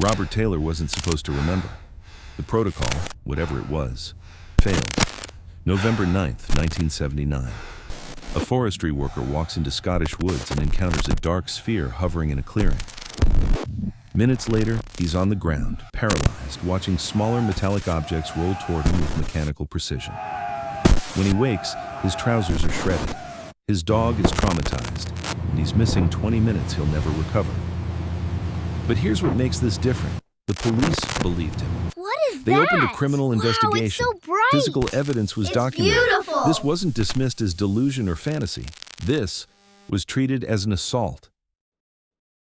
Robert Taylor wasn't supposed to remember. The protocol, whatever it was, failed. November 9th, 1979. A forestry worker walks into Scottish woods and encounters a dark sphere hovering in a clearing. Minutes later, he's on the ground, paralyzed, watching smaller metallic objects roll toward him with mechanical precision. When he wakes, his trousers are shredded. His dog is traumatized, and he's missing 20 minutes he'll never recover. But here's what makes this different. The police believed him. What is They that? opened a criminal investigation. Wow, it's so bright. Physical evidence was documented. Beautiful. This wasn't dismissed as delusion or fantasy. This was treated as an assault.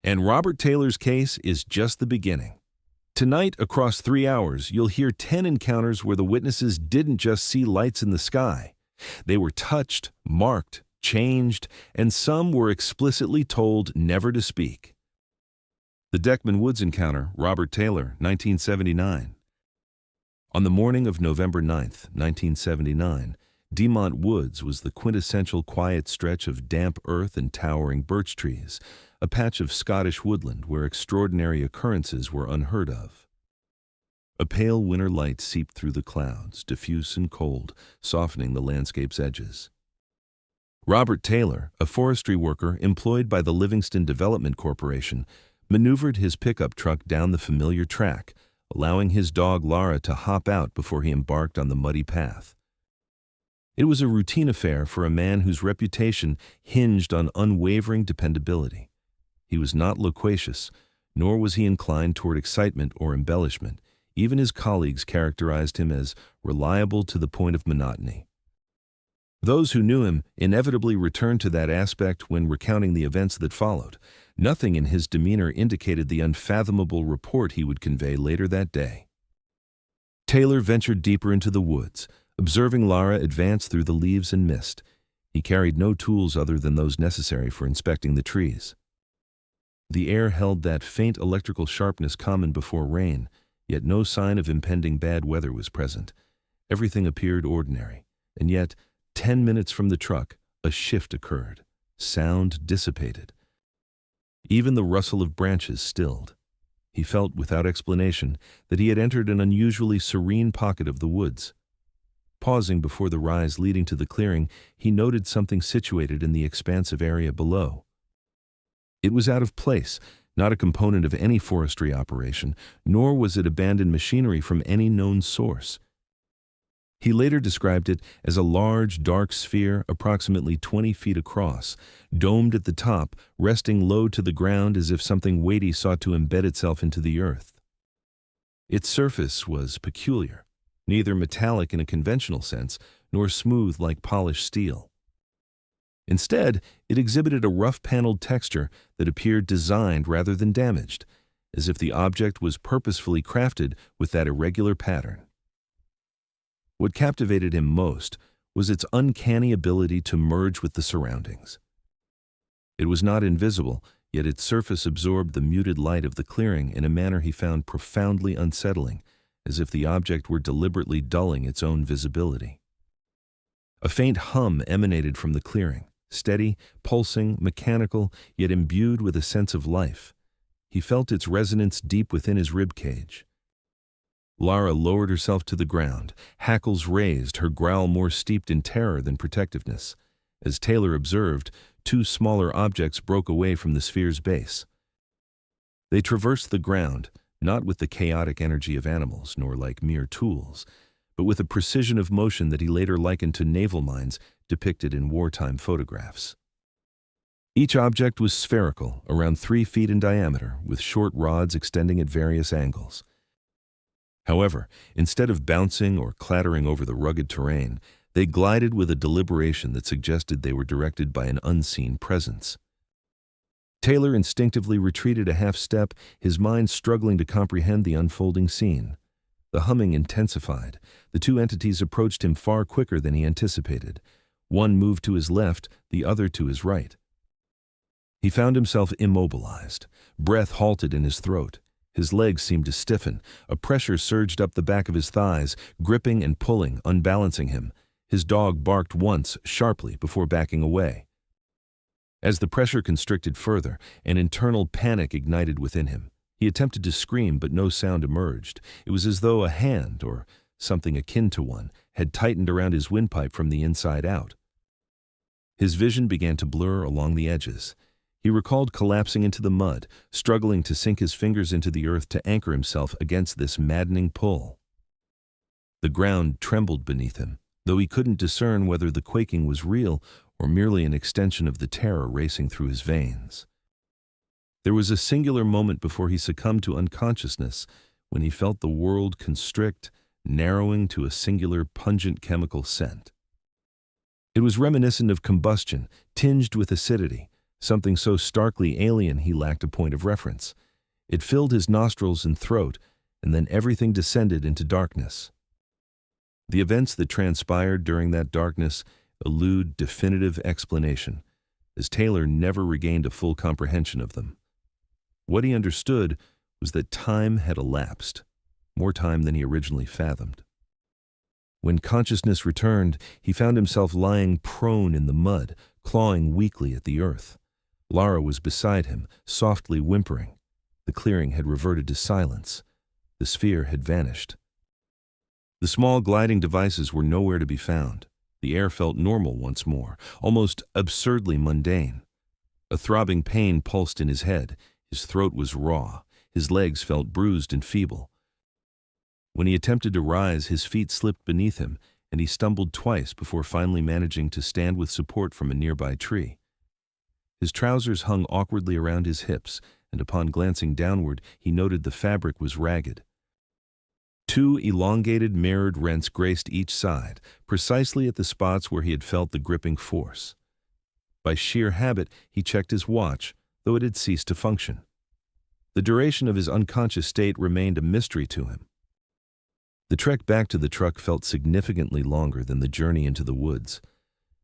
And Robert Taylor's case is just the beginning. Tonight, across 3 hours, you'll hear 10 encounters where the witnesses didn't just see lights in the sky. They were touched, marked, changed, and some were explicitly told never to speak. The Dechmont Woods encounter, Robert Taylor, 1979. On the morning of November 9th, 1979, Dechmont Woods was the quintessential quiet stretch of damp earth and towering birch trees, a patch of Scottish woodland where extraordinary occurrences were unheard of. A pale winter light seeped through the clouds, diffuse and cold, softening the landscape's edges. Robert Taylor, a forestry worker employed by the Livingston Development Corporation, maneuvered his pickup truck down the familiar track, allowing his dog Lara to hop out before he embarked on the muddy path. It was a routine affair for a man whose reputation hinged on unwavering dependability. He was not loquacious, nor was he inclined toward excitement or embellishment. Even his colleagues characterized him as reliable to the point of monotony. Those who knew him inevitably returned to that aspect when recounting the events that followed. Nothing in his demeanor indicated the unfathomable report he would convey later that day. Taylor ventured deeper into the woods, observing Lara advance through the leaves and mist. He carried no tools other than those necessary for inspecting the trees. The air held that faint electrical sharpness common before rain, yet no sign of impending bad weather was present. Everything appeared ordinary, and yet, 10 minutes from the truck, a shift occurred. Sound dissipated. Even the rustle of branches stilled. He felt, without explanation, that he had entered an unusually serene pocket of the woods. Pausing before the rise leading to the clearing, he noted something situated in the expansive area below. It was out of place, not a component of any forestry operation, nor was it abandoned machinery from any known source. He later described it as a large, dark sphere approximately 20 feet across, domed at the top, resting low to the ground as if something weighty sought to embed itself into the earth. Its surface was peculiar, neither metallic in a conventional sense, nor smooth like polished steel. Instead, it exhibited a rough-paneled texture that appeared designed rather than damaged, as if the object was purposefully crafted with that irregular pattern. What captivated him most was its uncanny ability to merge with the surroundings. It was not invisible, yet its surface absorbed the muted light of the clearing in a manner he found profoundly unsettling, as if the object were deliberately dulling its own visibility. A faint hum emanated from the clearing, steady, pulsing, mechanical, yet imbued with a sense of life. He felt its resonance deep within his rib cage. Lara lowered herself to the ground, hackles raised, her growl more steeped in terror than protectiveness. As Taylor observed, 2 smaller objects broke away from the sphere's base. They traversed the ground, not with the chaotic energy of animals, nor like mere tools, but with a precision of motion that he later likened to naval mines depicted in wartime photographs. Each object was spherical, around 3 feet in diameter, with short rods extending at various angles. However, instead of bouncing or clattering over the rugged terrain, they glided with a deliberation that suggested they were directed by an unseen presence. Taylor instinctively retreated a half step, his mind struggling to comprehend the unfolding scene. The humming intensified. The 2 entities approached him far quicker than he anticipated. One moved to his left, the other to his right. He found himself immobilized. Breath halted in his throat. His legs seemed to stiffen. A pressure surged up the back of his thighs, gripping and pulling, unbalancing him. His dog barked once, sharply, before backing away. As the pressure constricted further, an internal panic ignited within him. He attempted to scream, but no sound emerged. It was as though a hand, or something akin to one, had tightened around his windpipe from the inside out. His vision began to blur along the edges. He recalled collapsing into the mud, struggling to sink his fingers into the earth to anchor himself against this maddening pull. The ground trembled beneath him, though he couldn't discern whether the quaking was real or merely an extension of the terror racing through his veins. There was a singular moment before he succumbed to unconsciousness when he felt the world constrict, narrowing to a singular pungent chemical scent. It was reminiscent of combustion, tinged with acidity, something so starkly alien he lacked a point of reference. It filled his nostrils and throat, and then everything descended into darkness. The events that transpired during that darkness elude definitive explanation, as Taylor never regained a full comprehension of them. What he understood was that time had elapsed, more time than he originally fathomed. When consciousness returned, he found himself lying prone in the mud, clawing weakly at the earth. Lara was beside him, softly whimpering. The clearing had reverted to silence. The sphere had vanished. The small gliding devices were nowhere to be found. The air felt normal once more, almost absurdly mundane. A throbbing pain pulsed in his head. His throat was raw. His legs felt bruised and feeble. When he attempted to rise, his feet slipped beneath him, and he stumbled twice before finally managing to stand with support from a nearby tree. His trousers hung awkwardly around his hips, and upon glancing downward, he noted the fabric was ragged. Two elongated, mirrored rents graced each side, precisely at the spots where he had felt the gripping force. By sheer habit, he checked his watch, though it had ceased to function. The duration of his unconscious state remained a mystery to him. The trek back to the truck felt significantly longer than the journey into the woods.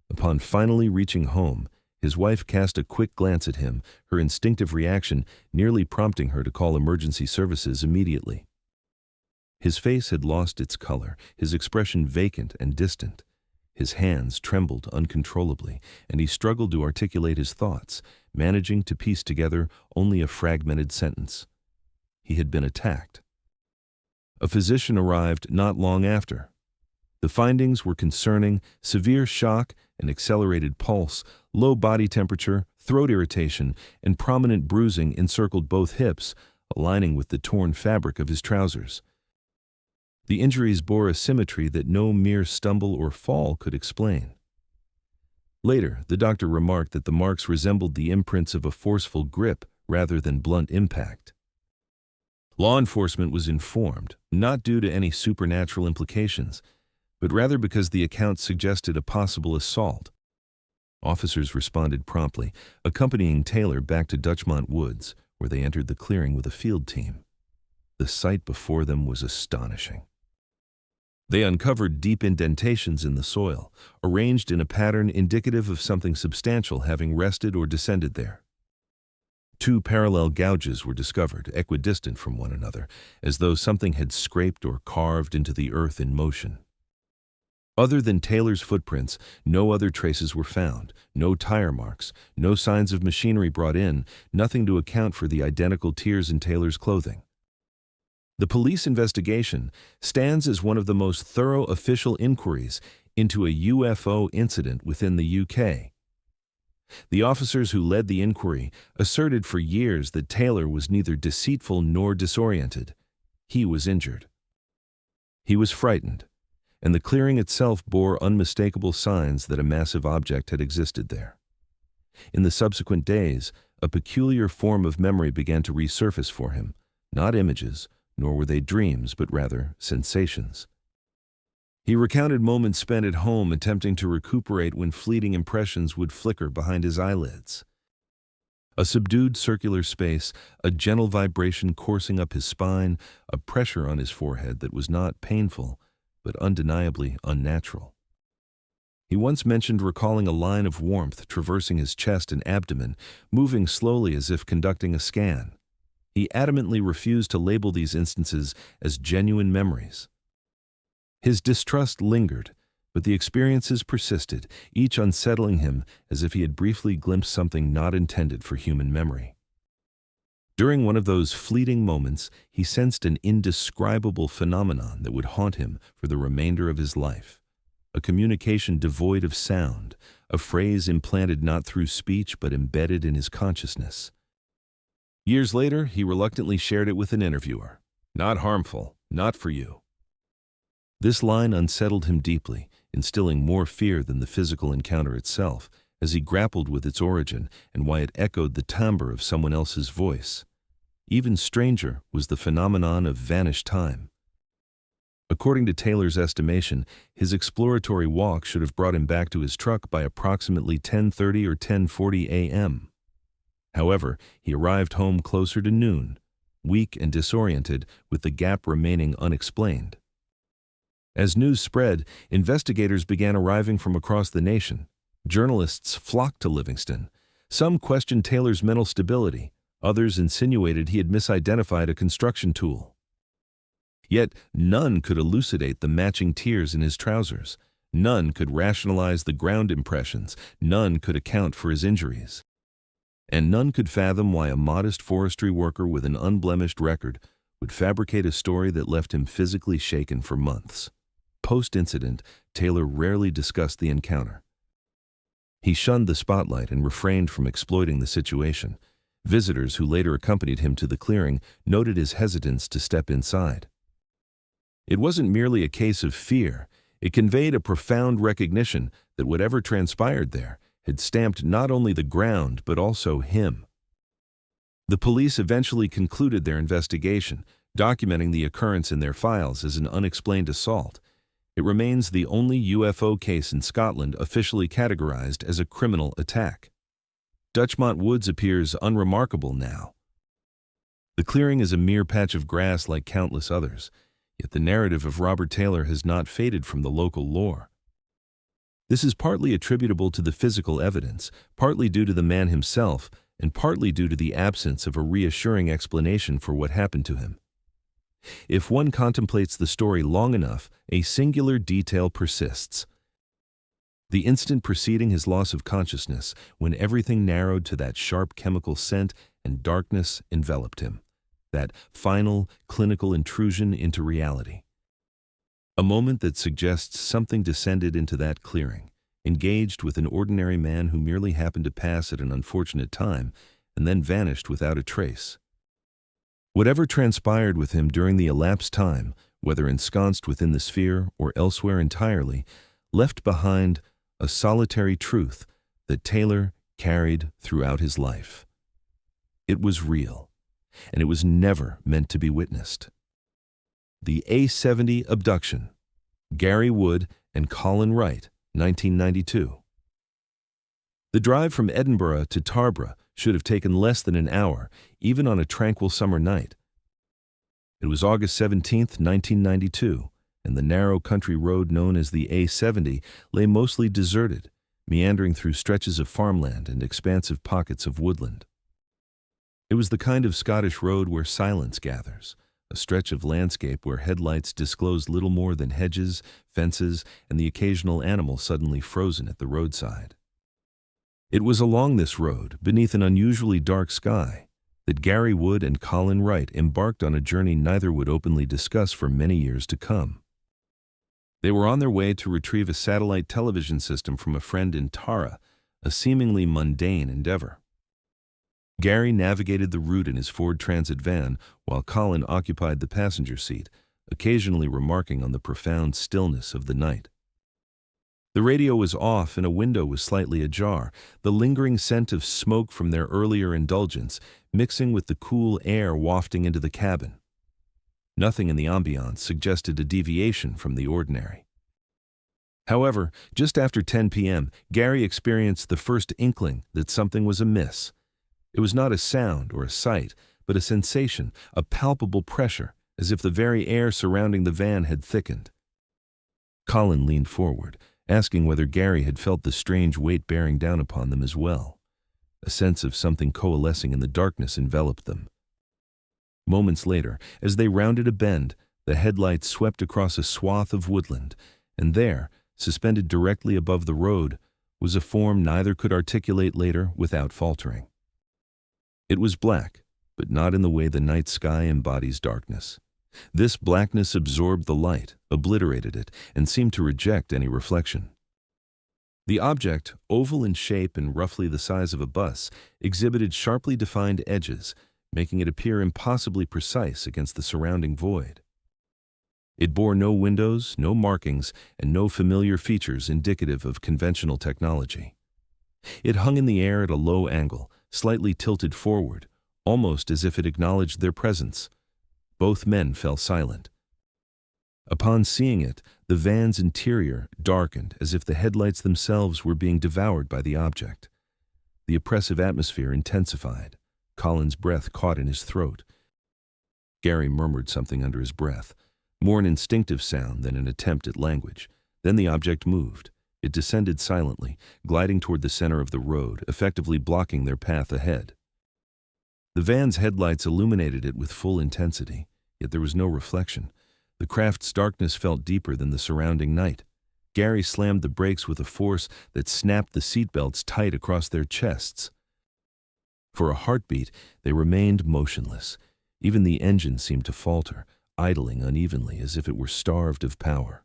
Upon finally reaching home, his wife cast a quick glance at him, her instinctive reaction nearly prompting her to call emergency services immediately. His face had lost its color, his expression vacant and distant. His hands trembled uncontrollably, and he struggled to articulate his thoughts, managing to piece together only a fragmented sentence. He had been attacked. A physician arrived not long after. The findings were concerning: severe shock, an accelerated pulse, low body temperature, throat irritation, and prominent bruising encircled both hips, aligning with the torn fabric of his trousers. The injuries bore a symmetry that no mere stumble or fall could explain. Later, the doctor remarked that the marks resembled the imprints of a forceful grip rather than blunt impact. Law enforcement was informed, not due to any supernatural implications, but rather because the accounts suggested a possible assault. Officers responded promptly, accompanying Taylor back to Dechmont Woods, where they entered the clearing with a field team. The sight before them was astonishing. They uncovered deep indentations in the soil, arranged in a pattern indicative of something substantial having rested or descended there. Two parallel gouges were discovered, equidistant from one another, as though something had scraped or carved into the earth in motion. Other than Taylor's footprints, no other traces were found, no tire marks, no signs of machinery brought in, nothing to account for the identical tears in Taylor's clothing. The police investigation stands as one of the most thorough official inquiries into a UFO incident within the UK. The officers who led the inquiry asserted for years that Taylor was neither deceitful nor disoriented. He was injured. He was frightened, and the clearing itself bore unmistakable signs that a massive object had existed there. In the subsequent days, a peculiar form of memory began to resurface for him, not images, nor were they dreams, but rather sensations. He recounted moments spent at home attempting to recuperate when fleeting impressions would flicker behind his eyelids. A subdued circular space, a gentle vibration coursing up his spine, a pressure on his forehead that was not painful, but undeniably unnatural. He once mentioned recalling a line of warmth traversing his chest and abdomen, moving slowly as if conducting a scan. He adamantly refused to label these instances as genuine memories. His distrust lingered, but the experiences persisted, each unsettling him as if he had briefly glimpsed something not intended for human memory. During one of those fleeting moments, he sensed an indescribable phenomenon that would haunt him for the remainder of his life. A communication devoid of sound, a phrase implanted not through speech but embedded in his consciousness. Years later, he reluctantly shared it with an interviewer. "Not harmful, not for you." This line unsettled him deeply, instilling more fear than the physical encounter itself, as he grappled with its origin and why it echoed the timbre of someone else's voice. Even stranger was the phenomenon of vanished time. According to Taylor's estimation, his exploratory walk should have brought him back to his truck by approximately 10:30 or 10:40 a.m. However, he arrived home closer to noon, weak and disoriented, with the gap remaining unexplained. As news spread, investigators began arriving from across the nation. Journalists flocked to Livingston. Some questioned Taylor's mental stability. Others insinuated he had misidentified a construction tool. Yet none could elucidate the matching tears in his trousers. None could rationalize the ground impressions. None could account for his injuries. And none could fathom why a modest forestry worker with an unblemished record would fabricate a story that left him physically shaken for months. Post-incident, Taylor rarely discussed the encounter. He shunned the spotlight and refrained from exploiting the situation. Visitors who later accompanied him to the clearing noted his hesitance to step inside. It wasn't merely a case of fear. It conveyed a profound recognition that whatever transpired there had stamped not only the ground but also him. The police eventually concluded their investigation, documenting the occurrence in their files as an unexplained assault. It remains the only UFO case in Scotland officially categorized as a criminal attack. Dechmont Woods appears unremarkable now. The clearing is a mere patch of grass like countless others, yet the narrative of Robert Taylor has not faded from the local lore. This is partly attributable to the physical evidence, partly due to the man himself, and partly due to the absence of a reassuring explanation for what happened to him. If one contemplates the story long enough, a singular detail persists. The instant preceding his loss of consciousness, when everything narrowed to that sharp chemical scent and darkness enveloped him. That final, clinical intrusion into reality. A moment that suggests something descended into that clearing, engaged with an ordinary man who merely happened to pass at an unfortunate time, and then vanished without a trace. Whatever transpired with him during the elapsed time, whether ensconced within the sphere or elsewhere entirely, left behind a solitary truth that Taylor carried throughout his life. It was real, and it was never meant to be witnessed. The A-70 abduction. Gary Wood and Colin Wright, 1992. The drive from Edinburgh to Tarboro should have taken less than an hour, even on a tranquil summer night. It was August 17, 1992, and the narrow country road known as the A-70 lay mostly deserted, meandering through stretches of farmland and expansive pockets of woodland. It was the kind of Scottish road where silence gathers, a stretch of landscape where headlights disclosed little more than hedges, fences, and the occasional animal suddenly frozen at the roadside. It was along this road, beneath an unusually dark sky, that Gary Wood and Colin Wright embarked on a journey neither would openly discuss for many years to come. They were on their way to retrieve a satellite television system from a friend in Tara, a seemingly mundane endeavor. Gary navigated the route in his Ford Transit van, while Colin occupied the passenger seat, occasionally remarking on the profound stillness of the night. The radio was off and a window was slightly ajar, the lingering scent of smoke from their earlier indulgence mixing with the cool air wafting into the cabin. Nothing in the ambiance suggested a deviation from the ordinary. However, just after 10 p.m., Gary experienced the first inkling that something was amiss. It was not a sound or a sight, but a sensation, a palpable pressure, as if the very air surrounding the van had thickened. Colin leaned forward, asking whether Gary had felt the strange weight bearing down upon them as well. A sense of something coalescing in the darkness enveloped them. Moments later, as they rounded a bend, the headlights swept across a swath of woodland, and there, suspended directly above the road, was a form neither could articulate later without faltering. It was black, but not in the way the night sky embodies darkness. This blackness absorbed the light, obliterated it, and seemed to reject any reflection. The object, oval in shape and roughly the size of a bus, exhibited sharply defined edges, making it appear impossibly precise against the surrounding void. It bore no windows, no markings, and no familiar features indicative of conventional technology. It hung in the air at a low angle, slightly tilted forward, almost as if it acknowledged their presence. Both men fell silent. Upon seeing it, the van's interior darkened as if the headlights themselves were being devoured by the object. The oppressive atmosphere intensified. Colin's breath caught in his throat. Gary murmured something under his breath, more an instinctive sound than an attempt at language. Then the object moved. It descended silently, gliding toward the center of the road, effectively blocking their path ahead. The van's headlights illuminated it with full intensity, yet there was no reflection. The craft's darkness felt deeper than the surrounding night. Gary slammed the brakes with a force that snapped the seatbelts tight across their chests. For a heartbeat, they remained motionless. Even the engine seemed to falter, idling unevenly as if it were starved of power.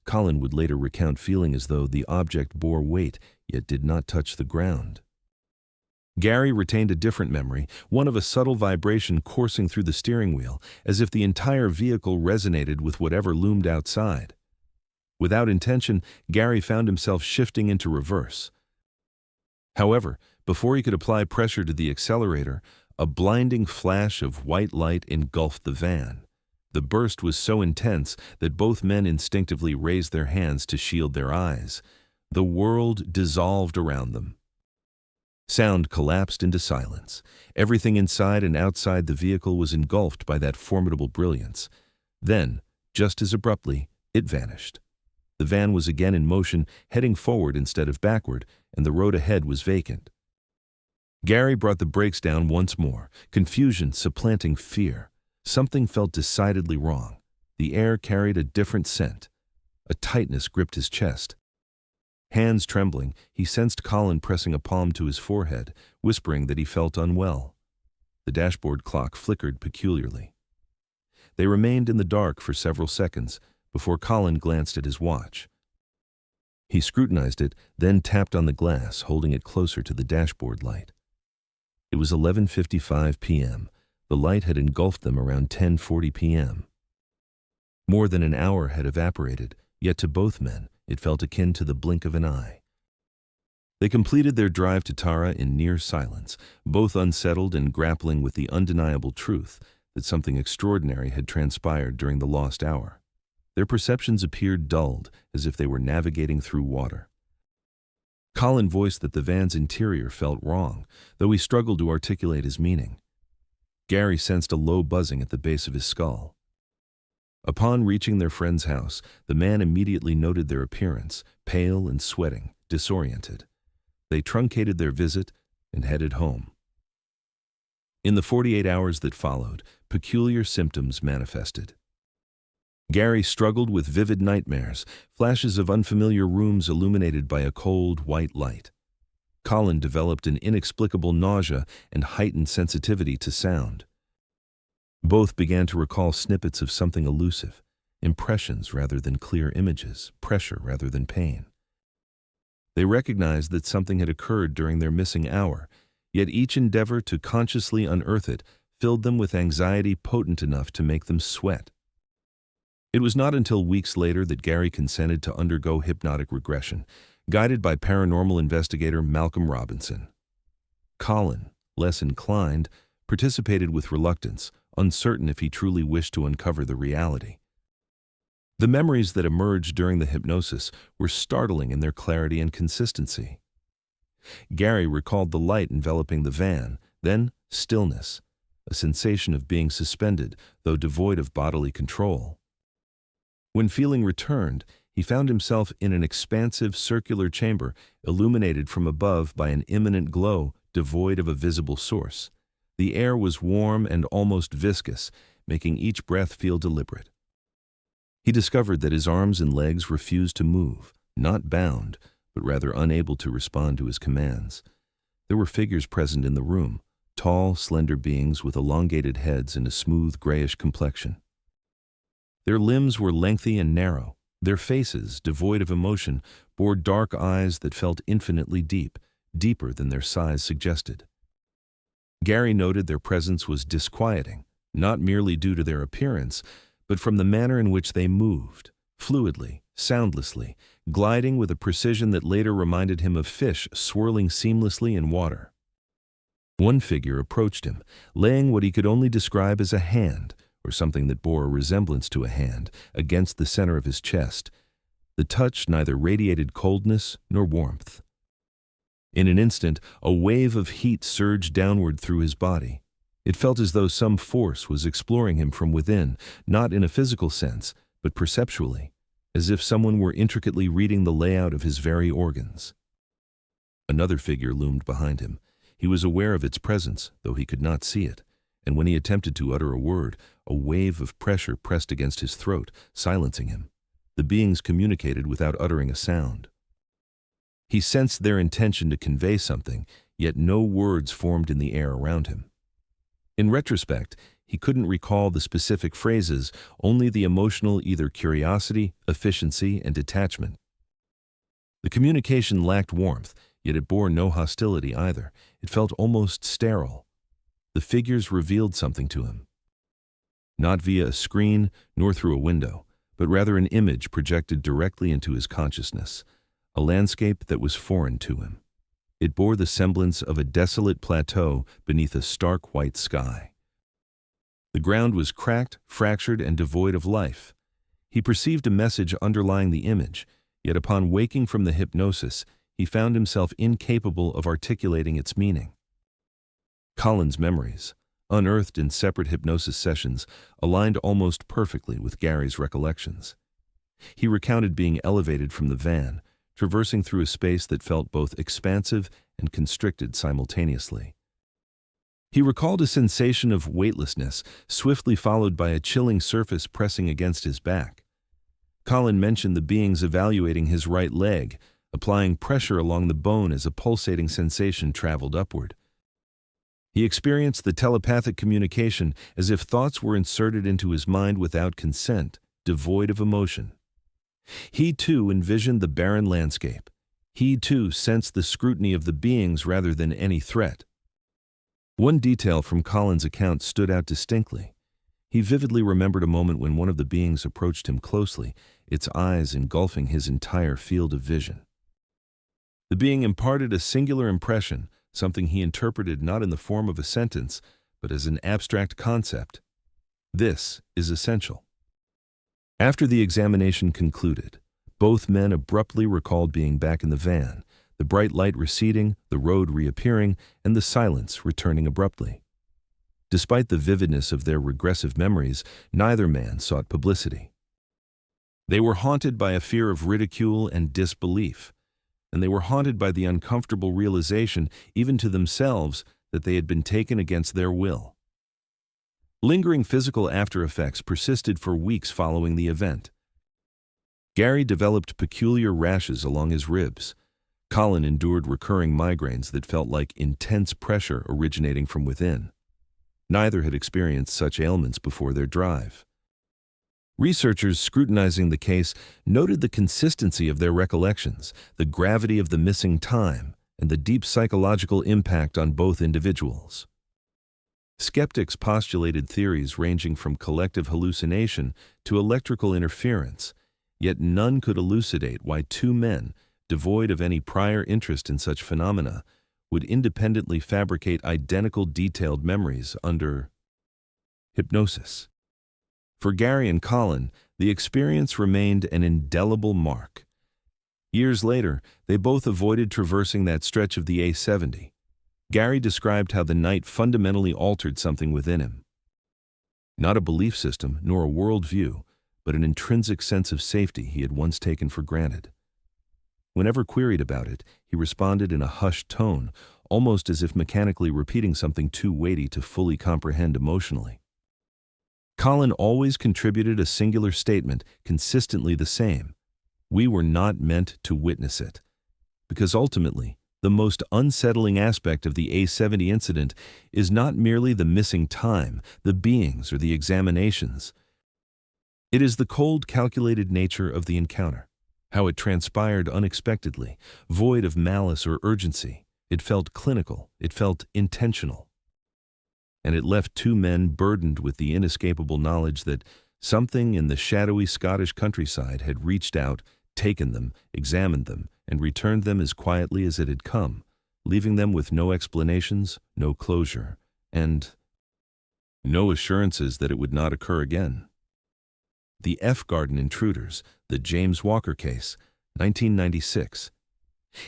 Colin would later recount feeling as though the object bore weight, yet did not touch the ground. Gary retained a different memory, one of a subtle vibration coursing through the steering wheel, as if the entire vehicle resonated with whatever loomed outside. Without intention, Gary found himself shifting into reverse. However, before he could apply pressure to the accelerator, a blinding flash of white light engulfed the van. The burst was so intense that both men instinctively raised their hands to shield their eyes. The world dissolved around them. Sound collapsed into silence. Everything inside and outside the vehicle was engulfed by that formidable brilliance. Then, just as abruptly, it vanished. The van was again in motion, heading forward instead of backward, and the road ahead was vacant. Gary brought the brakes down once more, confusion supplanting fear. Something felt decidedly wrong. The air carried a different scent. A tightness gripped his chest. Hands trembling, he sensed Colin pressing a palm to his forehead, whispering that he felt unwell. The dashboard clock flickered peculiarly. They remained in the dark for several seconds before Colin glanced at his watch. He scrutinized it, then tapped on the glass, holding it closer to the dashboard light. It was 11:55 p.m. The light had engulfed them around 10:40 p.m. More than an hour had evaporated, yet to both men, it felt akin to the blink of an eye. They completed their drive to Tara in near silence, both unsettled and grappling with the undeniable truth that something extraordinary had transpired during the lost hour. Their perceptions appeared dulled, as if they were navigating through water. Colin voiced that the van's interior felt wrong, though he struggled to articulate his meaning. Gary sensed a low buzzing at the base of his skull. Upon reaching their friend's house, the man immediately noted their appearance, pale and sweating, disoriented. They truncated their visit and headed home. In the 48 hours that followed, peculiar symptoms manifested. Gary struggled with vivid nightmares, flashes of unfamiliar rooms illuminated by a cold, white light. Colin developed an inexplicable nausea and heightened sensitivity to sound. Both began to recall snippets of something elusive, impressions rather than clear images, pressure rather than pain. They recognized that something had occurred during their missing hour, yet each endeavor to consciously unearth it filled them with anxiety potent enough to make them sweat. It was not until weeks later that Gary consented to undergo hypnotic regression, guided by paranormal investigator Malcolm Robinson. Colin, less inclined, participated with reluctance, uncertain if he truly wished to uncover the reality. The memories that emerged during the hypnosis were startling in their clarity and consistency. Gary recalled the light enveloping the van, then stillness, a sensation of being suspended, though devoid of bodily control. When feeling returned, he found himself in an expansive circular chamber illuminated from above by an imminent glow devoid of a visible source. The air was warm and almost viscous, making each breath feel deliberate. He discovered that his arms and legs refused to move, not bound, but rather unable to respond to his commands. There were figures present in the room, tall, slender beings with elongated heads and a smooth, grayish complexion. Their limbs were lengthy and narrow. Their faces, devoid of emotion, bore dark eyes that felt infinitely deep, deeper than their size suggested. Gary noted their presence was disquieting, not merely due to their appearance, but from the manner in which they moved, fluidly, soundlessly, gliding with a precision that later reminded him of fish swirling seamlessly in water. One figure approached him, laying what he could only describe as a hand, or something that bore a resemblance to a hand, against the center of his chest. The touch neither radiated coldness nor warmth. In an instant, a wave of heat surged downward through his body. It felt as though some force was exploring him from within, not in a physical sense, but perceptually, as if someone were intricately reading the layout of his very organs. Another figure loomed behind him. He was aware of its presence, though he could not see it, and when he attempted to utter a word, a wave of pressure pressed against his throat, silencing him. The beings communicated without uttering a sound. He sensed their intention to convey something, yet no words formed in the air around him. In retrospect, he couldn't recall the specific phrases, only the emotional either curiosity, efficiency, and detachment. The communication lacked warmth, yet it bore no hostility either. It felt almost sterile. The figures revealed something to him. Not via a screen, nor through a window, but rather an image projected directly into his consciousness, a landscape that was foreign to him. It bore the semblance of a desolate plateau beneath a stark white sky. The ground was cracked, fractured, and devoid of life. He perceived a message underlying the image, yet upon waking from the hypnosis, he found himself incapable of articulating its meaning. Colin's memories, unearthed in separate hypnosis sessions, aligned almost perfectly with Gary's recollections. He recounted being elevated from the van, traversing through a space that felt both expansive and constricted simultaneously. He recalled a sensation of weightlessness, swiftly followed by a chilling surface pressing against his back. Colin mentioned the beings evaluating his right leg, applying pressure along the bone as a pulsating sensation traveled upward. He experienced the telepathic communication as if thoughts were inserted into his mind without consent, devoid of emotion. He too envisioned the barren landscape. He too sensed the scrutiny of the beings rather than any threat. One detail from Colin's account stood out distinctly. He vividly remembered a moment when one of the beings approached him closely, its eyes engulfing his entire field of vision. The being imparted a singular impression, something he interpreted not in the form of a sentence, but as an abstract concept. This is essential. After the examination concluded, both men abruptly recalled being back in the van, the bright light receding, the road reappearing, and the silence returning abruptly. Despite the vividness of their regressive memories, neither man sought publicity. They were haunted by a fear of ridicule and disbelief, and they were haunted by the uncomfortable realization, even to themselves, that they had been taken against their will. Lingering physical after-effects persisted for weeks following the event. Gary developed peculiar rashes along his ribs. Colin endured recurring migraines that felt like intense pressure originating from within. Neither had experienced such ailments before their drive. Researchers scrutinizing the case noted the consistency of their recollections, the gravity of the missing time, and the deep psychological impact on both individuals. Skeptics postulated theories ranging from collective hallucination to electrical interference, yet none could elucidate why two men, devoid of any prior interest in such phenomena, would independently fabricate identical detailed memories under hypnosis. For Gary and Colin, the experience remained an indelible mark. Years later, they both avoided traversing that stretch of the A70. Gary described how the night fundamentally altered something within him. Not a belief system nor a worldview, but an intrinsic sense of safety he had once taken for granted. Whenever queried about it, he responded in a hushed tone, almost as if mechanically repeating something too weighty to fully comprehend emotionally. Colin always contributed a singular statement, consistently the same: "We were not meant to witness it," because ultimately, The most unsettling aspect of the A70 incident is not merely the missing time, the beings, or the examinations. It is the cold, calculated nature of the encounter, how it transpired unexpectedly, void of malice or urgency. It felt clinical, it felt intentional. And it left two men burdened with the inescapable knowledge that something in the shadowy Scottish countryside had reached out, taken them, examined them, and returned them as quietly as it had come, leaving them with no explanations, no closure, and no assurances that it would not occur again. The F Garden Intruders, the James Walker case, 1996.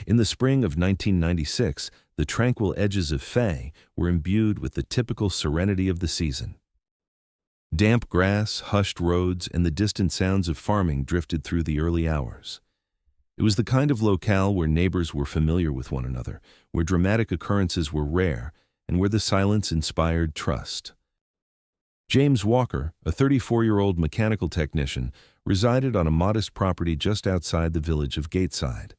In the spring of 1996, the tranquil edges of Fay were imbued with the typical serenity of the season. Damp grass, hushed roads, and the distant sounds of farming drifted through the early hours. It was the kind of locale where neighbors were familiar with one another, where dramatic occurrences were rare, and where the silence inspired trust. James Walker, a 34-year-old mechanical technician, resided on a modest property just outside the village of Gateside.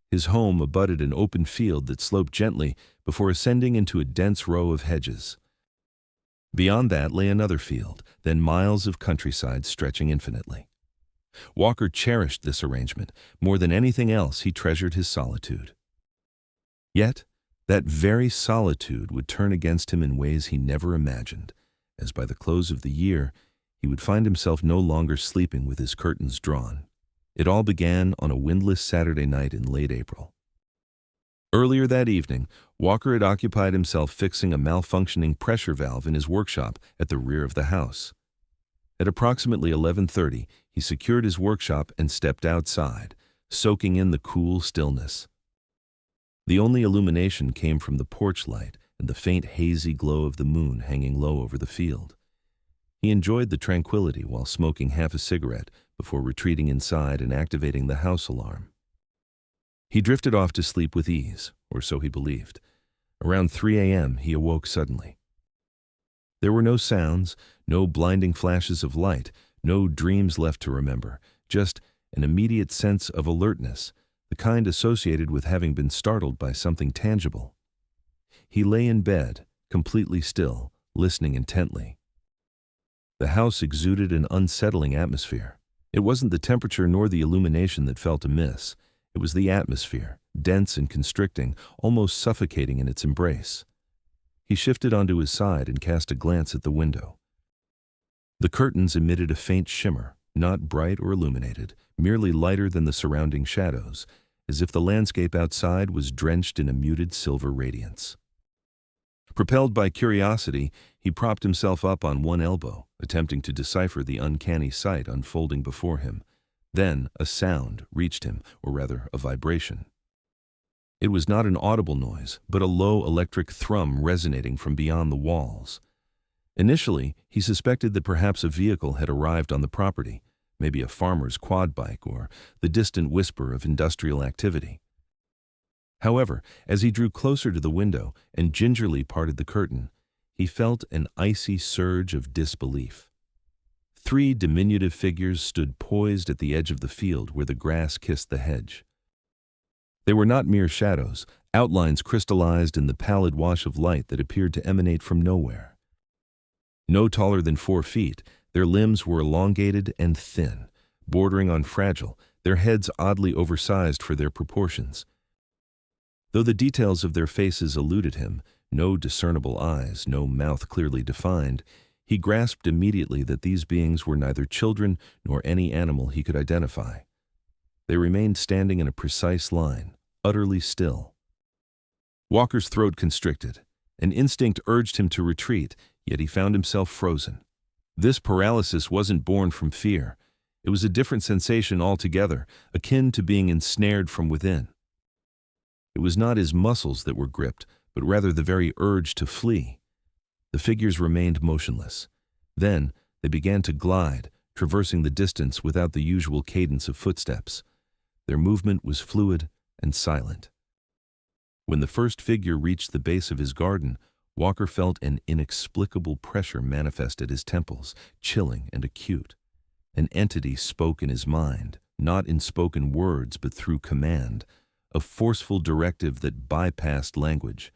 His home abutted an open field that sloped gently before ascending into a dense row of hedges. Beyond that lay another field, then miles of countryside stretching infinitely. Walker cherished this arrangement. More than anything else, he treasured his solitude. Yet, that very solitude would turn against him in ways he never imagined, as by the close of the year, he would find himself no longer sleeping with his curtains drawn. It all began on a windless Saturday night in late April. Earlier that evening, Walker had occupied himself fixing a malfunctioning pressure valve in his workshop at the rear of the house. At approximately 11:30, he secured his workshop and stepped outside, soaking in the cool stillness. The only illumination came from the porch light and the faint hazy glow of the moon hanging low over the field. He enjoyed the tranquility while smoking half a cigarette before retreating inside and activating the house alarm. He drifted off to sleep with ease, or so he believed. Around 3 a.m., he awoke suddenly. There were no sounds, no blinding flashes of light, no dreams left to remember, just an immediate sense of alertness, the kind associated with having been startled by something tangible. He lay in bed, completely still, listening intently. The house exuded an unsettling atmosphere. It wasn't the temperature nor the illumination that felt amiss. It was the atmosphere, dense and constricting, almost suffocating in its embrace. He shifted onto his side and cast a glance at the window. The curtains emitted a faint shimmer, not bright or illuminated, merely lighter than the surrounding shadows, as if the landscape outside was drenched in a muted silver radiance. Propelled by curiosity, he propped himself up on one elbow, attempting to decipher the uncanny sight unfolding before him. Then a sound reached him, or rather a vibration. It was not an audible noise, but a low electric thrum resonating from beyond the walls. Initially, he suspected that perhaps a vehicle had arrived on the property, maybe a farmer's quad bike or the distant whisper of industrial activity. However, as he drew closer to the window and gingerly parted the curtain, he felt an icy surge of disbelief. 3 diminutive figures stood poised at the edge of the field where the grass kissed the hedge. They were not mere shadows, outlines crystallized in the pallid wash of light that appeared to emanate from nowhere. No taller than 4 feet, their limbs were elongated and thin, bordering on fragile, their heads oddly oversized for their proportions. Though the details of their faces eluded him, no discernible eyes, no mouth clearly defined, he grasped immediately that these beings were neither children nor any animal he could identify. They remained standing in a precise line, utterly still. Walker's throat constricted. An instinct urged him to retreat, yet he found himself frozen. This paralysis wasn't born from fear. It was a different sensation altogether, akin to being ensnared from within. It was not his muscles that were gripped, but rather the very urge to flee. The figures remained motionless. Then they began to glide, traversing the distance without the usual cadence of footsteps. Their movement was fluid and silent. When the first figure reached the base of his garden, Walker felt an inexplicable pressure manifest at his temples, chilling and acute. An entity spoke in his mind, not in spoken words but through command, a forceful directive that bypassed language.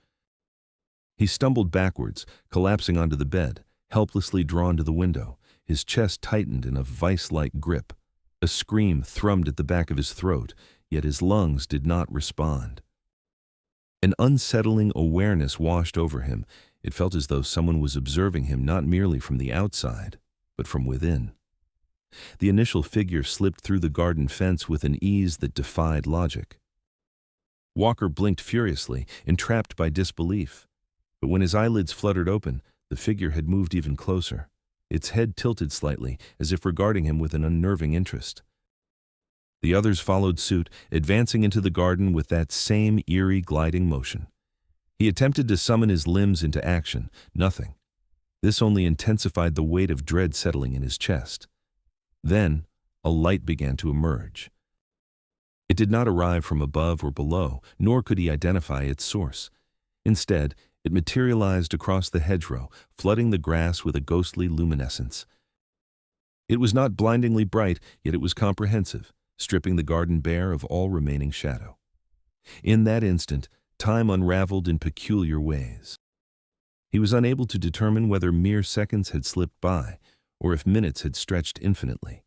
He stumbled backwards, collapsing onto the bed, helplessly drawn to the window, his chest tightened in a vice-like grip. A scream thrummed at the back of his throat, yet his lungs did not respond. An unsettling awareness washed over him. It felt as though someone was observing him not merely from the outside, but from within. The initial figure slipped through the garden fence with an ease that defied logic. Walker blinked furiously, entrapped by disbelief. But when his eyelids fluttered open, the figure had moved even closer. Its head tilted slightly, as if regarding him with an unnerving interest. The others followed suit, advancing into the garden with that same eerie gliding motion. He attempted to summon his limbs into action. Nothing. This only intensified the weight of dread settling in his chest. Then, a light began to emerge. It did not arrive from above or below, nor could he identify its source. Instead, it materialized across the hedgerow, flooding the grass with a ghostly luminescence. It was not blindingly bright, yet it was comprehensive, stripping the garden bare of all remaining shadow. In that instant, time unraveled in peculiar ways. He was unable to determine whether mere seconds had slipped by, or if minutes had stretched infinitely.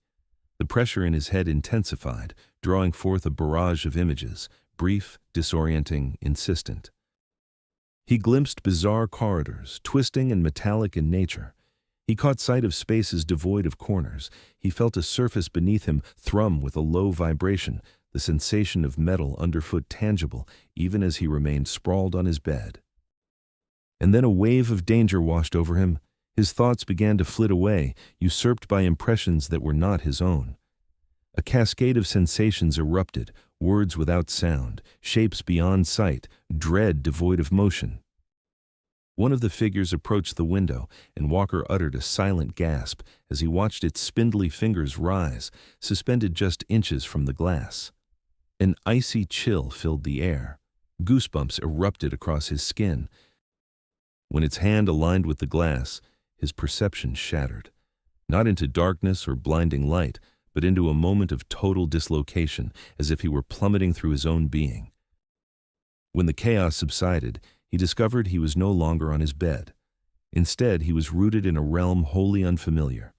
The pressure in his head intensified, drawing forth a barrage of images, brief, disorienting, insistent. He glimpsed bizarre corridors, twisting and metallic in nature. He caught sight of spaces devoid of corners. He felt a surface beneath him thrum with a low vibration, the sensation of metal underfoot tangible, even as he remained sprawled on his bed. And then a wave of danger washed over him. His thoughts began to flit away, usurped by impressions that were not his own. A cascade of sensations erupted, words without sound, shapes beyond sight, dread devoid of motion. One of the figures approached the window, and Walker uttered a silent gasp as he watched its spindly fingers rise, suspended just inches from the glass. An icy chill filled the air. Goosebumps erupted across his skin. When its hand aligned with the glass, his perception shattered, not into darkness or blinding light, but into a moment of total dislocation, as if he were plummeting through his own being. When the chaos subsided, he discovered he was no longer on his bed. Instead, he was rooted in a realm wholly unfamiliar.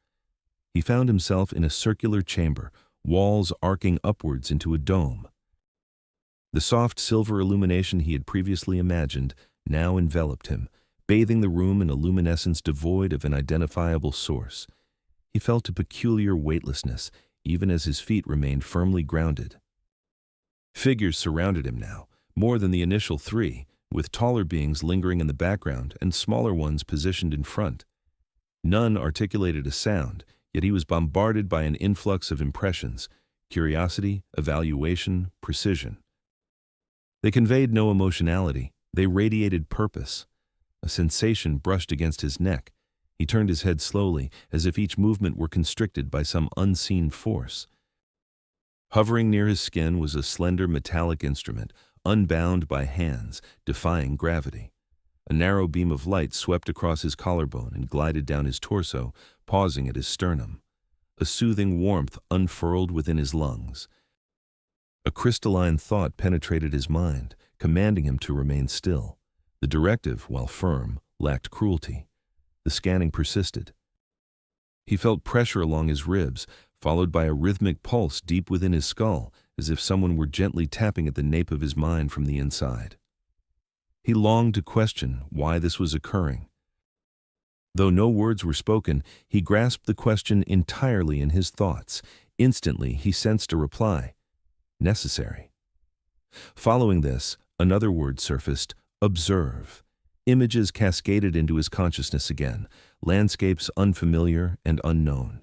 He found himself in a circular chamber, walls arcing upwards into a dome. The soft silver illumination he had previously imagined now enveloped him, bathing the room in a luminescence devoid of an identifiable source. He felt a peculiar weightlessness, even as his feet remained firmly grounded. Figures surrounded him now, more than the initial three, with taller beings lingering in the background and smaller ones positioned in front. None articulated a sound, yet he was bombarded by an influx of impressions: curiosity, evaluation, precision. They conveyed no emotionality, they radiated purpose. A sensation brushed against his neck. He turned his head slowly, as if each movement were constricted by some unseen force. Hovering near his skin was a slender metallic instrument, unbound by hands, defying gravity. A narrow beam of light swept across his collarbone and glided down his torso, pausing at his sternum. A soothing warmth unfurled within his lungs. A crystalline thought penetrated his mind, commanding him to remain still. The directive, while firm, lacked cruelty. The scanning persisted. He felt pressure along his ribs, followed by a rhythmic pulse deep within his skull, as if someone were gently tapping at the nape of his mind from the inside. He longed to question why this was occurring. Though no words were spoken, he grasped the question entirely in his thoughts. Instantly, he sensed a reply: necessary. Following this, another word surfaced: observe. Images cascaded into his consciousness again, landscapes unfamiliar and unknown.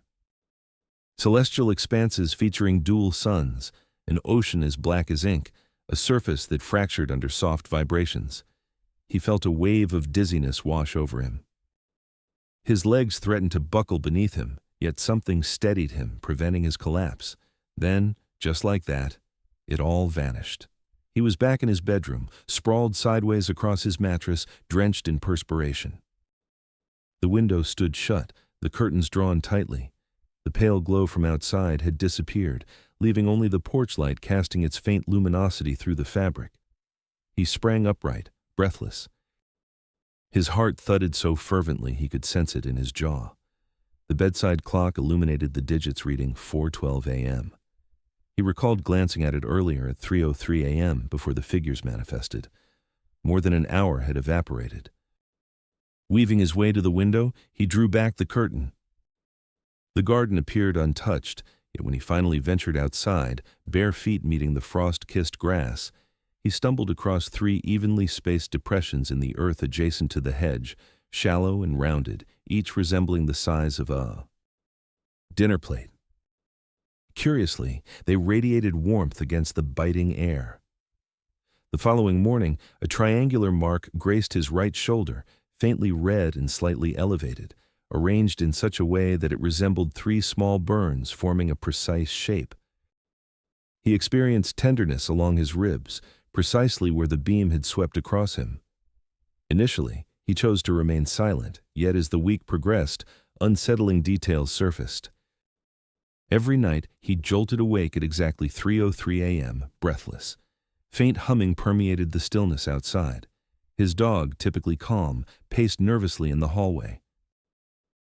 Celestial expanses featuring dual suns, an ocean as black as ink, a surface that fractured under soft vibrations. He felt a wave of dizziness wash over him. His legs threatened to buckle beneath him, yet something steadied him, preventing his collapse. Then, just like that, it all vanished. He was back in his bedroom, sprawled sideways across his mattress, drenched in perspiration. The window stood shut, the curtains drawn tightly. The pale glow from outside had disappeared, leaving only the porch light casting its faint luminosity through the fabric. He sprang upright, breathless. His heart thudded so fervently he could sense it in his jaw. The bedside clock illuminated the digits reading 4:12 a.m. He recalled glancing at it earlier at 3:03 a.m. before the figures manifested. More than an hour had evaporated. Weaving his way to the window, he drew back the curtain. The garden appeared untouched, yet when he finally ventured outside, bare feet meeting the frost-kissed grass, he stumbled across 3 evenly spaced depressions in the earth adjacent to the hedge, shallow and rounded, each resembling the size of a dinner plate. Curiously, they radiated warmth against the biting air. The following morning, a triangular mark graced his right shoulder, faintly red and slightly elevated, arranged in such a way that it resembled 3 small burns forming a precise shape. He experienced tenderness along his ribs, precisely where the beam had swept across him. Initially, he chose to remain silent, yet as the week progressed, unsettling details surfaced. Every night, he jolted awake at exactly 3:03 a.m., breathless. Faint humming permeated the stillness outside. His dog, typically calm, paced nervously in the hallway.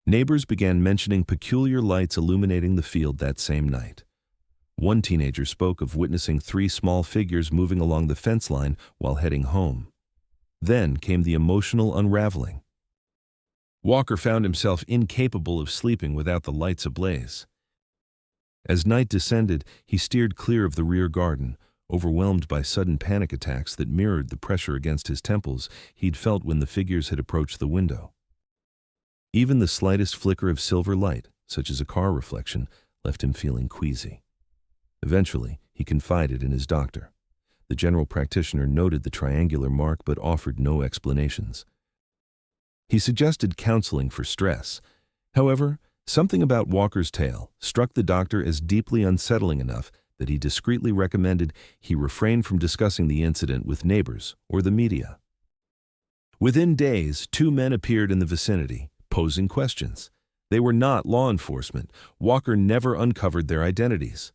Neighbors began mentioning peculiar lights illuminating the field that same night. One teenager spoke of witnessing 3 small figures moving along the fence line while heading home. Then came the emotional unraveling. Walker found himself incapable of sleeping without the lights ablaze. As night descended, he steered clear of the rear garden, overwhelmed by sudden panic attacks that mirrored the pressure against his temples he'd felt when the figures had approached the window. Even the slightest flicker of silver light, such as a car reflection, left him feeling queasy. Eventually, he confided in his doctor. The general practitioner noted the triangular mark but offered no explanations. He suggested counseling for stress. However, something about Walker's tale struck the doctor as deeply unsettling enough that he discreetly recommended he refrain from discussing the incident with neighbors or the media. Within days, 2 men appeared in the vicinity, posing questions. They were not law enforcement. Walker never uncovered their identities.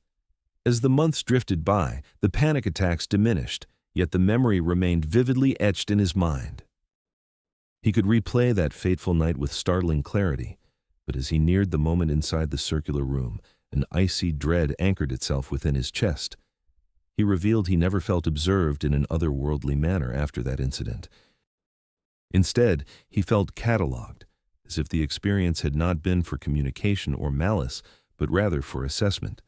As the months drifted by, the panic attacks diminished, yet the memory remained vividly etched in his mind. He could replay that fateful night with startling clarity, but as he neared the moment inside the circular room, an icy dread anchored itself within his chest. He revealed he never felt observed in an otherworldly manner after that incident. Instead, he felt catalogued, as if the experience had not been for communication or malice, but rather for assessment.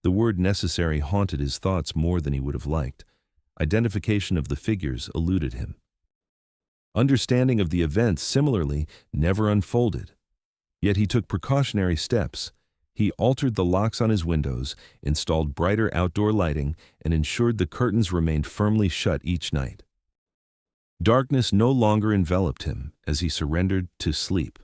The word necessary haunted his thoughts more than he would have liked. Identification of the figures eluded him. Understanding of the events, similarly, never unfolded. Yet he took precautionary steps. He altered the locks on his windows, installed brighter outdoor lighting, and ensured the curtains remained firmly shut each night. Darkness no longer enveloped him as he surrendered to sleep.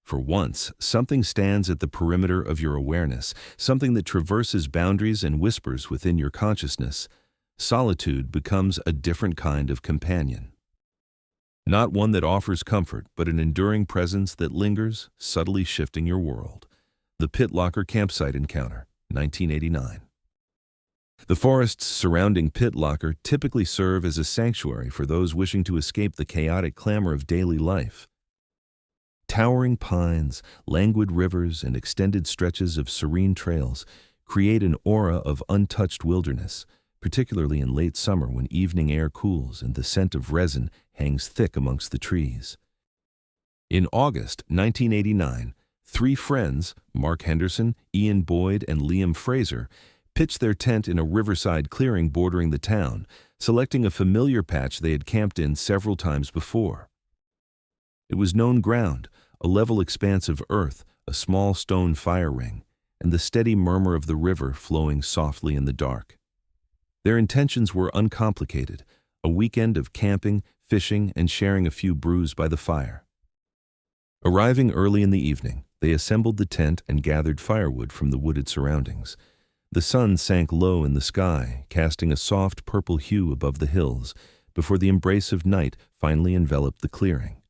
For once, something stands at the perimeter of your awareness, something that traverses boundaries and whispers within your consciousness. Solitude becomes a different kind of companion. Not one that offers comfort, but an enduring presence that lingers, subtly shifting your world. The Pit Locker Campsite Encounter, 1989. The forests surrounding Pit Locker typically serve as a sanctuary for those wishing to escape the chaotic clamor of daily life. Towering pines, languid rivers, and extended stretches of serene trails create an aura of untouched wilderness, particularly in late summer when evening air cools and the scent of resin hangs thick amongst the trees. In August 1989, 3 friends, Mark Henderson, Ian Boyd, and Liam Fraser, pitched their tent in a riverside clearing bordering the town, selecting a familiar patch they had camped in several times before. It was known ground, a level expanse of earth, a small stone fire ring, and the steady murmur of the river flowing softly in the dark. Their intentions were uncomplicated, a weekend of camping, fishing, and sharing a few brews by the fire. Arriving early in the evening, they assembled the tent and gathered firewood from the wooded surroundings. The sun sank low in the sky, casting a soft purple hue above the hills, before the embrace of night finally enveloped the clearing.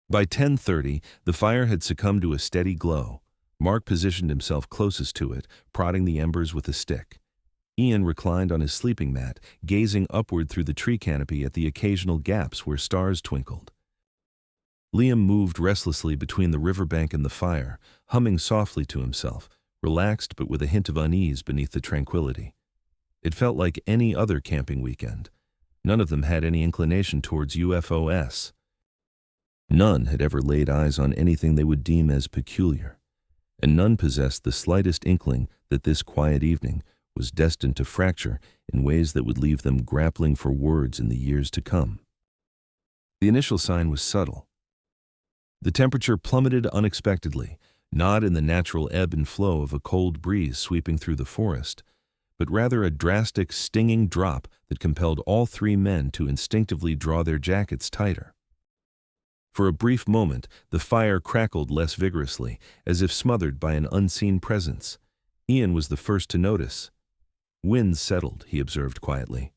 By 10:30, the fire had succumbed to a steady glow, Mark positioned himself closest to it, prodding the embers with a stick. Ian reclined on his sleeping mat, gazing upward through the tree canopy at the occasional gaps where stars twinkled. Liam moved restlessly between the riverbank and the fire, humming softly to himself, relaxed but with a hint of unease beneath the tranquility. It felt like any other camping weekend. None of them had any inclination towards UFOs. None had ever laid eyes on anything they would deem as peculiar, and none possessed the slightest inkling that this quiet evening was destined to fracture in ways that would leave them grappling for words in the years to come. The initial sign was subtle. The temperature plummeted unexpectedly, not in the natural ebb and flow of a cold breeze sweeping through the forest, but rather a drastic, stinging drop that compelled all three men to instinctively draw their jackets tighter. For a brief moment, the fire crackled less vigorously, as if smothered by an unseen presence. Ian was the first to notice. Winds settled, he observed quietly.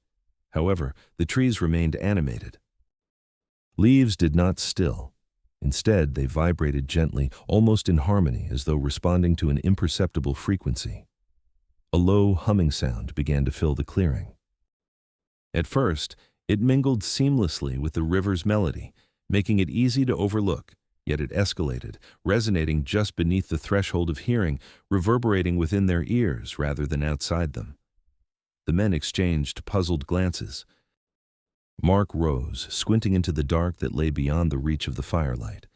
However, the trees remained animated. Leaves did not still. Instead, they vibrated gently, almost in harmony, as though responding to an imperceptible frequency. A low humming sound began to fill the clearing. At first, it mingled seamlessly with the river's melody, making it easy to overlook, yet it escalated, resonating just beneath the threshold of hearing, reverberating within their ears rather than outside them. The men exchanged puzzled glances. Mark rose, squinting into the dark that lay beyond the reach of the firelight.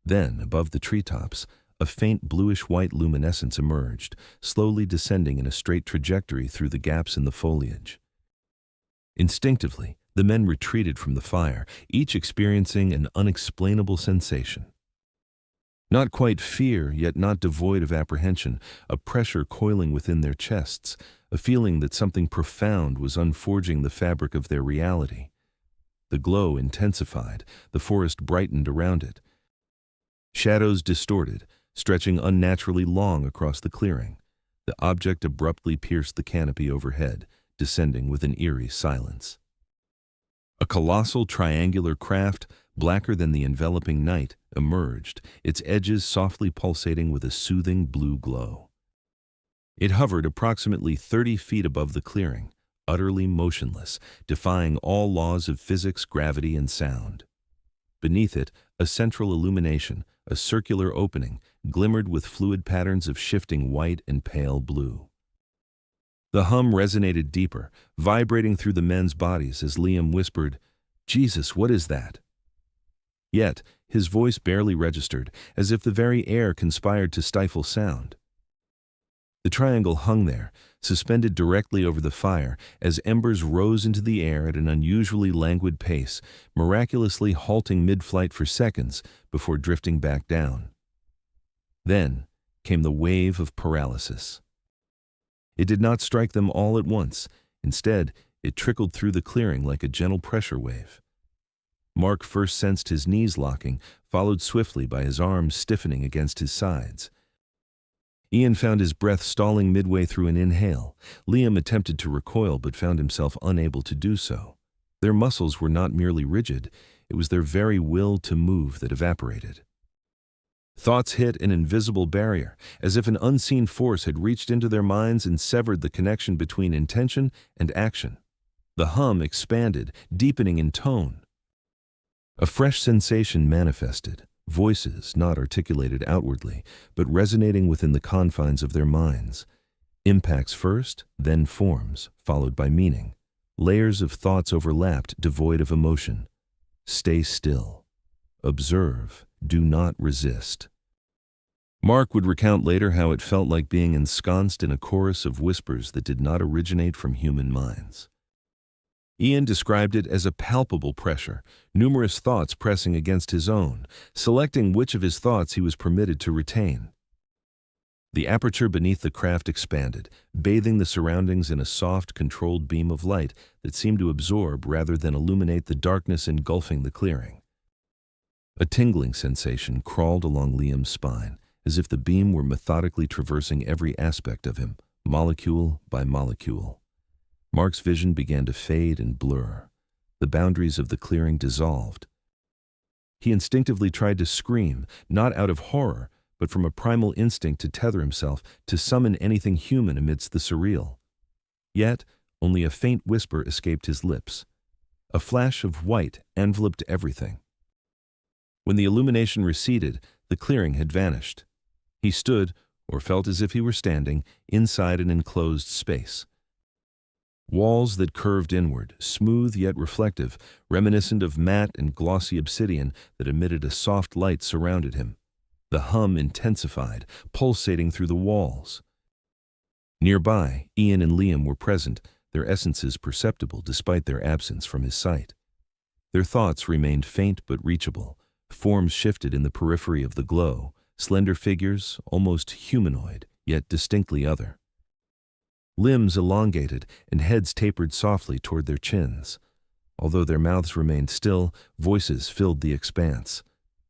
Then, above the treetops, a faint bluish-white luminescence emerged, slowly descending in a straight trajectory through the gaps in the foliage. Instinctively, the men retreated from the fire, each experiencing an unexplainable sensation. Not quite fear, yet not devoid of apprehension, a pressure coiling within their chests, a feeling that something profound was unforging the fabric of their reality. The glow intensified, the forest brightened around it. Shadows distorted, stretching unnaturally long across the clearing. The object abruptly pierced the canopy overhead, descending with an eerie silence. A colossal triangular craft, blacker than the enveloping night, emerged, its edges softly pulsating with a soothing blue glow. It hovered approximately 30 feet above the clearing, utterly motionless, defying all laws of physics, gravity, and sound. Beneath it, a central illumination, a circular opening, glimmered with fluid patterns of shifting white and pale blue. The hum resonated deeper, vibrating through the men's bodies as Liam whispered, "Jesus, what is that?" Yet, his voice barely registered, as if the very air conspired to stifle sound. The triangle hung there, suspended directly over the fire, as embers rose into the air at an unusually languid pace, miraculously halting mid-flight for seconds before drifting back down. Then came the wave of paralysis. It did not strike them all at once. Instead, it trickled through the clearing like a gentle pressure wave. Mark first sensed his knees locking, followed swiftly by his arms stiffening against his sides. Ian found his breath stalling midway through an inhale. Liam attempted to recoil but found himself unable to do so. Their muscles were not merely rigid, it was their very will to move that evaporated. Thoughts hit an invisible barrier, as if an unseen force had reached into their minds and severed the connection between intention and action. The hum expanded, deepening in tone. A fresh sensation manifested. Voices not articulated outwardly, but resonating within the confines of their minds. Impacts first, then forms, followed by meaning. Layers of thoughts overlapped, devoid of emotion. Stay still. Observe. Do not resist. Mark would recount later how it felt like being ensconced in a chorus of whispers that did not originate from human minds. Ian described it as a palpable pressure, numerous thoughts pressing against his own, selecting which of his thoughts he was permitted to retain. The aperture beneath the craft expanded, bathing the surroundings in a soft, controlled beam of light that seemed to absorb rather than illuminate the darkness engulfing the clearing. A tingling sensation crawled along Liam's spine, as if the beam were methodically traversing every aspect of him, molecule by molecule. Mark's vision began to fade and blur. The boundaries of the clearing dissolved. He instinctively tried to scream, not out of horror, but from a primal instinct to tether himself, to summon anything human amidst the surreal. Yet, only a faint whisper escaped his lips. A flash of white enveloped everything. When the illumination receded, the clearing had vanished. He stood, or felt as if he were standing, inside an enclosed space. Walls that curved inward, smooth yet reflective, reminiscent of matte and glossy obsidian that emitted a soft light, surrounded him. The hum intensified, pulsating through the walls. Nearby, Ian and Liam were present, their essences perceptible despite their absence from his sight. Their thoughts remained faint but reachable. Forms shifted in the periphery of the glow, slender figures, almost humanoid, yet distinctly other. Limbs elongated and heads tapered softly toward their chins. Although their mouths remained still, voices filled the expanse.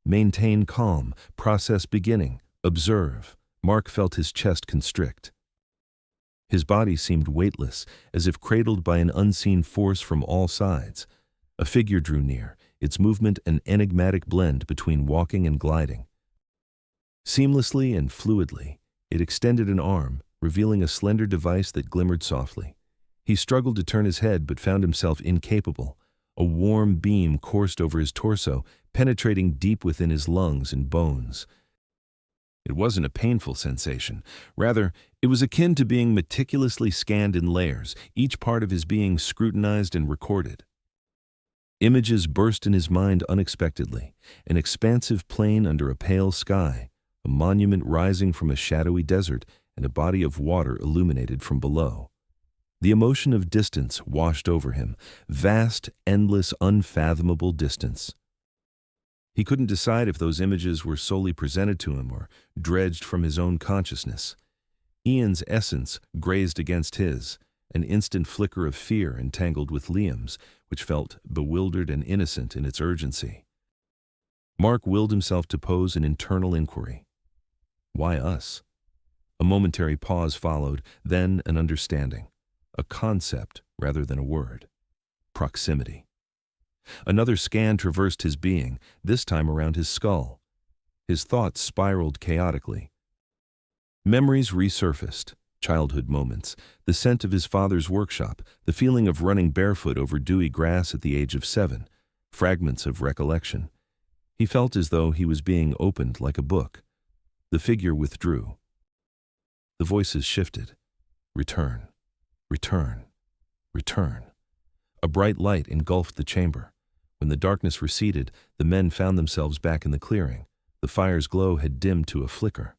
Maintain calm, process beginning, observe. Mark felt his chest constrict. His body seemed weightless, as if cradled by an unseen force from all sides. A figure drew near, its movement an enigmatic blend between walking and gliding. Seamlessly and fluidly, it extended an arm, revealing a slender device that glimmered softly. He struggled to turn his head but found himself incapable. A warm beam coursed over his torso, penetrating deep within his lungs and bones. It wasn't a painful sensation. Rather, it was akin to being meticulously scanned in layers, each part of his being scrutinized and recorded. Images burst in his mind unexpectedly, an expansive plain under a pale sky, a monument rising from a shadowy desert, and a body of water illuminated from below. The emotion of distance washed over him, vast, endless, unfathomable distance. He couldn't decide if those images were solely presented to him or dredged from his own consciousness. Ian's essence grazed against his, an instant flicker of fear entangled with Liam's, which felt bewildered and innocent in its urgency. Mark willed himself to pose an internal inquiry. Why us? A momentary pause followed, then an understanding. A concept rather than a word. Proximity. Another scan traversed his being, this time around his skull. His thoughts spiraled chaotically. Memories resurfaced, childhood moments, the scent of his father's workshop, the feeling of running barefoot over dewy grass at the age of 7, fragments of recollection. He felt as though he was being opened like a book. The figure withdrew. The voices shifted. Return, return, return. A bright light engulfed the chamber. When the darkness receded, the men found themselves back in the clearing. The fire's glow had dimmed to a flicker.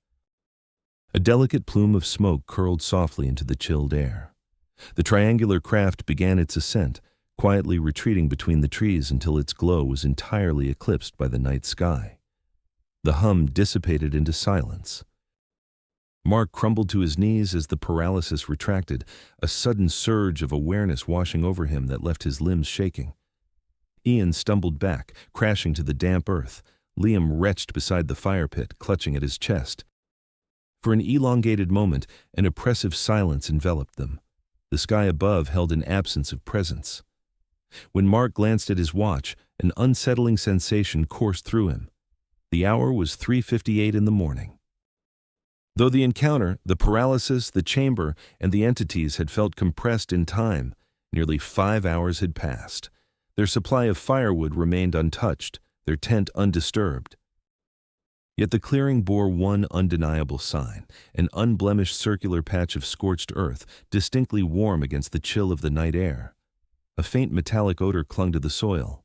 A delicate plume of smoke curled softly into the chilled air. The triangular craft began its ascent, quietly retreating between the trees until its glow was entirely eclipsed by the night sky. The hum dissipated into silence. Mark crumbled to his knees as the paralysis retracted, a sudden surge of awareness washing over him that left his limbs shaking. Ian stumbled back, crashing to the damp earth. Liam retched beside the fire pit, clutching at his chest. For an elongated moment, an oppressive silence enveloped them. The sky above held an absence of presence. When Mark glanced at his watch, an unsettling sensation coursed through him. The hour was 3:58 in the morning. Though the encounter, the paralysis, the chamber, and the entities had felt compressed in time, nearly 5 hours had passed. Their supply of firewood remained untouched, their tent undisturbed. Yet the clearing bore one undeniable sign, an unblemished circular patch of scorched earth, distinctly warm against the chill of the night air. A faint metallic odor clung to the soil.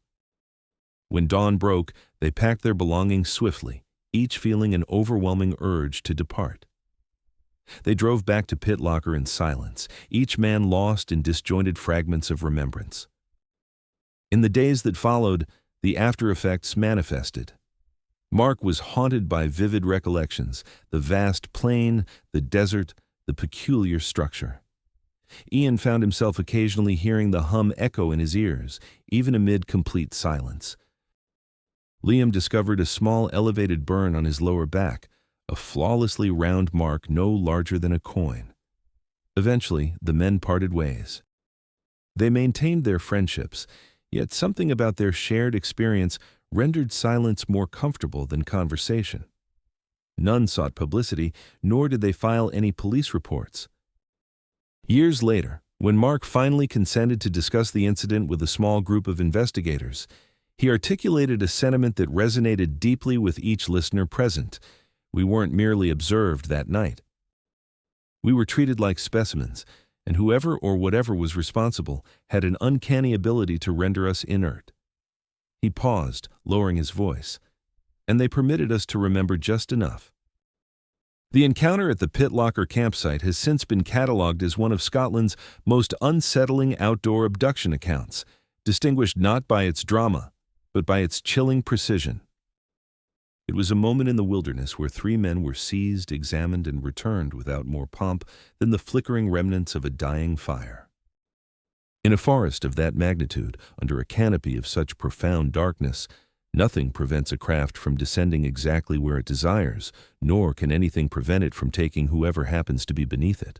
When dawn broke, they packed their belongings swiftly, each feeling an overwhelming urge to depart. They drove back to Pit Locker in silence, each man lost in disjointed fragments of remembrance. In the days that followed, the after-effects manifested. Mark was haunted by vivid recollections, the vast plain, the desert, the peculiar structure. Ian found himself occasionally hearing the hum echo in his ears, even amid complete silence. Liam discovered a small elevated burn on his lower back, a flawlessly round mark no larger than a coin. Eventually, the men parted ways. They maintained their friendships, yet something about their shared experience rendered silence more comfortable than conversation. None sought publicity, nor did they file any police reports. Years later, when Mark finally consented to discuss the incident with a small group of investigators, he articulated a sentiment that resonated deeply with each listener present. We weren't merely observed that night. We were treated like specimens, and whoever or whatever was responsible had an uncanny ability to render us inert. He paused, lowering his voice, and they permitted us to remember just enough. The encounter at the Pitlocker campsite has since been catalogued as one of Scotland's most unsettling outdoor abduction accounts, distinguished not by its drama, but by its chilling precision. It was a moment in the wilderness where 3 men were seized, examined, and returned without more pomp than the flickering remnants of a dying fire. In a forest of that magnitude, under a canopy of such profound darkness, nothing prevents a craft from descending exactly where it desires, nor can anything prevent it from taking whoever happens to be beneath it.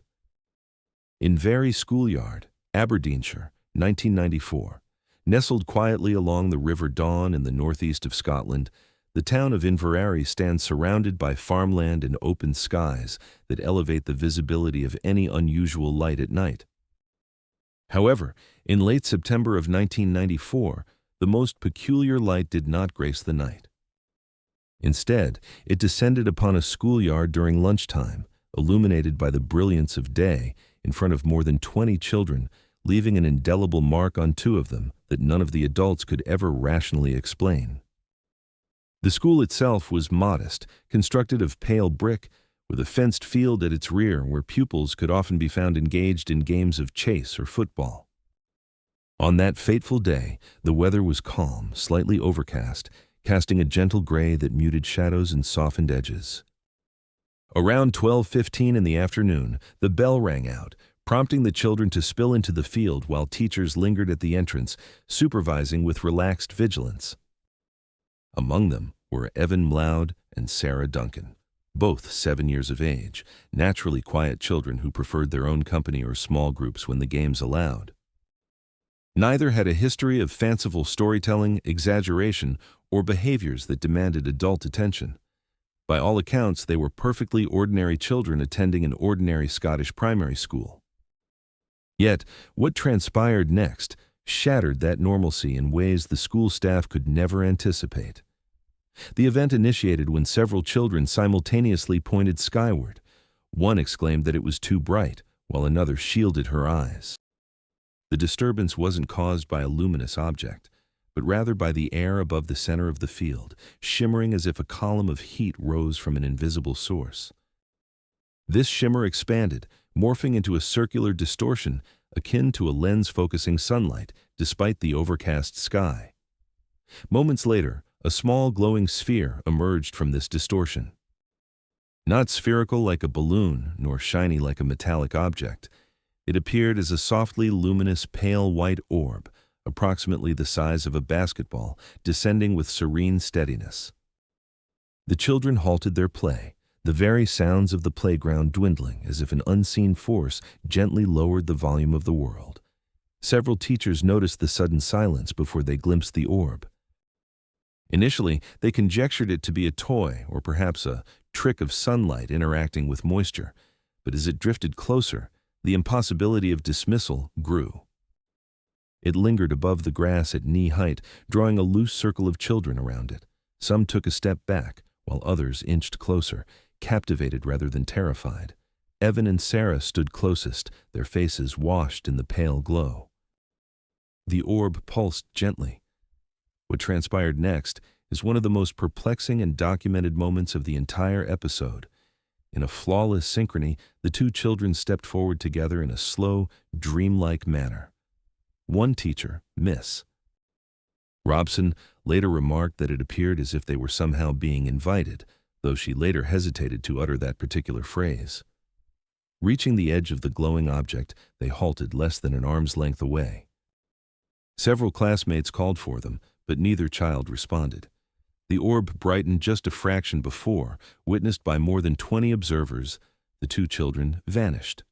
In Very Schoolyard, Aberdeenshire, 1994, nestled quietly along the River Don in the northeast of Scotland, the town of Inverary stands surrounded by farmland and open skies that elevate the visibility of any unusual light at night. However, in late September of 1994, the most peculiar light did not grace the night. Instead, it descended upon a schoolyard during lunchtime, illuminated by the brilliance of day, in front of more than 20 children, leaving an indelible mark on 2 of them that none of the adults could ever rationally explain. The school itself was modest, constructed of pale brick, with a fenced field at its rear where pupils could often be found engaged in games of chase or football. On that fateful day, the weather was calm, slightly overcast, casting a gentle gray that muted shadows and softened edges. Around 12:15 in the afternoon, the bell rang out, prompting the children to spill into the field while teachers lingered at the entrance, supervising with relaxed vigilance. Among them were Evan Mloud and Sarah Duncan, both 7 years of age, naturally quiet children who preferred their own company or small groups when the games allowed. Neither had a history of fanciful storytelling, exaggeration, or behaviors that demanded adult attention. By all accounts, they were perfectly ordinary children attending an ordinary Scottish primary school. Yet, what transpired next shattered that normalcy in ways the school staff could never anticipate. The event initiated when several children simultaneously pointed skyward. One exclaimed that it was too bright, while another shielded her eyes. The disturbance wasn't caused by a luminous object, but rather by the air above the center of the field, shimmering as if a column of heat rose from an invisible source. This shimmer expanded, morphing into a circular distortion akin to a lens focusing sunlight, despite the overcast sky. Moments later, a small glowing sphere emerged from this distortion. Not spherical like a balloon, nor shiny like a metallic object, it appeared as a softly luminous pale white orb, approximately the size of a basketball, descending with serene steadiness. The children halted their play, the very sounds of the playground dwindling as if an unseen force gently lowered the volume of the world. Several teachers noticed the sudden silence before they glimpsed the orb. Initially, they conjectured it to be a toy or perhaps a trick of sunlight interacting with moisture, but as it drifted closer, the impossibility of dismissal grew. It lingered above the grass at knee height, drawing a loose circle of children around it. Some took a step back, while others inched closer, captivated rather than terrified. Evan and Sarah stood closest, their faces washed in the pale glow. The orb pulsed gently. What transpired next is one of the most perplexing and documented moments of the entire episode. In a flawless synchrony, the 2 children stepped forward together in a slow, dreamlike manner. One teacher, Miss Robson, later remarked that it appeared as if they were somehow being invited, though she later hesitated to utter that particular phrase. Reaching the edge of the glowing object, they halted less than an arm's length away. Several classmates called for them, but neither child responded. The orb brightened just a fraction before, witnessed by more than 20 observers. The 2 children vanished.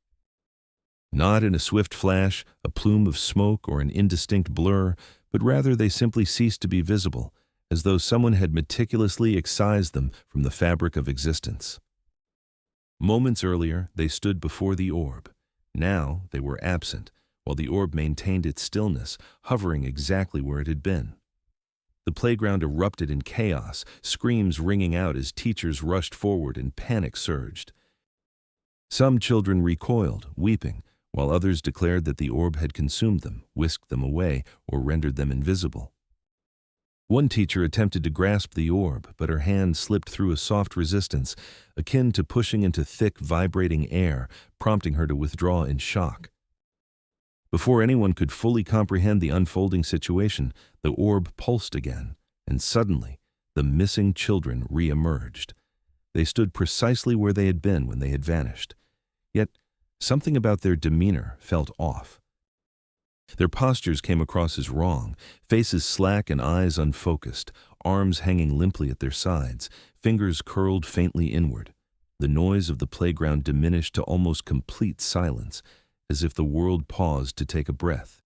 Not in a swift flash, a plume of smoke, or an indistinct blur, but rather they simply ceased to be visible, as though someone had meticulously excised them from the fabric of existence. Moments earlier, they stood before the orb. Now they were absent, while the orb maintained its stillness, hovering exactly where it had been. The playground erupted in chaos, screams ringing out as teachers rushed forward and panic surged. Some children recoiled, weeping, while others declared that the orb had consumed them, whisked them away, or rendered them invisible. One teacher attempted to grasp the orb, but her hand slipped through a soft resistance, akin to pushing into thick, vibrating air, prompting her to withdraw in shock. Before anyone could fully comprehend the unfolding situation, the orb pulsed again, and suddenly, the missing children re-emerged. They stood precisely where they had been when they had vanished. Yet, something about their demeanor felt off. Their postures came across as wrong, faces slack and eyes unfocused, arms hanging limply at their sides, fingers curled faintly inward. The noise of the playground diminished to almost complete silence, as if the world paused to take a breath.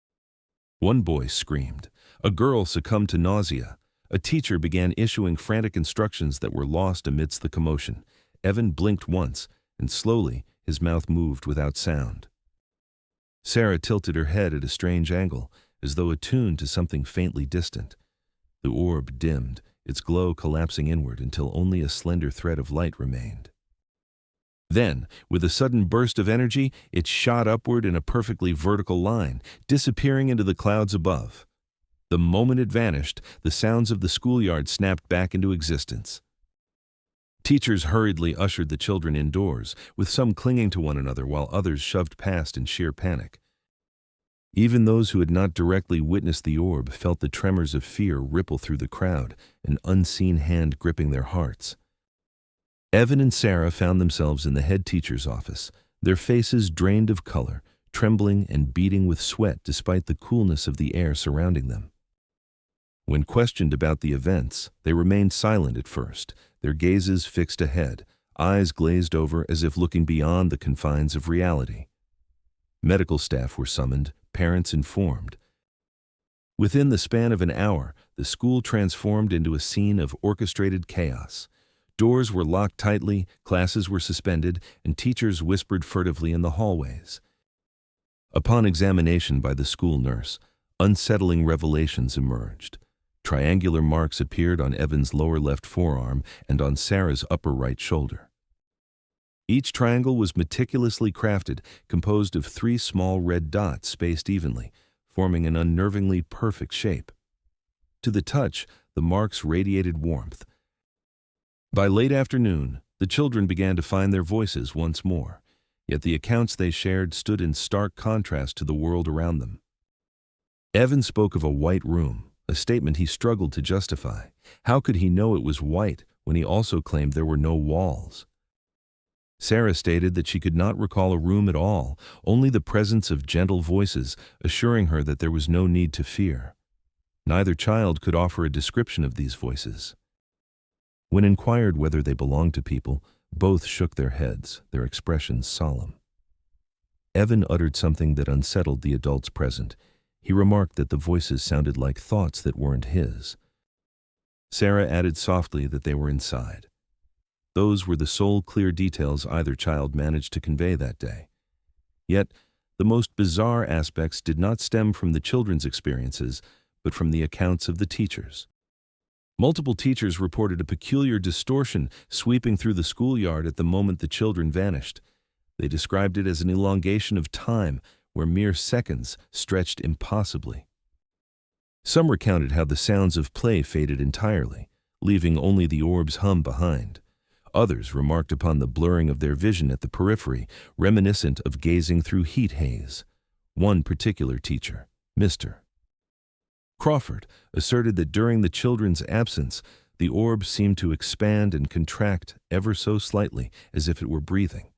One boy screamed. A girl succumbed to nausea. A teacher began issuing frantic instructions that were lost amidst the commotion. Evan blinked once, and slowly his mouth moved without sound. Sarah tilted her head at a strange angle, as though attuned to something faintly distant. The orb dimmed, its glow collapsing inward until only a slender thread of light remained. Then, with a sudden burst of energy, it shot upward in a perfectly vertical line, disappearing into the clouds above. The moment it vanished, the sounds of the schoolyard snapped back into existence. Teachers hurriedly ushered the children indoors, with some clinging to one another while others shoved past in sheer panic. Even those who had not directly witnessed the orb felt the tremors of fear ripple through the crowd, an unseen hand gripping their hearts. Evan and Sarah found themselves in the head teacher's office, their faces drained of color, trembling and beating with sweat despite the coolness of the air surrounding them. When questioned about the events, they remained silent at first, their gazes fixed ahead, eyes glazed over as if looking beyond the confines of reality. Medical staff were summoned, parents informed. Within the span of an hour, the school transformed into a scene of orchestrated chaos. Doors were locked tightly, classes were suspended, and teachers whispered furtively in the hallways. Upon examination by the school nurse, unsettling revelations emerged. Triangular marks appeared on Evan's lower left forearm and on Sarah's upper right shoulder. Each triangle was meticulously crafted, composed of 3 small red dots spaced evenly, forming an unnervingly perfect shape. To the touch, the marks radiated warmth. By late afternoon, the children began to find their voices once more, yet the accounts they shared stood in stark contrast to the world around them. Evan spoke of a white room, a statement he struggled to justify. How could he know it was white when he also claimed there were no walls? Sarah stated that she could not recall a room at all, only the presence of gentle voices assuring her that there was no need to fear. Neither child could offer a description of these voices. When inquired whether they belonged to people, both shook their heads, their expressions solemn. Evan uttered something that unsettled the adults present. He remarked that the voices sounded like thoughts that weren't his. Sarah added softly that they were inside. Those were the sole clear details either child managed to convey that day. Yet, the most bizarre aspects did not stem from the children's experiences, but from the accounts of the teachers. Multiple teachers reported a peculiar distortion sweeping through the schoolyard at the moment the children vanished. They described it as an elongation of time, where mere seconds stretched impossibly. Some recounted how the sounds of play faded entirely, leaving only the orb's hum behind. Others remarked upon the blurring of their vision at the periphery, reminiscent of gazing through heat haze. One particular teacher, Mr. Crawford, asserted that during the children's absence, the orb seemed to expand and contract ever so slightly, as if it were breathing.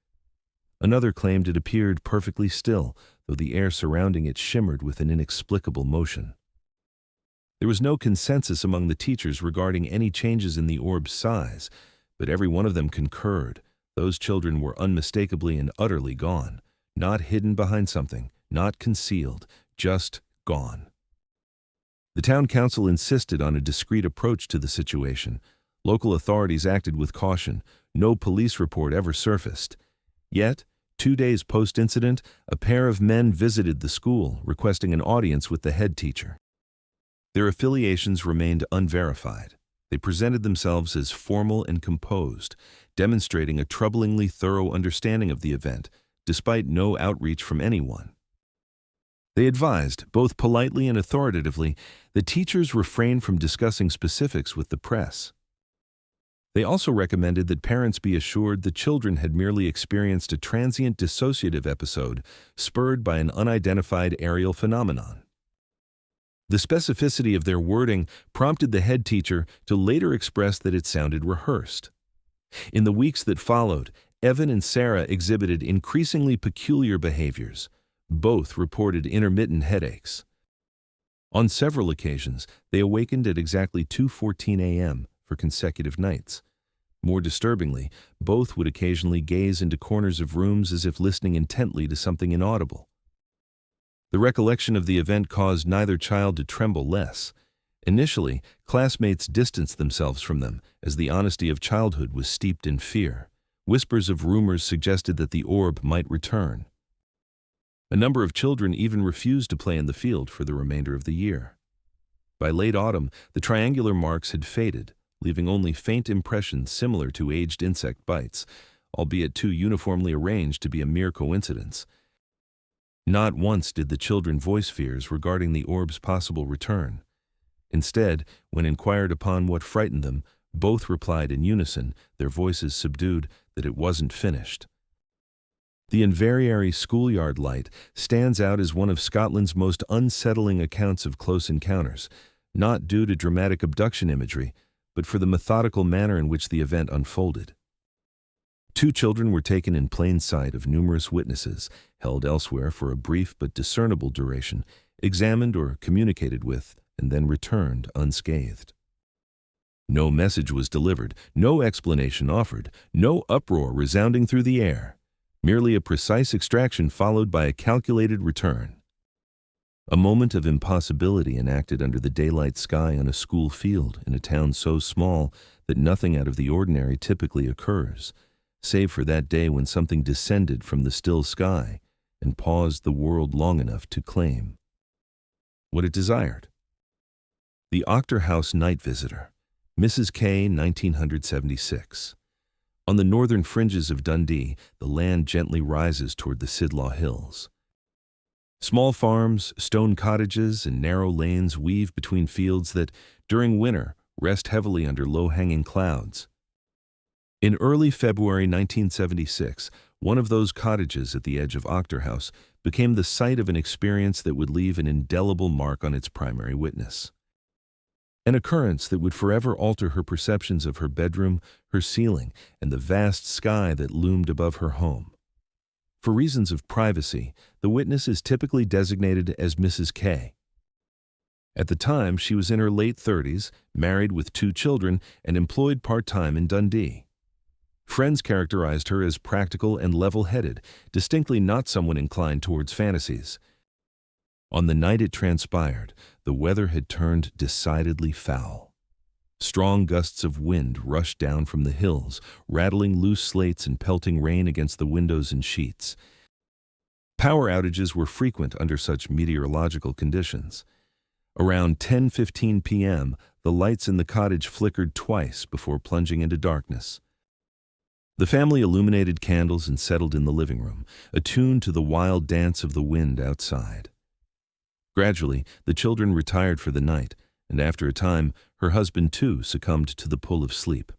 Another claimed it appeared perfectly still, though the air surrounding it shimmered with an inexplicable motion. There was no consensus among the teachers regarding any changes in the orb's size, but every one of them concurred. Those children were unmistakably and utterly gone, not hidden behind something, not concealed, just gone. The town council insisted on a discreet approach to the situation. Local authorities acted with caution. No police report ever surfaced. Yet, 2 days post-incident, a pair of men visited the school, requesting an audience with the head teacher. Their affiliations remained unverified. They presented themselves as formal and composed, demonstrating a troublingly thorough understanding of the event, despite no outreach from anyone. They advised, both politely and authoritatively, that teachers refrain from discussing specifics with the press. They also recommended that parents be assured the children had merely experienced a transient dissociative episode spurred by an unidentified aerial phenomenon. The specificity of their wording prompted the head teacher to later express that it sounded rehearsed. In the weeks that followed, Evan and Sarah exhibited increasingly peculiar behaviors. Both reported intermittent headaches. On several occasions, they awakened at exactly 2:14 a.m. for consecutive nights. More disturbingly, both would occasionally gaze into corners of rooms as if listening intently to something inaudible. The recollection of the event caused neither child to tremble less. Initially, classmates distanced themselves from them, as the honesty of childhood was steeped in fear. Whispers of rumors suggested that the orb might return. A number of children even refused to play in the field for the remainder of the year. By late autumn, the triangular marks had faded, leaving only faint impressions similar to aged insect bites, albeit too uniformly arranged to be a mere coincidence. Not once did the children voice fears regarding the orb's possible return. Instead, when inquired upon what frightened them, both replied in unison, their voices subdued, that it wasn't finished. The Inverary schoolyard light stands out as one of Scotland's most unsettling accounts of close encounters, not due to dramatic abduction imagery, but for the methodical manner in which the event unfolded. 2 children were taken in plain sight of numerous witnesses, held elsewhere for a brief but discernible duration, examined or communicated with, and then returned unscathed. No message was delivered, no explanation offered, no uproar resounding through the air. Merely a precise extraction followed by a calculated return. A moment of impossibility enacted under the daylight sky on a school field in a town so small that nothing out of the ordinary typically occurs, save for that day when something descended from the still sky and paused the world long enough to claim what it desired. The Octor House Night Visitor, Mrs. K, 1976. On the northern fringes of Dundee, the land gently rises toward the Sidlaw Hills. Small farms, stone cottages, and narrow lanes weave between fields that, during winter, rest heavily under low-hanging clouds. In early February 1976, one of those cottages at the edge of Octor House became the site of an experience that would leave an indelible mark on its primary witness. An occurrence that would forever alter her perceptions of her bedroom, her ceiling, and the vast sky that loomed above her home. For reasons of privacy, the witness is typically designated as Mrs. K. At the time, she was in her late 30s, married with 2 children, and employed part-time in Dundee. Friends characterized her as practical and level-headed, distinctly not someone inclined towards fantasies. On the night it transpired, the weather had turned decidedly foul. Strong gusts of wind rushed down from the hills, rattling loose slates and pelting rain against the windows and sheets. Power outages were frequent under such meteorological conditions. Around 10:15 p.m., the lights in the cottage flickered twice before plunging into darkness. The family illuminated candles and settled in the living room, attuned to the wild dance of the wind outside. Gradually, the children retired for the night, and after a time, her husband too succumbed to the pull of sleep.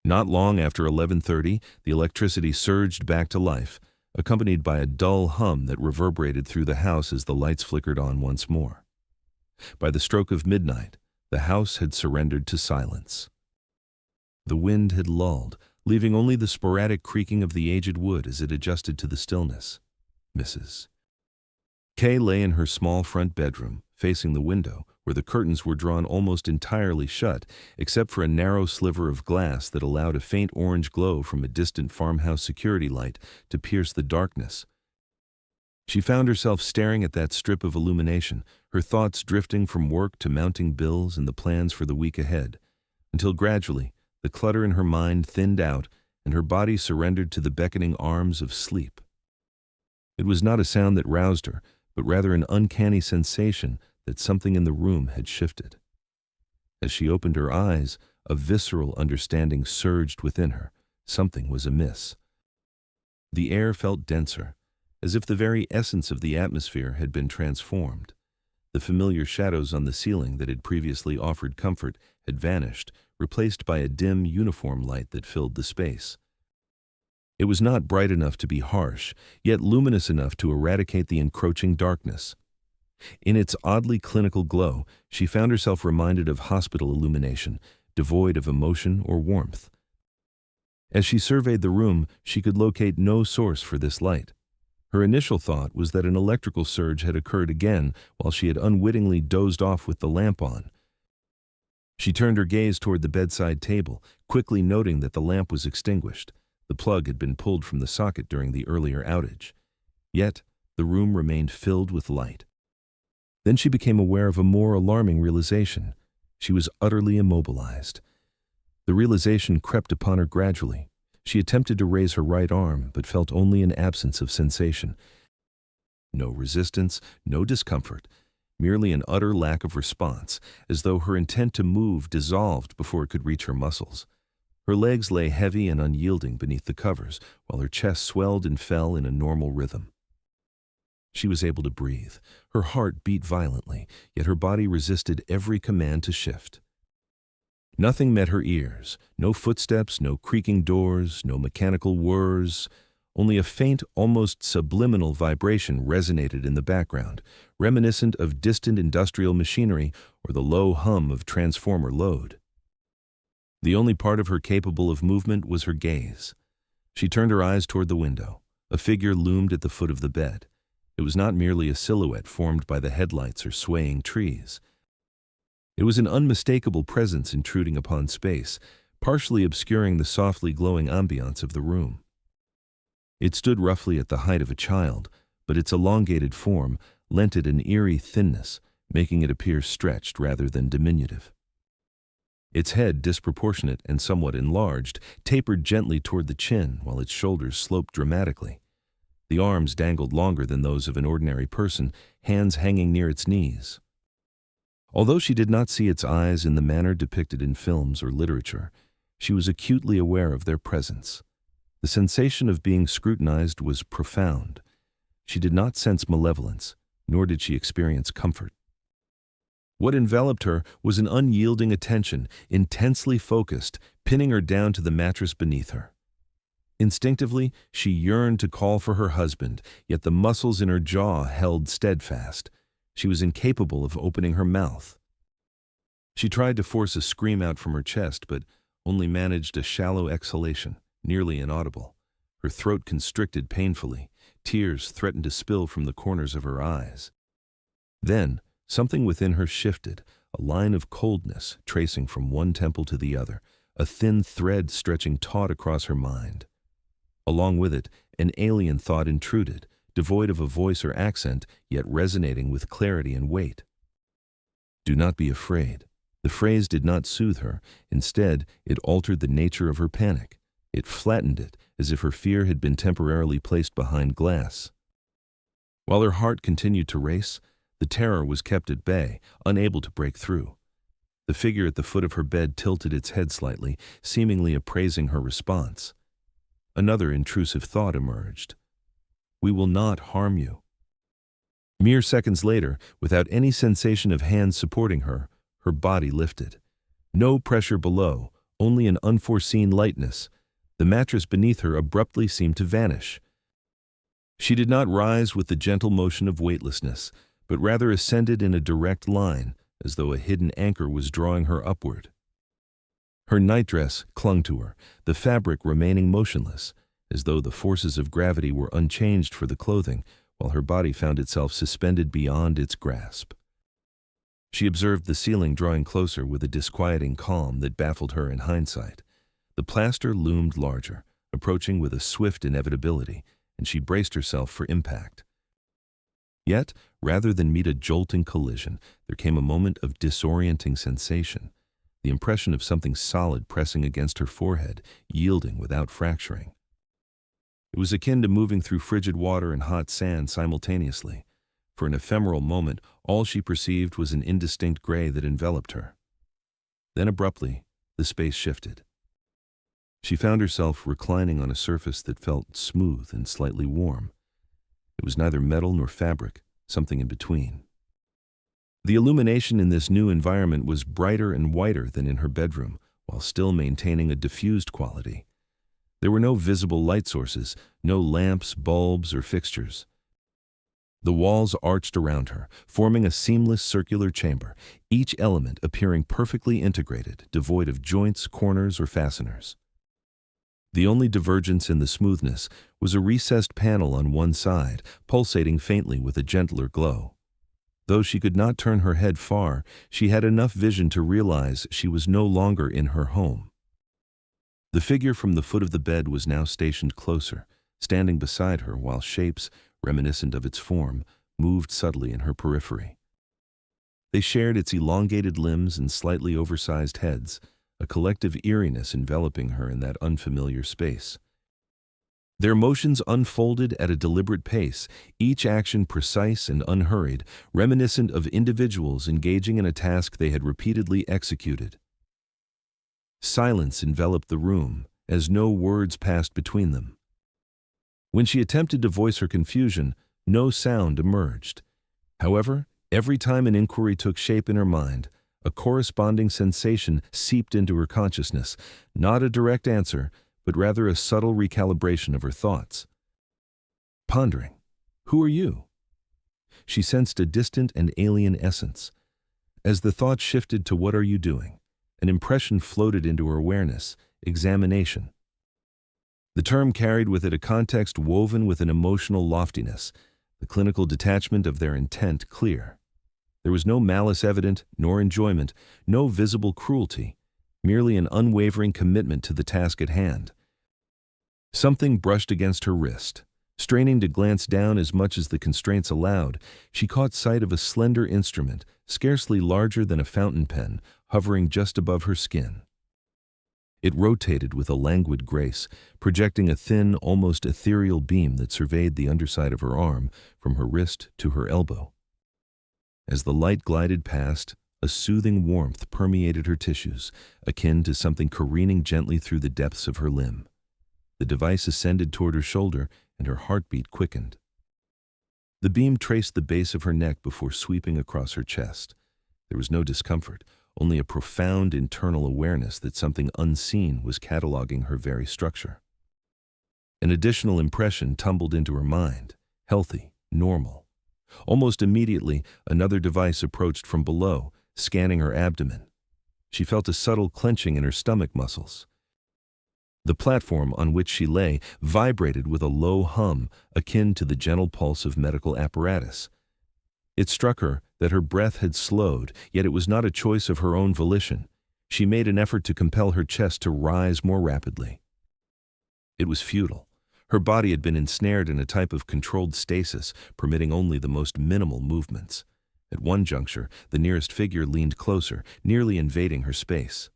Not long after 11:30, the electricity surged back to life, accompanied by a dull hum that reverberated through the house as the lights flickered on once more. By the stroke of midnight, the house had surrendered to silence. The wind had lulled, leaving only the sporadic creaking of the aged wood as it adjusted to the stillness. Mrs. K lay in her small front bedroom, facing the window, where the curtains were drawn almost entirely shut, except for a narrow sliver of glass that allowed a faint orange glow from a distant farmhouse security light to pierce the darkness. She found herself staring at that strip of illumination, her thoughts drifting from work to mounting bills and the plans for the week ahead, until gradually the clutter in her mind thinned out and her body surrendered to the beckoning arms of sleep. It was not a sound that roused her, but rather an uncanny sensation that something in the room had shifted. As she opened her eyes, a visceral understanding surged within her. Something was amiss. The air felt denser, as if the very essence of the atmosphere had been transformed. The familiar shadows on the ceiling that had previously offered comfort had vanished, replaced by a dim uniform light that filled the space. It was not bright enough to be harsh, yet luminous enough to eradicate the encroaching darkness. In its oddly clinical glow, she found herself reminded of hospital illumination, devoid of emotion or warmth. As she surveyed the room, she could locate no source for this light. Her initial thought was that an electrical surge had occurred again while she had unwittingly dozed off with the lamp on. She turned her gaze toward the bedside table, quickly noting that the lamp was extinguished. The plug had been pulled from the socket during the earlier outage. Yet, the room remained filled with light. Then she became aware of a more alarming realization. She was utterly immobilized. The realization crept upon her gradually. She attempted to raise her right arm, but felt only an absence of sensation. No resistance, no discomfort, merely an utter lack of response, as though her intent to move dissolved before it could reach her muscles. Her legs lay heavy and unyielding beneath the covers, while her chest swelled and fell in a normal rhythm. She was able to breathe. Her heart beat violently, yet her body resisted every command to shift. Nothing met her ears, no footsteps, no creaking doors, no mechanical whirs. Only a faint, almost subliminal vibration resonated in the background, reminiscent of distant industrial machinery or the low hum of transformer load. The only part of her capable of movement was her gaze. She turned her eyes toward the window. A figure loomed at the foot of the bed. It was not merely a silhouette formed by the headlights or swaying trees. It was an unmistakable presence intruding upon space, partially obscuring the softly glowing ambiance of the room. It stood roughly at the height of a child, but its elongated form lent it an eerie thinness, making it appear stretched rather than diminutive. Its head, disproportionate and somewhat enlarged, tapered gently toward the chin, while its shoulders sloped dramatically. The arms dangled longer than those of an ordinary person, hands hanging near its knees. Although she did not see its eyes in the manner depicted in films or literature, she was acutely aware of their presence. The sensation of being scrutinized was profound. She did not sense malevolence, nor did she experience comfort. What enveloped her was an unyielding attention, intensely focused, pinning her down to the mattress beneath her. Instinctively, she yearned to call for her husband, yet the muscles in her jaw held steadfast. She was incapable of opening her mouth. She tried to force a scream out from her chest, but only managed a shallow exhalation, nearly inaudible. Her throat constricted painfully. Tears threatened to spill from the corners of her eyes. Then, something within her shifted, a line of coldness tracing from one temple to the other, a thin thread stretching taut across her mind. Along with it, an alien thought intruded, devoid of a voice or accent, yet resonating with clarity and weight. "Do not be afraid." The phrase did not soothe her. Instead, it altered the nature of her panic. It flattened it, as if her fear had been temporarily placed behind glass. While her heart continued to race, the terror was kept at bay, unable to break through. The figure at the foot of her bed tilted its head slightly, seemingly appraising her response. Another intrusive thought emerged. "We will not harm you." Mere seconds later, without any sensation of hands supporting her, her body lifted. No pressure below, only an unforeseen lightness. The mattress beneath her abruptly seemed to vanish. She did not rise with the gentle motion of weightlessness, but rather ascended in a direct line, as though a hidden anchor was drawing her upward. Her nightdress clung to her, the fabric remaining motionless, as though the forces of gravity were unchanged for the clothing, while her body found itself suspended beyond its grasp. She observed the ceiling drawing closer with a disquieting calm that baffled her in hindsight. The plaster loomed larger, approaching with a swift inevitability, and she braced herself for impact. Yet, rather than meet a jolting collision, there came a moment of disorienting sensation, the impression of something solid pressing against her forehead, yielding without fracturing. It was akin to moving through frigid water and hot sand simultaneously. For an ephemeral moment, all she perceived was an indistinct gray that enveloped her. Then abruptly, the space shifted. She found herself reclining on a surface that felt smooth and slightly warm. It was neither metal nor fabric, something in between. The illumination in this new environment was brighter and whiter than in her bedroom, while still maintaining a diffused quality. There were no visible light sources, no lamps, bulbs, or fixtures. The walls arched around her, forming a seamless circular chamber, each element appearing perfectly integrated, devoid of joints, corners, or fasteners. The only divergence in the smoothness was a recessed panel on one side, pulsating faintly with a gentler glow. Though she could not turn her head far, she had enough vision to realize she was no longer in her home. The figure from the foot of the bed was now stationed closer, standing beside her while shapes, reminiscent of its form, moved subtly in her periphery. They shared its elongated limbs and slightly oversized heads, a collective eeriness enveloping her in that unfamiliar space. Their motions unfolded at a deliberate pace, each action precise and unhurried, reminiscent of individuals engaging in a task they had repeatedly executed. Silence enveloped the room, as no words passed between them. When she attempted to voice her confusion, no sound emerged. However, every time an inquiry took shape in her mind, a corresponding sensation seeped into her consciousness, not a direct answer, but rather a subtle recalibration of her thoughts. Pondering, who are you? She sensed a distant and alien essence. As the thought shifted to what are you doing, an impression floated into her awareness, examination. The term carried with it a context woven with an emotional loftiness, the clinical detachment of their intent clear. There was no malice evident, nor enjoyment, no visible cruelty, merely an unwavering commitment to the task at hand. Something brushed against her wrist. Straining to glance down as much as the constraints allowed, she caught sight of a slender instrument, scarcely larger than a fountain pen, hovering just above her skin. It rotated with a languid grace, projecting a thin, almost ethereal beam that surveyed the underside of her arm, from her wrist to her elbow. As the light glided past, a soothing warmth permeated her tissues, akin to something careening gently through the depths of her limb. The device ascended toward her shoulder, and her heartbeat quickened. The beam traced the base of her neck before sweeping across her chest. There was no discomfort, only a profound internal awareness that something unseen was cataloging her very structure. An additional impression tumbled into her mind, healthy, normal. Almost immediately, another device approached from below, scanning her abdomen. She felt a subtle clenching in her stomach muscles. The platform on which she lay vibrated with a low hum akin to the gentle pulse of medical apparatus. It struck her that her breath had slowed, yet it was not a choice of her own volition. She made an effort to compel her chest to rise more rapidly. It was futile. Her body had been ensnared in a type of controlled stasis, permitting only the most minimal movements. At one juncture, the nearest figure leaned closer, nearly invading her space.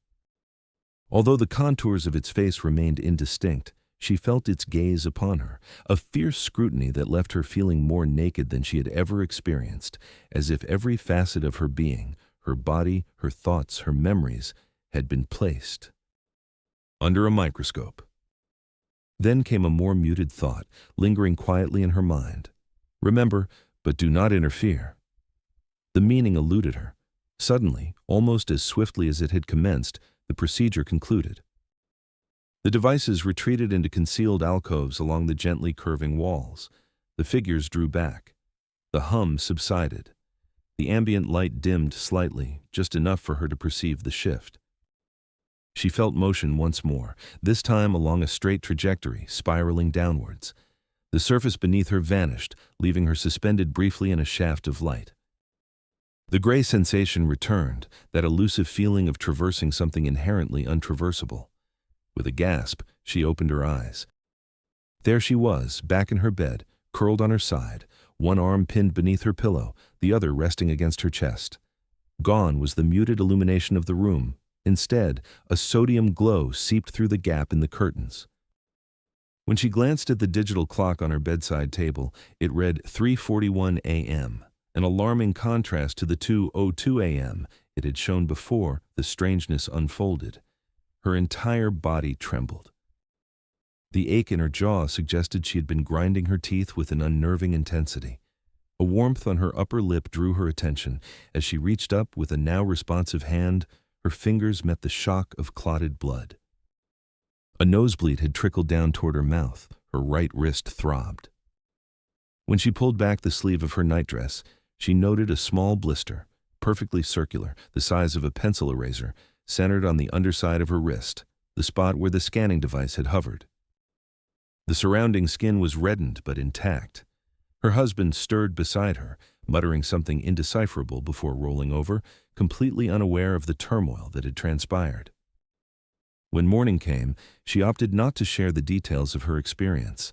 Although the contours of its face remained indistinct, she felt its gaze upon her, a fierce scrutiny that left her feeling more naked than she had ever experienced, as if every facet of her being, her body, her thoughts, her memories, had been placed under a microscope. Then came a more muted thought, lingering quietly in her mind. Remember, but do not interfere. The meaning eluded her. Suddenly, almost as swiftly as it had commenced, the procedure concluded. The devices retreated into concealed alcoves along the gently curving walls. The figures drew back. The hum subsided. The ambient light dimmed slightly, just enough for her to perceive the shift. She felt motion once more, this time along a straight trajectory, spiraling downwards. The surface beneath her vanished, leaving her suspended briefly in a shaft of light. The gray sensation returned, that elusive feeling of traversing something inherently untraversable. With a gasp, she opened her eyes. There she was, back in her bed, curled on her side, one arm pinned beneath her pillow, the other resting against her chest. Gone was the muted illumination of the room. Instead, a sodium glow seeped through the gap in the curtains. When she glanced at the digital clock on her bedside table, it read 3:41 a.m., an alarming contrast to the 2:02 a.m. it had shown before the strangeness unfolded. Her entire body trembled. The ache in her jaw suggested she had been grinding her teeth with an unnerving intensity. A warmth on her upper lip drew her attention. As she reached up with a now responsive hand, her fingers met the shock of clotted blood. A nosebleed had trickled down toward her mouth. Her right wrist throbbed. When she pulled back the sleeve of her nightdress, she noted a small blister, perfectly circular, the size of a pencil eraser, centered on the underside of her wrist, the spot where the scanning device had hovered. The surrounding skin was reddened but intact. Her husband stirred beside her, muttering something indecipherable before rolling over, completely unaware of the turmoil that had transpired. When morning came, she opted not to share the details of her experience.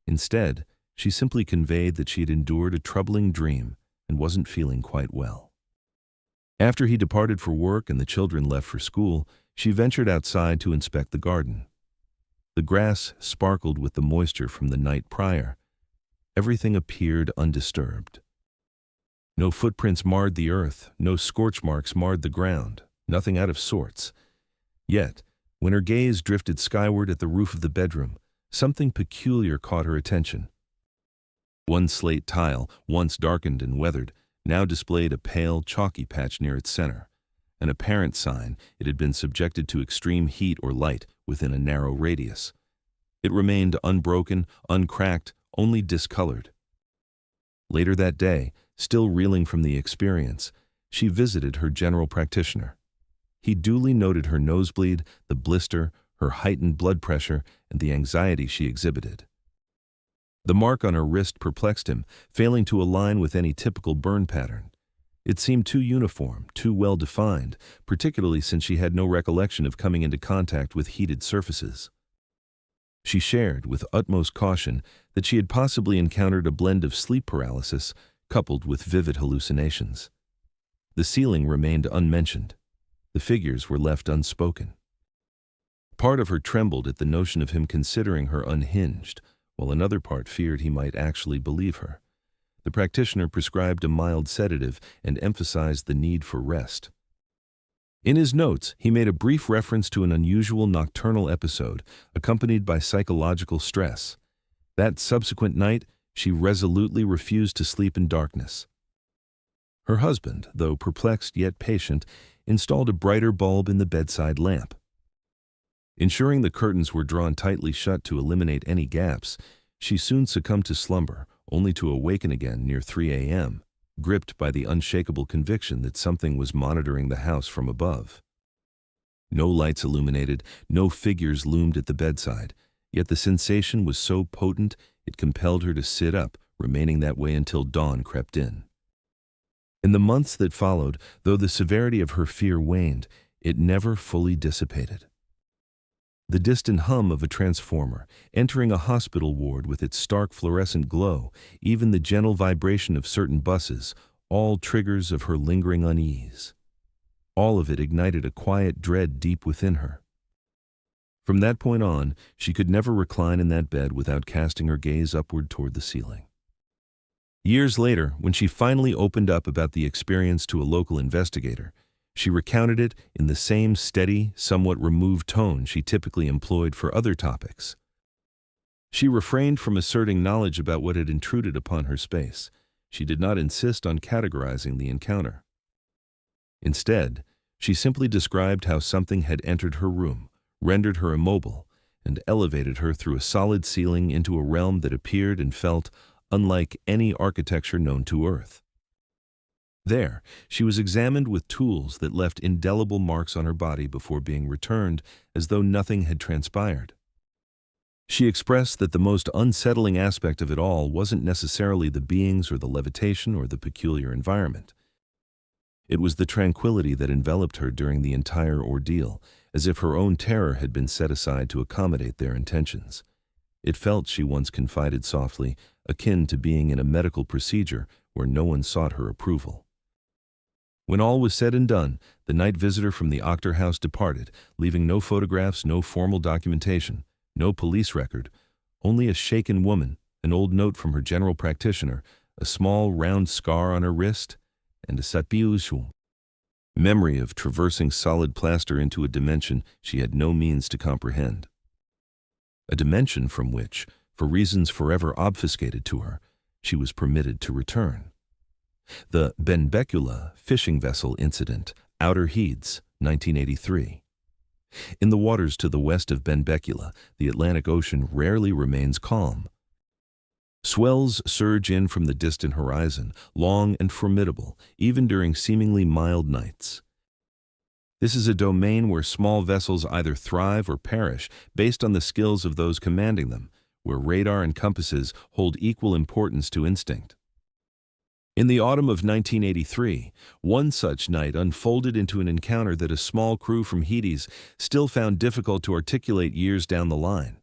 Instead, she simply conveyed that she had endured a troubling dream and wasn't feeling quite well. After he departed for work and the children left for school, she ventured outside to inspect the garden. The grass sparkled with the moisture from the night prior. Everything appeared undisturbed. No footprints marred the earth, no scorch marks marred the ground, nothing out of sorts. Yet, when her gaze drifted skyward at the roof of the bedroom, something peculiar caught her attention. One slate tile, once darkened and weathered, now displayed a pale, chalky patch near its center, an apparent sign it had been subjected to extreme heat or light within a narrow radius. It remained unbroken, uncracked, only discolored. Later that day, still reeling from the experience, she visited her general practitioner. He duly noted her nosebleed, the blister, her heightened blood pressure, and the anxiety she exhibited. The mark on her wrist perplexed him, failing to align with any typical burn pattern. It seemed too uniform, too well-defined, particularly since she had no recollection of coming into contact with heated surfaces. She shared, with utmost caution, that she had possibly encountered a blend of sleep paralysis coupled with vivid hallucinations. The ceiling remained unmentioned. The figures were left unspoken. Part of her trembled at the notion of him considering her unhinged, while another part feared he might actually believe her. The practitioner prescribed a mild sedative and emphasized the need for rest. In his notes, he made a brief reference to an unusual nocturnal episode, accompanied by psychological stress. That subsequent night, she resolutely refused to sleep in darkness. Her husband, though perplexed yet patient, installed a brighter bulb in the bedside lamp. Ensuring the curtains were drawn tightly shut to eliminate any gaps, she soon succumbed to slumber, only to awaken again near 3 a.m., gripped by the unshakable conviction that something was monitoring the house from above. No lights illuminated, no figures loomed at the bedside, yet the sensation was so potent it compelled her to sit up, remaining that way until dawn crept in. In the months that followed, though the severity of her fear waned, it never fully dissipated. The distant hum of a transformer, entering a hospital ward with its stark fluorescent glow, even the gentle vibration of certain buses, all triggers of her lingering unease. All of it ignited a quiet dread deep within her. From that point on, she could never recline in that bed without casting her gaze upward toward the ceiling. Years later, when she finally opened up about the experience to a local investigator, she recounted it in the same steady, somewhat removed tone she typically employed for other topics. She refrained from asserting knowledge about what had intruded upon her space. She did not insist on categorizing the encounter. Instead, she simply described how something had entered her room, rendered her immobile, and elevated her through a solid ceiling into a realm that appeared and felt unlike any architecture known to Earth. There, she was examined with tools that left indelible marks on her body before being returned as though nothing had transpired. She expressed that the most unsettling aspect of it all wasn't necessarily the beings or the levitation or the peculiar environment. It was the tranquility that enveloped her during the entire ordeal, as if her own terror had been set aside to accommodate their intentions. It felt, she once confided softly, akin to being in a medical procedure where no one sought her approval. When all was said and done, the night visitor from the Octor house departed, leaving no photographs, no formal documentation, no police record, only a shaken woman, an old note from her general practitioner, a small round scar on her wrist, and a sapiushu, memory of traversing solid plaster into a dimension she had no means to comprehend. A dimension from which, for reasons forever obfuscated to her, she was permitted to return. The Benbecula fishing vessel incident, Outer Heads, 1983. In the waters to the west of Benbecula, the Atlantic Ocean rarely remains calm. Swells surge in from the distant horizon, long and formidable, even during seemingly mild nights. This is a domain where small vessels either thrive or perish based on the skills of those commanding them, where radar and compasses hold equal importance to instinct. In the autumn of 1983, one such night unfolded into an encounter that a small crew from Hades still found difficult to articulate years down the line.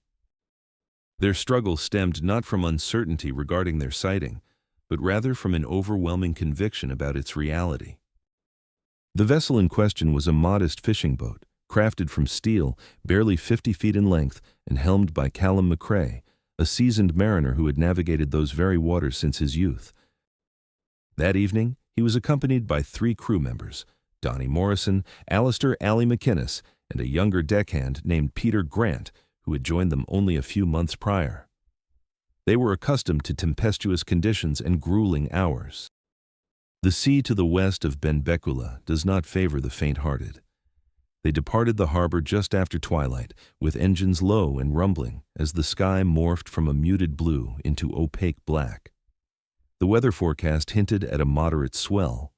Their struggle stemmed not from uncertainty regarding their sighting, but rather from an overwhelming conviction about its reality. The vessel in question was a modest fishing boat, crafted from steel, barely 50 feet in length, and helmed by Callum McRae, a seasoned mariner who had navigated those very waters since his youth. That evening, he was accompanied by 3 crew members, Donnie Morrison, Alistair "Ally" McInnes, and a younger deckhand named Peter Grant, who had joined them only a few months prior. They were accustomed to tempestuous conditions and grueling hours. The sea to the west of Benbecula does not favor the faint-hearted. They departed the harbor just after twilight, with engines low and rumbling, as the sky morphed from a muted blue into opaque black. The weather forecast hinted at a moderate swell.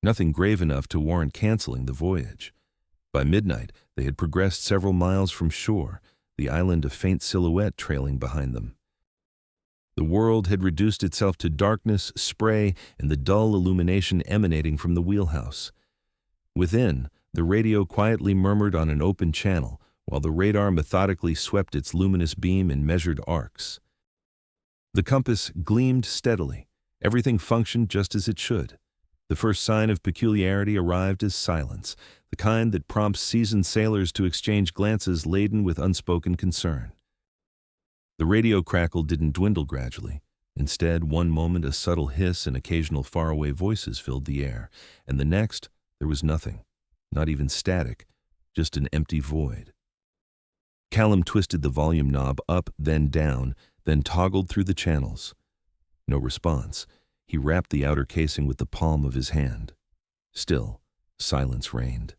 Nothing grave enough to warrant canceling the voyage. By midnight, they had progressed several miles from shore, the island a faint silhouette trailing behind them. The world had reduced itself to darkness, spray, and the dull illumination emanating from the wheelhouse. Within, the radio quietly murmured on an open channel, while the radar methodically swept its luminous beam in measured arcs. The compass gleamed steadily. Everything functioned just as it should. The first sign of peculiarity arrived as silence, the kind that prompts seasoned sailors to exchange glances laden with unspoken concern. The radio crackle didn't dwindle gradually. Instead, one moment a subtle hiss and occasional faraway voices filled the air, and the next there was nothing, not even static, just an empty void. Callum twisted the volume knob up, then down, then toggled through the channels. No response. He wrapped the outer casing with the palm of his hand. Still, silence reigned.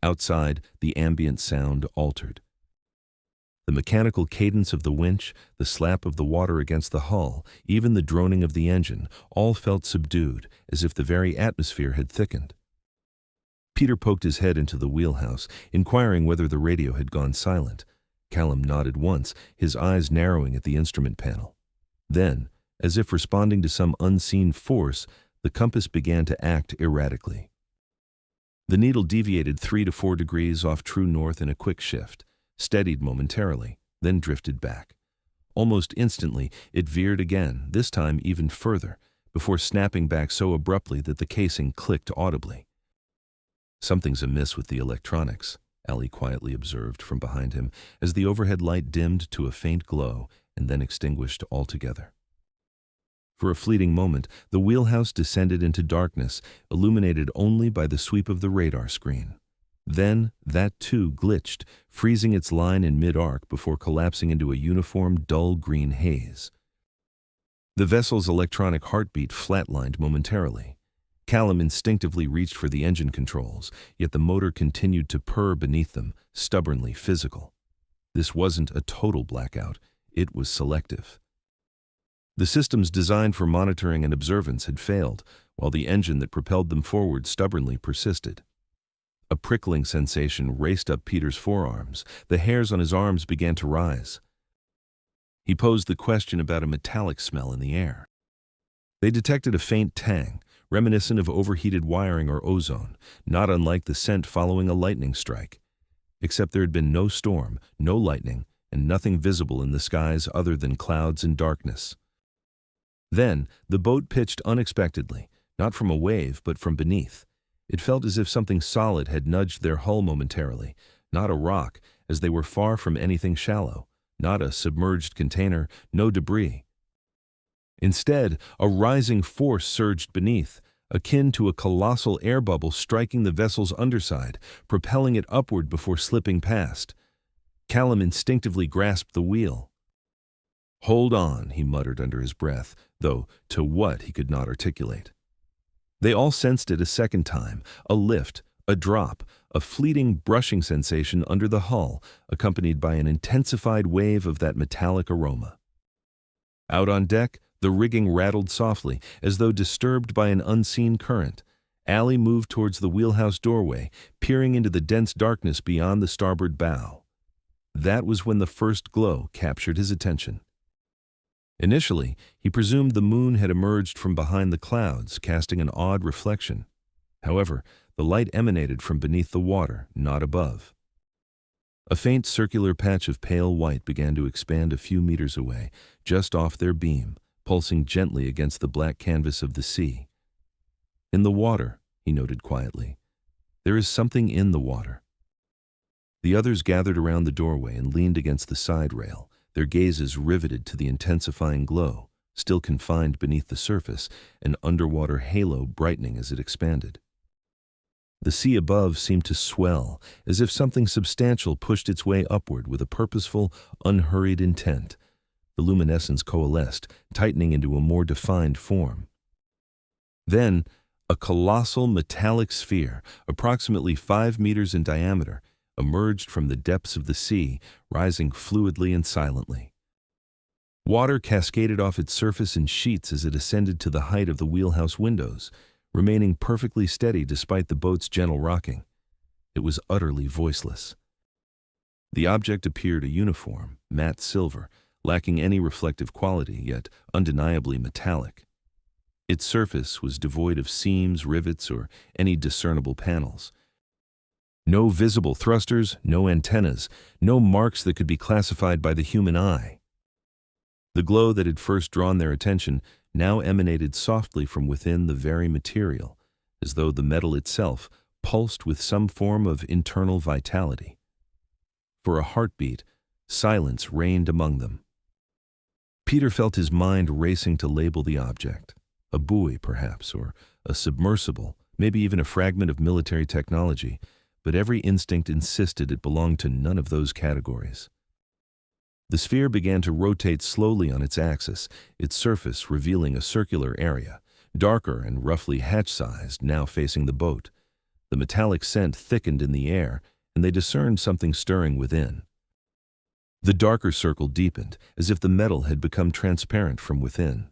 Outside, the ambient sound altered. The mechanical cadence of the winch, the slap of the water against the hull, even the droning of the engine, all felt subdued, as if the very atmosphere had thickened. Peter poked his head into the wheelhouse, inquiring whether the radio had gone silent. Callum nodded once, his eyes narrowing at the instrument panel. Then, as if responding to some unseen force, the compass began to act erratically. The needle deviated 3 to 4 degrees off true north in a quick shift, steadied momentarily, then drifted back. Almost instantly, it veered again, this time even further, before snapping back so abruptly that the casing clicked audibly. "Something's amiss with the electronics," Ally quietly observed from behind him, as the overhead light dimmed to a faint glow and then extinguished altogether. For a fleeting moment, the wheelhouse descended into darkness, illuminated only by the sweep of the radar screen. Then, that too glitched, freezing its line in mid-arc before collapsing into a uniform, dull green haze. The vessel's electronic heartbeat flatlined momentarily. Callum instinctively reached for the engine controls, yet the motor continued to purr beneath them, stubbornly physical. This wasn't a total blackout, it was selective. The systems designed for monitoring and observance had failed, while the engine that propelled them forward stubbornly persisted. A prickling sensation raced up Peter's forearms. The hairs on his arms began to rise. He posed the question about a metallic smell in the air. They detected a faint tang, reminiscent of overheated wiring or ozone, not unlike the scent following a lightning strike. Except there had been no storm, no lightning, and nothing visible in the skies other than clouds and darkness. Then, the boat pitched unexpectedly, not from a wave but from beneath. It felt as if something solid had nudged their hull momentarily, not a rock, as they were far from anything shallow, not a submerged container, no debris. Instead, a rising force surged beneath, akin to a colossal air bubble striking the vessel's underside, propelling it upward before slipping past. Callum instinctively grasped the wheel. "Hold on," he muttered under his breath, though to what he could not articulate. They all sensed it a second time, a lift, a drop, a fleeting brushing sensation under the hull, accompanied by an intensified wave of that metallic aroma. Out on deck, the rigging rattled softly, as though disturbed by an unseen current. Allie moved towards the wheelhouse doorway, peering into the dense darkness beyond the starboard bow. That was when the first glow captured his attention. Initially, he presumed the moon had emerged from behind the clouds, casting an odd reflection. However, the light emanated from beneath the water, not above. A faint circular patch of pale white began to expand a few meters away, just off their beam, pulsing gently against the black canvas of the sea. "In the water," he noted quietly. "There is something in the water." The others gathered around the doorway and leaned against the side rail, their gazes riveted to the intensifying glow, still confined beneath the surface, an underwater halo brightening as it expanded. The sea above seemed to swell, as if something substantial pushed its way upward with a purposeful, unhurried intent. The luminescence coalesced, tightening into a more defined form. Then, a colossal metallic sphere, approximately 5 meters in diameter, emerged from the depths of the sea, rising fluidly and silently. Water cascaded off its surface in sheets as it ascended to the height of the wheelhouse windows, remaining perfectly steady despite the boat's gentle rocking. It was utterly voiceless. The object appeared a uniform, matte silver, lacking any reflective quality, yet undeniably metallic. Its surface was devoid of seams, rivets, or any discernible panels. No visible thrusters, no antennas, no marks that could be classified by the human eye. The glow that had first drawn their attention now emanated softly from within the very material, as though the metal itself pulsed with some form of internal vitality. For a heartbeat, silence reigned among them. Peter felt his mind racing to label the object, a buoy perhaps, or a submersible, maybe even a fragment of military technology, but every instinct insisted it belonged to none of those categories. The sphere began to rotate slowly on its axis, its surface revealing a circular area, darker and roughly hatch-sized, now facing the boat. The metallic scent thickened in the air, and they discerned something stirring within. The darker circle deepened, as if the metal had become transparent from within.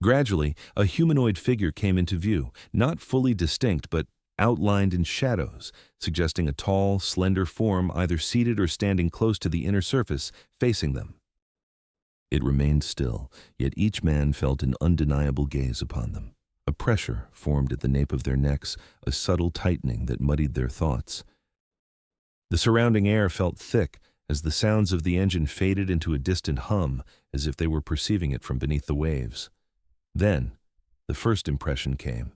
Gradually, a humanoid figure came into view, not fully distinct but outlined in shadows, suggesting a tall, slender form either seated or standing close to the inner surface, facing them. It remained still, yet each man felt an undeniable gaze upon them. A pressure formed at the nape of their necks, a subtle tightening that muddied their thoughts. The surrounding air felt thick as the sounds of the engine faded into a distant hum, as if they were perceiving it from beneath the waves. Then, the first impression came.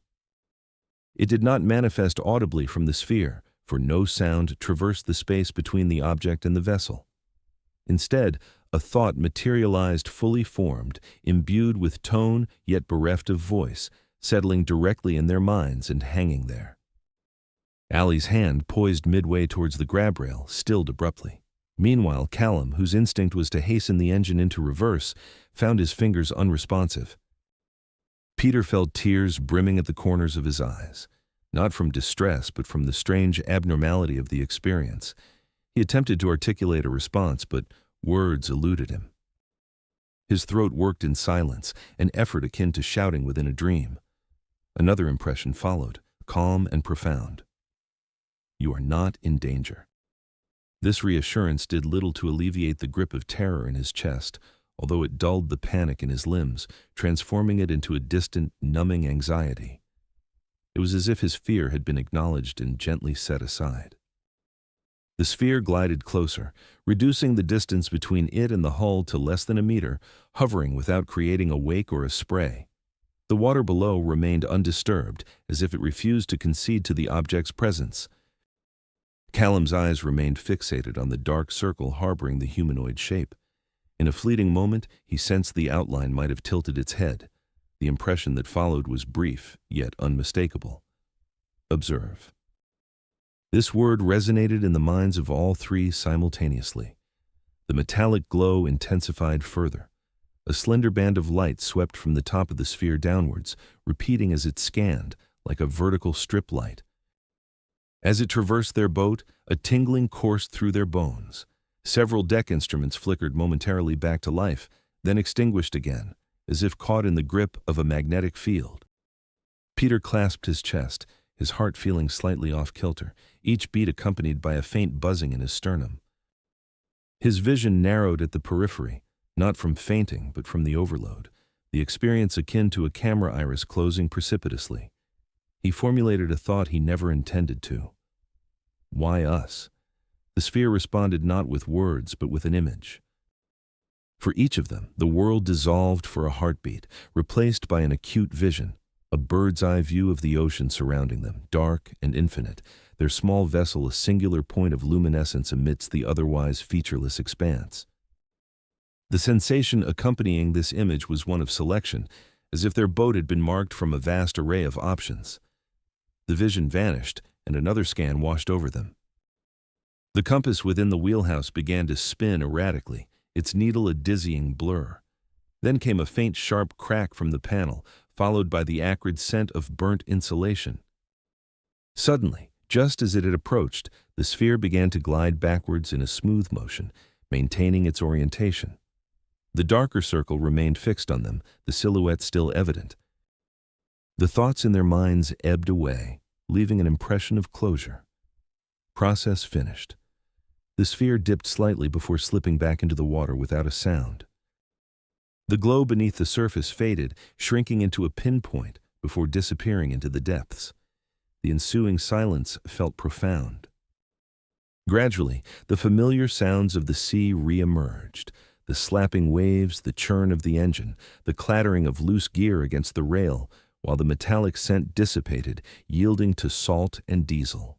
It did not manifest audibly from the sphere, for no sound traversed the space between the object and the vessel. Instead, a thought materialized fully formed, imbued with tone yet bereft of voice, settling directly in their minds and hanging there. Allie's hand poised midway towards the grab rail, stilled abruptly. Meanwhile, Callum, whose instinct was to hasten the engine into reverse, found his fingers unresponsive. Peter felt tears brimming at the corners of his eyes, not from distress but from the strange abnormality of the experience. He attempted to articulate a response, but words eluded him. His throat worked in silence, an effort akin to shouting within a dream. Another impression followed, calm and profound. "You are not in danger." This reassurance did little to alleviate the grip of terror in his chest, although it dulled the panic in his limbs, transforming it into a distant, numbing anxiety. It was as if his fear had been acknowledged and gently set aside. The sphere glided closer, reducing the distance between it and the hull to less than a meter, hovering without creating a wake or a spray. The water below remained undisturbed, as if it refused to concede to the object's presence. Callum's eyes remained fixated on the dark circle harboring the humanoid shape. In a fleeting moment, he sensed the outline might have tilted its head. The impression that followed was brief, yet unmistakable. Observe. This word resonated in the minds of all three simultaneously. The metallic glow intensified further. A slender band of light swept from the top of the sphere downwards, repeating as it scanned, like a vertical strip light. As it traversed their boat, a tingling coursed through their bones. Several deck instruments flickered momentarily back to life, then extinguished again, as if caught in the grip of a magnetic field. Peter clasped his chest, his heart feeling slightly off-kilter, each beat accompanied by a faint buzzing in his sternum. His vision narrowed at the periphery, not from fainting but from the overload, the experience akin to a camera iris closing precipitously. He formulated a thought he never intended to. Why us? The sphere responded not with words but with an image. For each of them, the world dissolved for a heartbeat, replaced by an acute vision, a bird's-eye view of the ocean surrounding them, dark and infinite, their small vessel a singular point of luminescence amidst the otherwise featureless expanse. The sensation accompanying this image was one of selection, as if their boat had been marked from a vast array of options. The vision vanished, and another scan washed over them. The compass within the wheelhouse began to spin erratically, its needle a dizzying blur. Then came a faint sharp crack from the panel, followed by the acrid scent of burnt insulation. Suddenly, just as it had approached, the sphere began to glide backwards in a smooth motion, maintaining its orientation. The darker circle remained fixed on them, the silhouette still evident. The thoughts in their minds ebbed away, leaving an impression of closure. Process finished. The sphere dipped slightly before slipping back into the water without a sound. The glow beneath the surface faded, shrinking into a pinpoint before disappearing into the depths. The ensuing silence felt profound. Gradually, the familiar sounds of the sea re-emerged. The slapping waves, the churn of the engine, the clattering of loose gear against the rail, while the metallic scent dissipated, yielding to salt and diesel.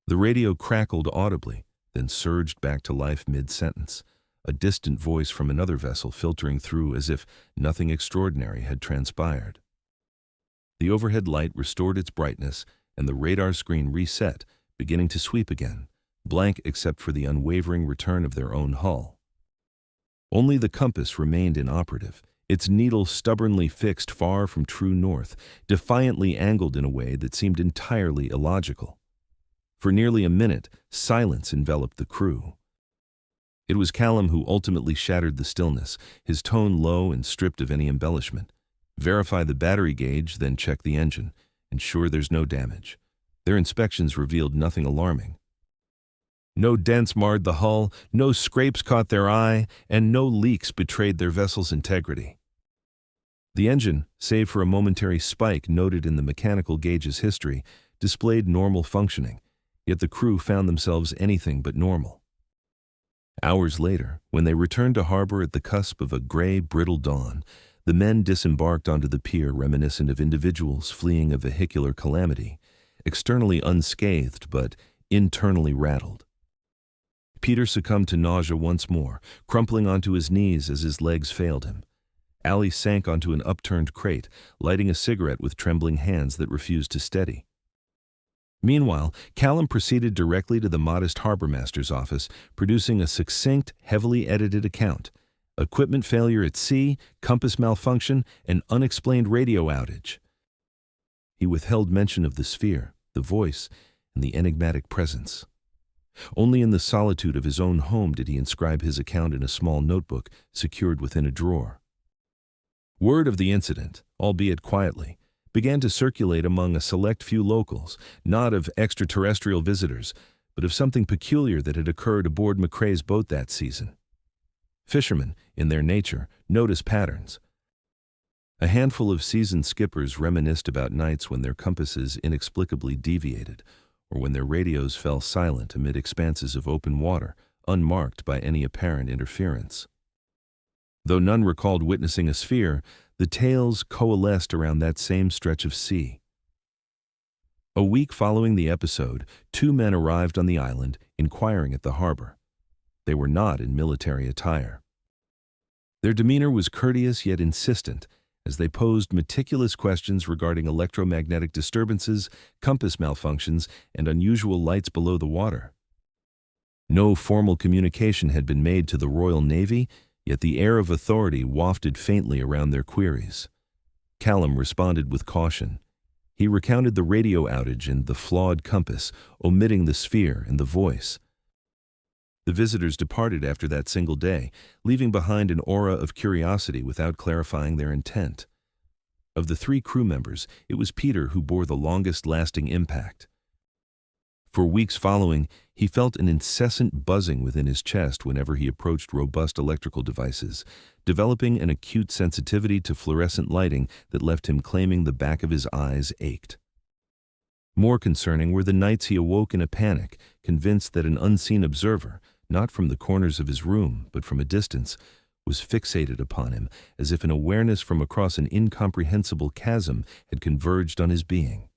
The radio crackled audibly, then surged back to life mid-sentence, a distant voice from another vessel filtering through as if nothing extraordinary had transpired. The overhead light restored its brightness, and the radar screen reset, beginning to sweep again, blank except for the unwavering return of their own hull. Only the compass remained inoperative, its needle stubbornly fixed far from true north, defiantly angled in a way that seemed entirely illogical. For nearly a minute, silence enveloped the crew. It was Callum who ultimately shattered the stillness, his tone low and stripped of any embellishment. Verify the battery gauge, then check the engine. Ensure there's no damage. Their inspections revealed nothing alarming. No dents marred the hull, no scrapes caught their eye, and no leaks betrayed their vessel's integrity. The engine, save for a momentary spike noted in the mechanical gauge's history, displayed normal functioning, yet the crew found themselves anything but normal. Hours later, when they returned to harbor at the cusp of a gray, brittle dawn, the men disembarked onto the pier reminiscent of individuals fleeing a vehicular calamity, externally unscathed but internally rattled. Peter succumbed to nausea once more, crumpling onto his knees as his legs failed him. Allie sank onto an upturned crate, lighting a cigarette with trembling hands that refused to steady. Meanwhile, Callum proceeded directly to the modest harbormaster's office, producing a succinct, heavily edited account. Equipment failure at sea, compass malfunction, and unexplained radio outage. He withheld mention of the sphere, the voice, and the enigmatic presence. Only in the solitude of his own home did he inscribe his account in a small notebook secured within a drawer. Word of the incident, albeit quietly, began to circulate among a select few locals, not of extraterrestrial visitors, but of something peculiar that had occurred aboard McCrae's boat that season. Fishermen, in their nature, notice patterns. A handful of seasoned skippers reminisced about nights when their compasses inexplicably deviated, or when their radios fell silent amid expanses of open water, unmarked by any apparent interference. Though none recalled witnessing a sphere, the tales coalesced around that same stretch of sea. A week following the episode, 2 men arrived on the island, inquiring at the harbor. They were not in military attire. Their demeanor was courteous yet insistent, as they posed meticulous questions regarding electromagnetic disturbances, compass malfunctions, and unusual lights below the water. No formal communication had been made to the Royal Navy, yet the air of authority wafted faintly around their queries. Callum responded with caution. He recounted the radio outage and the flawed compass, omitting the sphere and the voice. The visitors departed after that single day, leaving behind an aura of curiosity without clarifying their intent. Of the 3 crew members, it was Peter who bore the longest-lasting impact. For weeks following, he felt an incessant buzzing within his chest whenever he approached robust electrical devices, developing an acute sensitivity to fluorescent lighting that left him claiming the back of his eyes ached. More concerning were the nights he awoke in a panic, convinced that an unseen observer, not from the corners of his room, but from a distance, was fixated upon him, as if an awareness from across an incomprehensible chasm had converged on his being.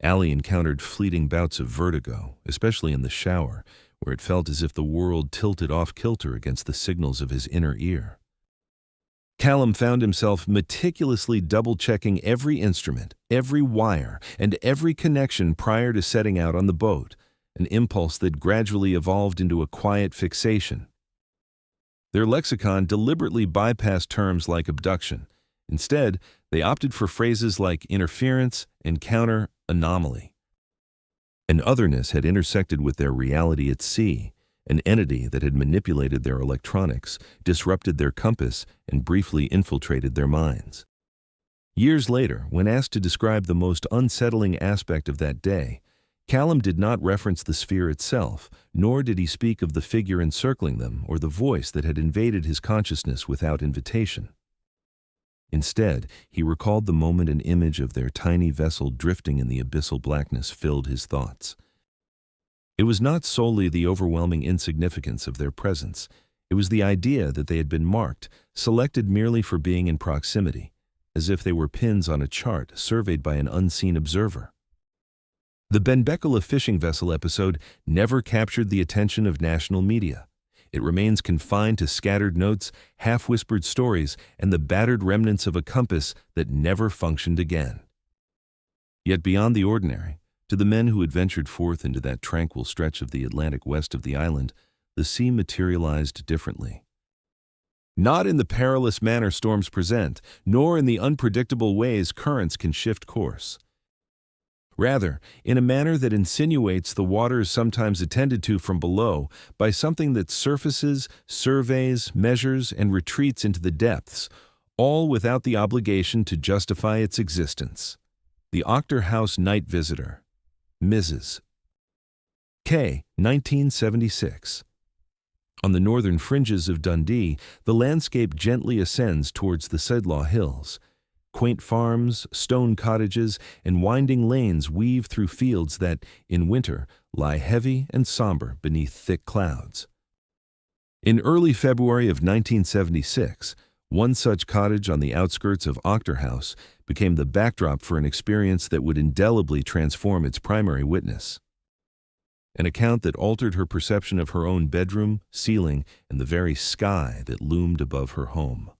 Allie encountered fleeting bouts of vertigo, especially in the shower, where it felt as if the world tilted off-kilter against the signals of his inner ear. Callum found himself meticulously double-checking every instrument, every wire, and every connection prior to setting out on the boat, an impulse that gradually evolved into a quiet fixation. Their lexicon deliberately bypassed terms like abduction. Instead, they opted for phrases like interference, encounter, anomaly. An otherness had intersected with their reality at sea, an entity that had manipulated their electronics, disrupted their compass, and briefly infiltrated their minds. Years later, when asked to describe the most unsettling aspect of that day, Callum did not reference the sphere itself, nor did he speak of the figure encircling them or the voice that had invaded his consciousness without invitation. Instead, he recalled the moment an image of their tiny vessel drifting in the abyssal blackness filled his thoughts. It was not solely the overwhelming insignificance of their presence. It was the idea that they had been marked, selected merely for being in proximity, as if they were pins on a chart surveyed by an unseen observer. The Benbecula fishing vessel episode never captured the attention of national media. It remains confined to scattered notes, half-whispered stories, and the battered remnants of a compass that never functioned again. Yet beyond the ordinary, to the men who had ventured forth into that tranquil stretch of the Atlantic west of the island, the sea materialized differently. Not in the perilous manner storms present, nor in the unpredictable ways currents can shift course. Rather, in a manner that insinuates the water is sometimes attended to from below by something that surfaces, surveys, measures, and retreats into the depths, all without the obligation to justify its existence. The Octor House Night Visitor, Mrs. K. 1976. On the northern fringes of Dundee, the landscape gently ascends towards the Sedlaw Hills. Quaint farms, stone cottages, and winding lanes weave through fields that, in winter, lie heavy and somber beneath thick clouds. In early February of 1976, one such cottage on the outskirts of Octor House became the backdrop for an experience that would indelibly transform its primary witness. An account that altered her perception of her own bedroom, ceiling, and the very sky that loomed above her home.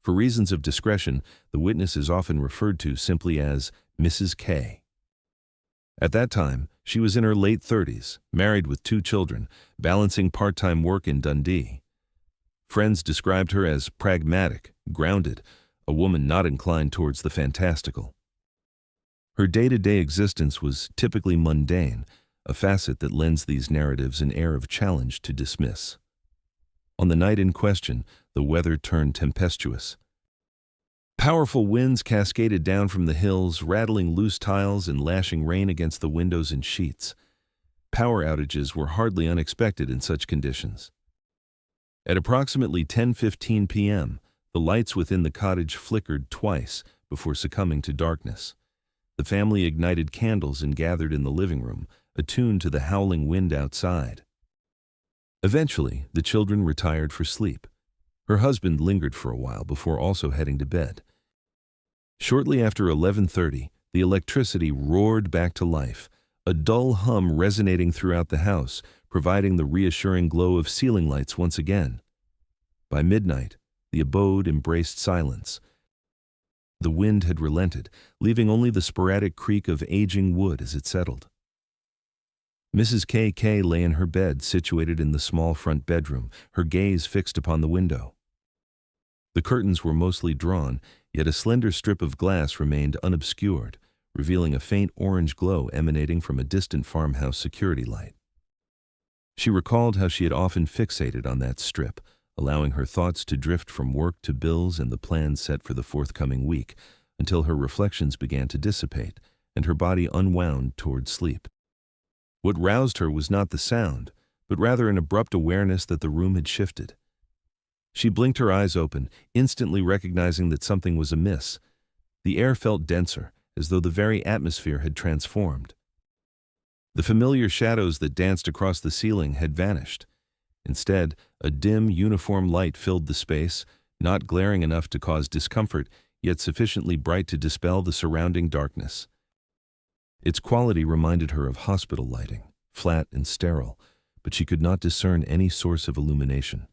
For reasons of discretion, the witness is often referred to simply as Mrs. K. At that time, she was in her late 30s, married with 2 children, balancing part-time work in Dundee. Friends described her as pragmatic, grounded, a woman not inclined towards the fantastical. Her day-to-day existence was typically mundane, a facet that lends these narratives an air of challenge to dismiss. On the night in question, the weather turned tempestuous. Powerful winds cascaded down from the hills, rattling loose tiles and lashing rain against the windows and sheets. Power outages were hardly unexpected in such conditions. At approximately 10:15 p.m., the lights within the cottage flickered twice before succumbing to darkness. The family ignited candles and gathered in the living room, attuned to the howling wind outside. Eventually, the children retired for sleep. Her husband lingered for a while before also heading to bed. Shortly after 11:30, the electricity roared back to life, a dull hum resonating throughout the house, providing the reassuring glow of ceiling lights once again. By midnight, the abode embraced silence. The wind had relented, leaving only the sporadic creak of aging wood as it settled. Mrs. K.K. lay in her bed situated in the small front bedroom, her gaze fixed upon the window. The curtains were mostly drawn, yet a slender strip of glass remained unobscured, revealing a faint orange glow emanating from a distant farmhouse security light. She recalled how she had often fixated on that strip, allowing her thoughts to drift from work to bills and the plans set for the forthcoming week, until her reflections began to dissipate and her body unwound toward sleep. What roused her was not the sound, but rather an abrupt awareness that the room had shifted. She blinked her eyes open, instantly recognizing that something was amiss. The air felt denser, as though the very atmosphere had transformed. The familiar shadows that danced across the ceiling had vanished. Instead, a dim, uniform light filled the space, not glaring enough to cause discomfort, yet sufficiently bright to dispel the surrounding darkness. Its quality reminded her of hospital lighting, flat and sterile, but she could not discern any source of illumination.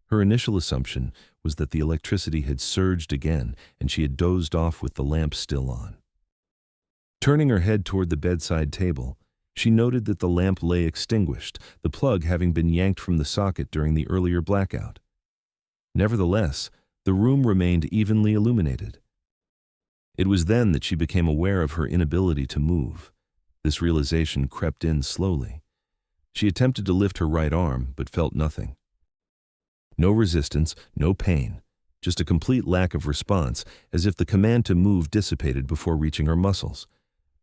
Her initial assumption was that the electricity had surged again and she had dozed off with the lamp still on. Turning her head toward the bedside table, she noted that the lamp lay extinguished, the plug having been yanked from the socket during the earlier blackout. Nevertheless, the room remained evenly illuminated. It was then that she became aware of her inability to move. This realization crept in slowly. She attempted to lift her right arm, but felt nothing. No resistance, no pain, just a complete lack of response, as if the command to move dissipated before reaching her muscles.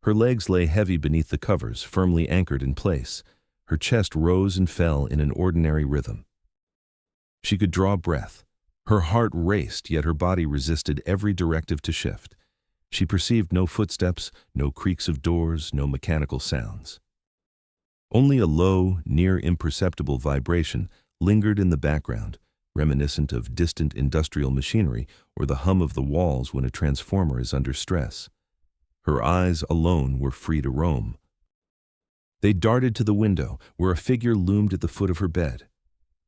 Her legs lay heavy beneath the covers, firmly anchored in place. Her chest rose and fell in an ordinary rhythm. She could draw breath. Her heart raced, yet her body resisted every directive to shift. She perceived no footsteps, no creaks of doors, no mechanical sounds. Only a low, near imperceptible vibration lingered in the background, reminiscent of distant industrial machinery or the hum of the walls when a transformer is under stress. Her eyes alone were free to roam. They darted to the window, where a figure loomed at the foot of her bed.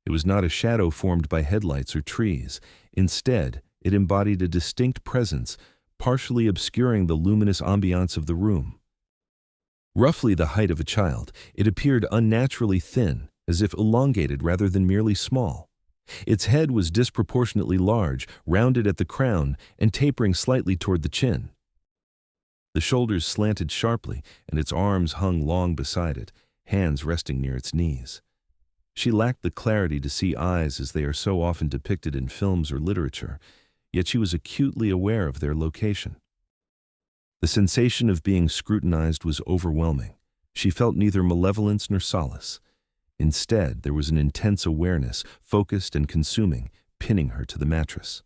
It was not a shadow formed by headlights or trees. Instead, it embodied a distinct presence, partially obscuring the luminous ambiance of the room. Roughly the height of a child, it appeared unnaturally thin, as if elongated rather than merely small. Its head was disproportionately large, rounded at the crown, and tapering slightly toward the chin. The shoulders slanted sharply, and its arms hung long beside it, hands resting near its knees. She lacked the clarity to see eyes as they are so often depicted in films or literature, yet she was acutely aware of their location. The sensation of being scrutinized was overwhelming. She felt neither malevolence nor solace. Instead, there was an intense awareness, focused and consuming, pinning her to the mattress.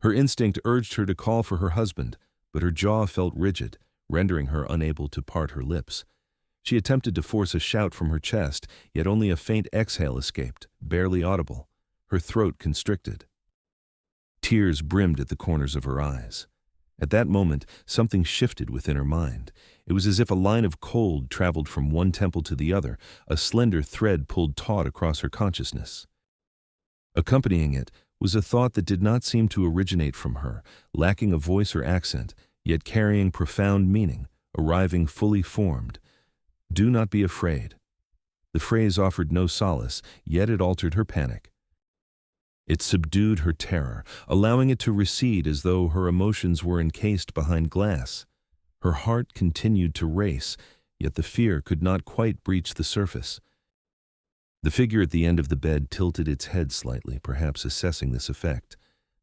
Her instinct urged her to call for her husband, but her jaw felt rigid, rendering her unable to part her lips. She attempted to force a shout from her chest, yet only a faint exhale escaped, barely audible, her throat constricted. Tears brimmed at the corners of her eyes. At that moment, something shifted within her mind. It was as if a line of cold traveled from one temple to the other, a slender thread pulled taut across her consciousness. Accompanying it was a thought that did not seem to originate from her, lacking a voice or accent, yet carrying profound meaning, arriving fully formed. Do not be afraid. The phrase offered no solace, yet it altered her panic. It subdued her terror, allowing it to recede as though her emotions were encased behind glass. Her heart continued to race, yet the fear could not quite breach the surface. The figure at the end of the bed tilted its head slightly, perhaps assessing this effect.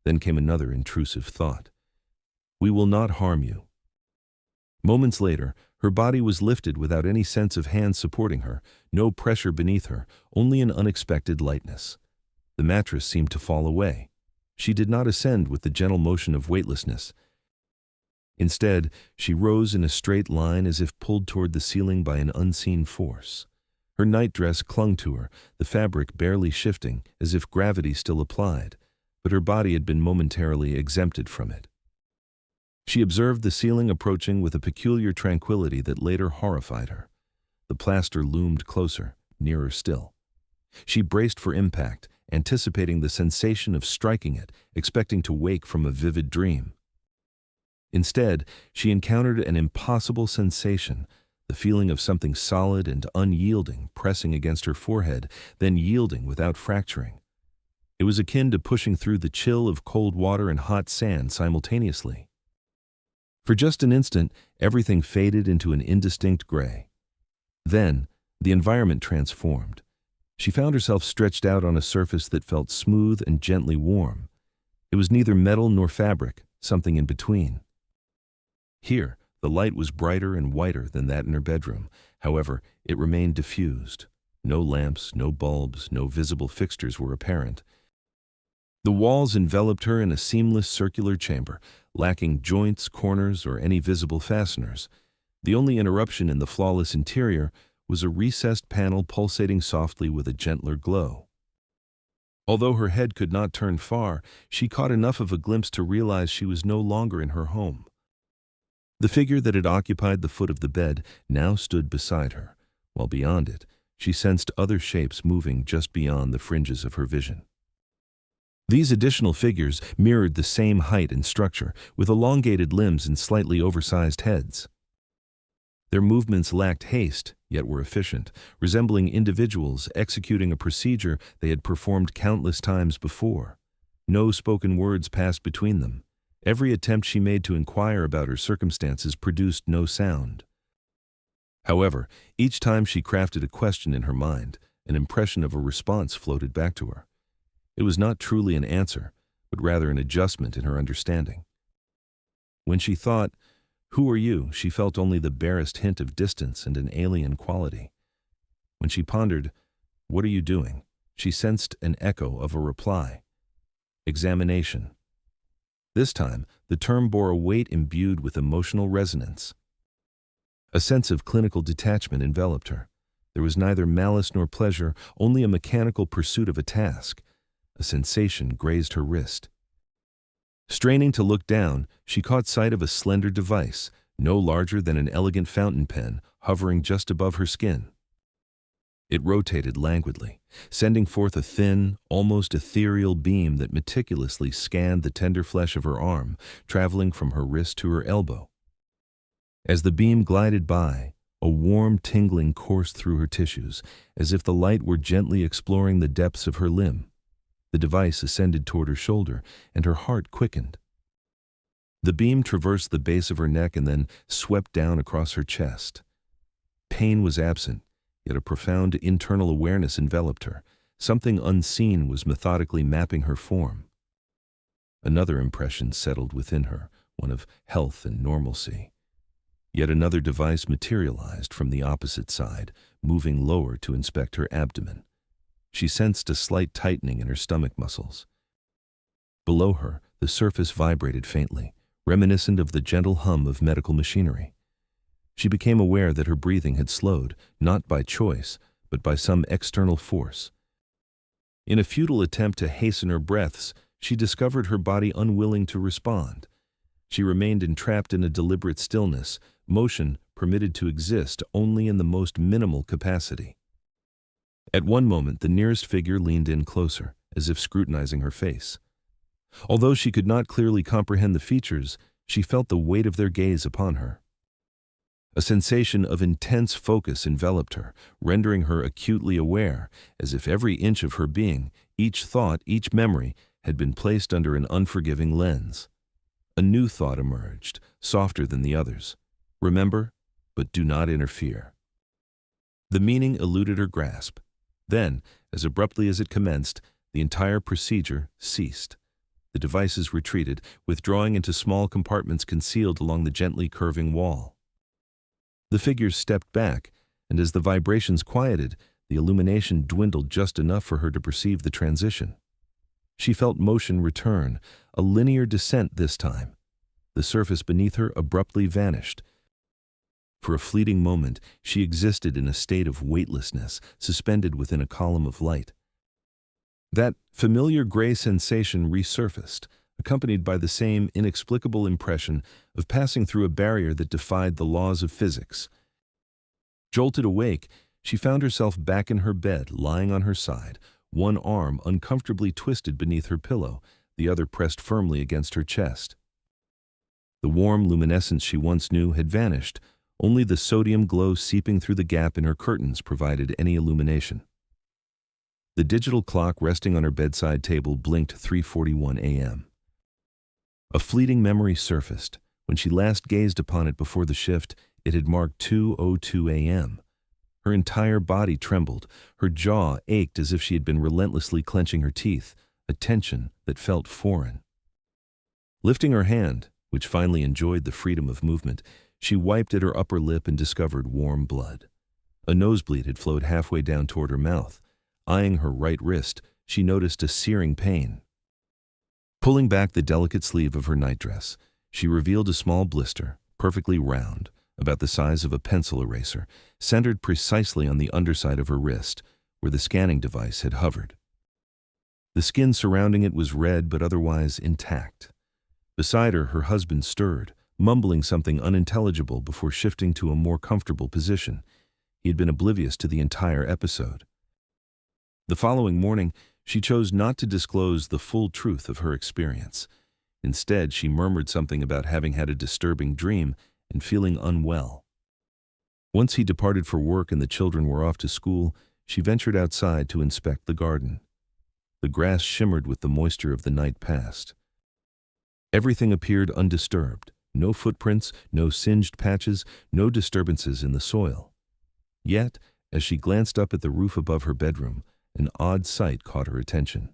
Then came another intrusive thought. We will not harm you. Moments later, her body was lifted without any sense of hands supporting her, no pressure beneath her, only an unexpected lightness. The mattress seemed to fall away. She did not ascend with the gentle motion of weightlessness. Instead, she rose in a straight line as if pulled toward the ceiling by an unseen force. Her nightdress clung to her, the fabric barely shifting, as if gravity still applied, but her body had been momentarily exempted from it. She observed the ceiling approaching with a peculiar tranquility that later horrified her. The plaster loomed closer, nearer still. She braced for impact, anticipating the sensation of striking it, expecting to wake from a vivid dream. Instead, she encountered an impossible sensation, the feeling of something solid and unyielding pressing against her forehead, then yielding without fracturing. It was akin to pushing through the chill of cold water and hot sand simultaneously. For just an instant, everything faded into an indistinct gray. Then, the environment transformed. She found herself stretched out on a surface that felt smooth and gently warm. It was neither metal nor fabric, something in between. Here, the light was brighter and whiter than that in her bedroom. However, it remained diffused. No lamps, no bulbs, no visible fixtures were apparent. The walls enveloped her in a seamless circular chamber, lacking joints, corners, or any visible fasteners. The only interruption in the flawless interior was a recessed panel pulsating softly with a gentler glow. Although her head could not turn far, she caught enough of a glimpse to realize she was no longer in her home. The figure that had occupied the foot of the bed now stood beside her, while beyond it, she sensed other shapes moving just beyond the fringes of her vision. These additional figures mirrored the same height and structure, with elongated limbs and slightly oversized heads. Their movements lacked haste, yet were efficient, resembling individuals executing a procedure they had performed countless times before. No spoken words passed between them. Every attempt she made to inquire about her circumstances produced no sound. However, each time she crafted a question in her mind, an impression of a response floated back to her. It was not truly an answer, but rather an adjustment in her understanding. When she thought, "Who are you?" she felt only the barest hint of distance and an alien quality. When she pondered, "What are you doing?" she sensed an echo of a reply. Examination. This time, the term bore a weight imbued with emotional resonance. A sense of clinical detachment enveloped her. There was neither malice nor pleasure, only a mechanical pursuit of a task. A sensation grazed her wrist. Straining to look down, she caught sight of a slender device, no larger than an elegant fountain pen, hovering just above her skin. It rotated languidly, sending forth a thin, almost ethereal beam that meticulously scanned the tender flesh of her arm, traveling from her wrist to her elbow. As the beam glided by, a warm tingling coursed through her tissues, as if the light were gently exploring the depths of her limb. The device ascended toward her shoulder, and her heart quickened. The beam traversed the base of her neck and then swept down across her chest. Pain was absent, yet a profound internal awareness enveloped her. Something unseen was methodically mapping her form. Another impression settled within her, one of health and normalcy. Yet another device materialized from the opposite side, moving lower to inspect her abdomen. She sensed a slight tightening in her stomach muscles. Below her, the surface vibrated faintly, reminiscent of the gentle hum of medical machinery. She became aware that her breathing had slowed, not by choice, but by some external force. In a futile attempt to hasten her breaths, she discovered her body unwilling to respond. She remained entrapped in a deliberate stillness, motion permitted to exist only in the most minimal capacity. At one moment, the nearest figure leaned in closer, as if scrutinizing her face. Although she could not clearly comprehend the features, she felt the weight of their gaze upon her. A sensation of intense focus enveloped her, rendering her acutely aware, as if every inch of her being, each thought, each memory, had been placed under an unforgiving lens. A new thought emerged, softer than the others. "Remember, but do not interfere." The meaning eluded her grasp. Then, as abruptly as it commenced, the entire procedure ceased. The devices retreated, withdrawing into small compartments concealed along the gently curving wall. The figures stepped back, and as the vibrations quieted, the illumination dwindled just enough for her to perceive the transition. She felt motion return, a linear descent this time. The surface beneath her abruptly vanished. For a fleeting moment, she existed in a state of weightlessness, suspended within a column of light. That familiar gray sensation resurfaced, accompanied by the same inexplicable impression of passing through a barrier that defied the laws of physics. Jolted awake, she found herself back in her bed, lying on her side, one arm uncomfortably twisted beneath her pillow, the other pressed firmly against her chest. The warm luminescence she once knew had vanished. Only the sodium glow seeping through the gap in her curtains provided any illumination. The digital clock resting on her bedside table blinked 3:41 a.m. A fleeting memory surfaced. When she last gazed upon it before the shift, it had marked 2:02 a.m. Her entire body trembled. Her jaw ached as if she had been relentlessly clenching her teeth, a tension that felt foreign. Lifting her hand, which finally enjoyed the freedom of movement, she wiped at her upper lip and discovered warm blood. A nosebleed had flowed halfway down toward her mouth. Eyeing her right wrist, she noticed a searing pain. Pulling back the delicate sleeve of her nightdress, she revealed a small blister, perfectly round, about the size of a pencil eraser, centered precisely on the underside of her wrist, where the scanning device had hovered. The skin surrounding it was red but otherwise intact. Beside her, her husband stirred, mumbling something unintelligible before shifting to a more comfortable position. He had been oblivious to the entire episode. The following morning, she chose not to disclose the full truth of her experience. Instead, she murmured something about having had a disturbing dream and feeling unwell. Once he departed for work and the children were off to school, she ventured outside to inspect the garden. The grass shimmered with the moisture of the night past. Everything appeared undisturbed. No footprints, no singed patches, no disturbances in the soil. Yet, as she glanced up at the roof above her bedroom, an odd sight caught her attention.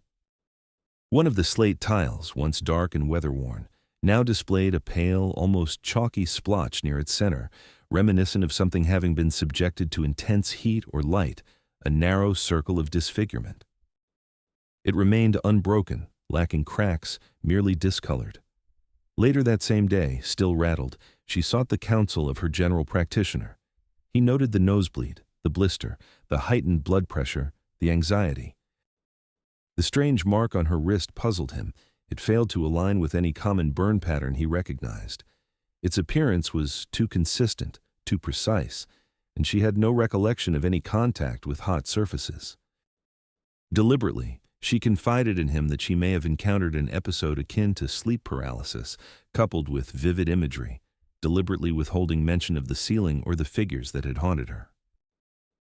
One of the slate tiles, once dark and weather-worn, now displayed a pale, almost chalky splotch near its center, reminiscent of something having been subjected to intense heat or light, a narrow circle of disfigurement. It remained unbroken, lacking cracks, merely discolored. Later that same day, still rattled, she sought the counsel of her general practitioner. He noted the nosebleed, the blister, the heightened blood pressure, the anxiety. The strange mark on her wrist puzzled him. It failed to align with any common burn pattern he recognized. Its appearance was too consistent, too precise, and she had no recollection of any contact with hot surfaces. Deliberately, she confided in him that she may have encountered an episode akin to sleep paralysis, coupled with vivid imagery, deliberately withholding mention of the ceiling or the figures that had haunted her.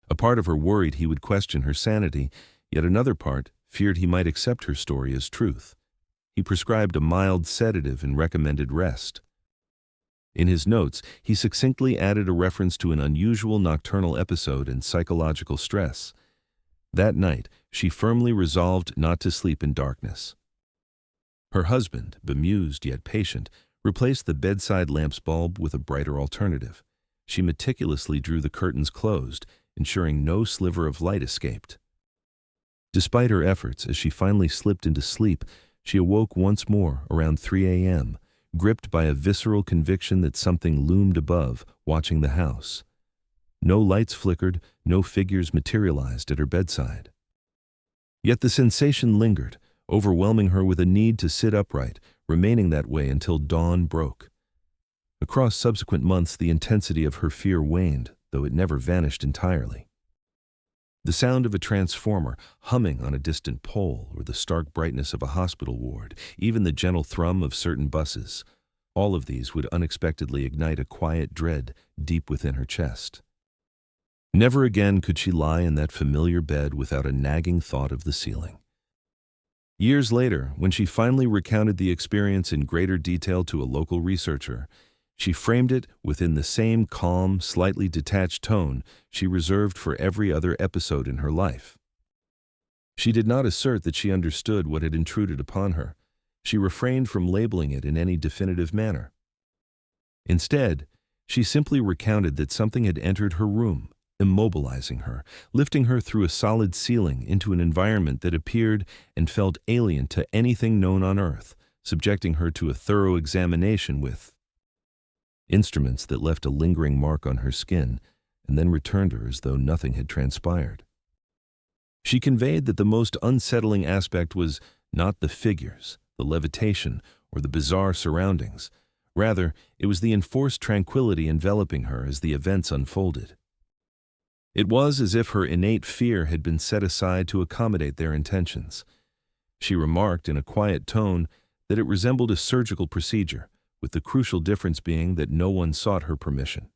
A part of her worried he would question her sanity, yet another part feared he might accept her story as truth. He prescribed a mild sedative and recommended rest. In his notes, he succinctly added a reference to an unusual nocturnal episode and psychological stress. That night, she firmly resolved not to sleep in darkness. Her husband, bemused yet patient, replaced the bedside lamp's bulb with a brighter alternative. She meticulously drew the curtains closed, ensuring no sliver of light escaped. Despite her efforts, as she finally slipped into sleep, she awoke once more around 3 a.m., gripped by a visceral conviction that something loomed above, watching the house. No lights flickered, no figures materialized at her bedside. Yet the sensation lingered, overwhelming her with a need to sit upright, remaining that way until dawn broke. Across subsequent months, the intensity of her fear waned, though it never vanished entirely. The sound of a transformer humming on a distant pole, or the stark brightness of a hospital ward, even the gentle thrum of certain buses, all of these would unexpectedly ignite a quiet dread deep within her chest. Never again could she lie in that familiar bed without a nagging thought of the ceiling. Years later, when she finally recounted the experience in greater detail to a local researcher, she framed it within the same calm, slightly detached tone she reserved for every other episode in her life. She did not assert that she understood what had intruded upon her. She refrained from labeling it in any definitive manner. Instead, she simply recounted that something had entered her room, immobilizing her, lifting her through a solid ceiling into an environment that appeared and felt alien to anything known on Earth, subjecting her to a thorough examination with instruments that left a lingering mark on her skin and then returned her as though nothing had transpired. She conveyed that the most unsettling aspect was not the figures, the levitation, or the bizarre surroundings. Rather, it was the enforced tranquility enveloping her as the events unfolded. It was as if her innate fear had been set aside to accommodate their intentions. She remarked in a quiet tone that it resembled a surgical procedure, with the crucial difference being that no one sought her permission.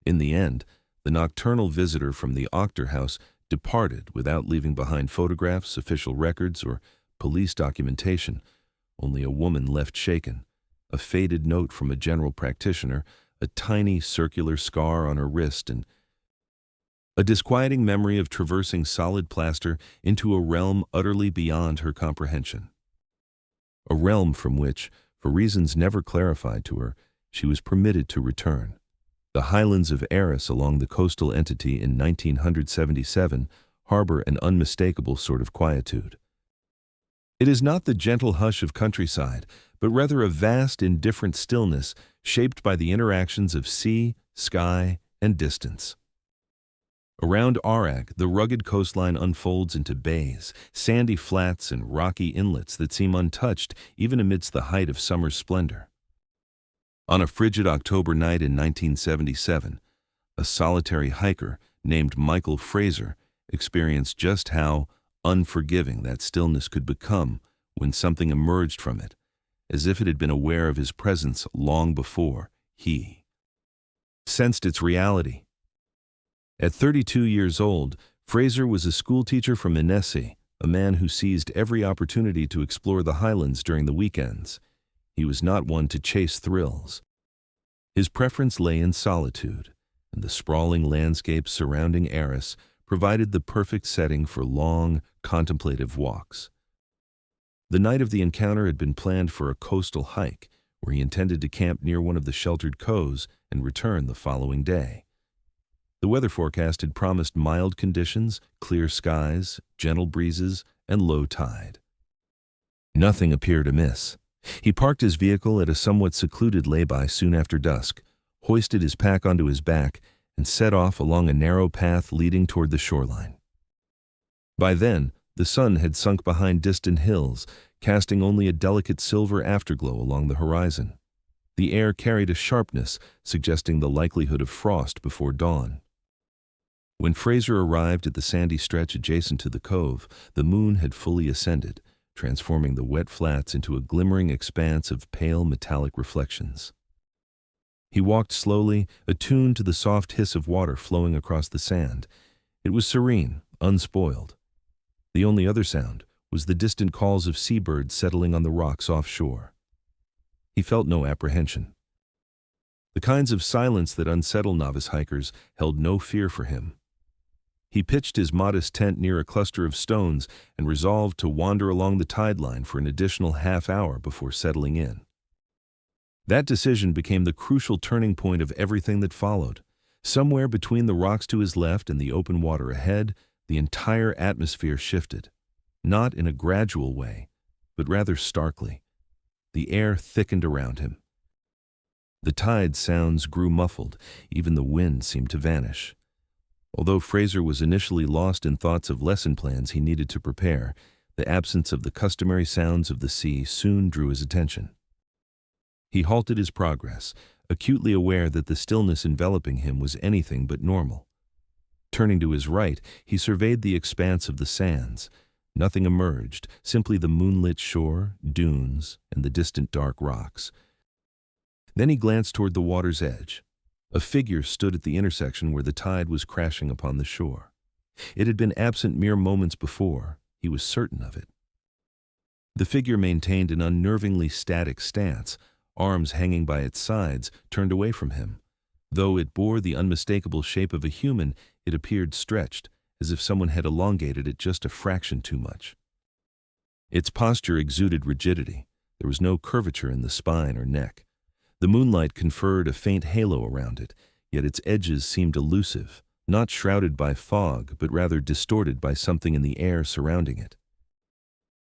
In the end, the nocturnal visitor from the Octor house departed without leaving behind photographs, official records, or police documentation. Only a woman left shaken, a faded note from a general practitioner, a tiny circular scar on her wrist, and a disquieting memory of traversing solid plaster into a realm utterly beyond her comprehension. A realm from which, for reasons never clarified to her, she was permitted to return. The highlands of Eris along the coastal entity in 1977 harbor an unmistakable sort of quietude. It is not the gentle hush of countryside, but rather a vast, indifferent stillness shaped by the interactions of sea, sky, and distance. Around Arag, the rugged coastline unfolds into bays, sandy flats, and rocky inlets that seem untouched even amidst the height of summer's splendor. On a frigid October night in 1977, a solitary hiker named Michael Fraser experienced just how unforgiving that stillness could become when something emerged from it, as if it had been aware of his presence long before he sensed its reality. At 32 years old, Fraser was a schoolteacher from Inessie, a man who seized every opportunity to explore the highlands during the weekends. He was not one to chase thrills. His preference lay in solitude, and the sprawling landscapes surrounding Eris provided the perfect setting for long, contemplative walks. The night of the encounter had been planned for a coastal hike, where he intended to camp near one of the sheltered coves and return the following day. The weather forecast had promised mild conditions, clear skies, gentle breezes, and low tide. Nothing appeared amiss. He parked his vehicle at a somewhat secluded lay-by soon after dusk, hoisted his pack onto his back, and set off along a narrow path leading toward the shoreline. By then, the sun had sunk behind distant hills, casting only a delicate silver afterglow along the horizon. The air carried a sharpness, suggesting the likelihood of frost before dawn. When Fraser arrived at the sandy stretch adjacent to the cove, the moon had fully ascended, transforming the wet flats into a glimmering expanse of pale metallic reflections. He walked slowly, attuned to the soft hiss of water flowing across the sand. It was serene, unspoiled. The only other sound was the distant calls of seabirds settling on the rocks offshore. He felt no apprehension. The kinds of silence that unsettle novice hikers held no fear for him. He pitched his modest tent near a cluster of stones and resolved to wander along the tide line for an additional half-hour before settling in. That decision became the crucial turning point of everything that followed. Somewhere between the rocks to his left and the open water ahead, the entire atmosphere shifted, not in a gradual way, but rather starkly. The air thickened around him. The tide sounds grew muffled, even the wind seemed to vanish. Although Fraser was initially lost in thoughts of lesson plans he needed to prepare, the absence of the customary sounds of the sea soon drew his attention. He halted his progress, acutely aware that the stillness enveloping him was anything but normal. Turning to his right, he surveyed the expanse of the sands. Nothing emerged, simply the moonlit shore, dunes, and the distant dark rocks. Then he glanced toward the water's edge. A figure stood at the intersection where the tide was crashing upon the shore. It had been absent mere moments before. He was certain of it. The figure maintained an unnervingly static stance, arms hanging by its sides, turned away from him. Though it bore the unmistakable shape of a human, it appeared stretched, as if someone had elongated it just a fraction too much. Its posture exuded rigidity. There was no curvature in the spine or neck. The moonlight conferred a faint halo around it, yet its edges seemed elusive, not shrouded by fog, but rather distorted by something in the air surrounding it.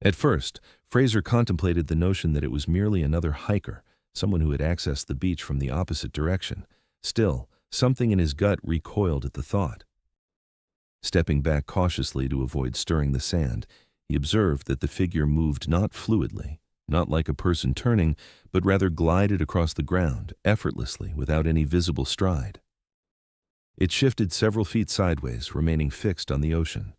At first, Fraser contemplated the notion that it was merely another hiker, someone who had accessed the beach from the opposite direction. Still, something in his gut recoiled at the thought. Stepping back cautiously to avoid stirring the sand, he observed that the figure moved not fluidly, not like a person turning, but rather glided across the ground, effortlessly, without any visible stride. It shifted several feet sideways, remaining fixed on the ocean.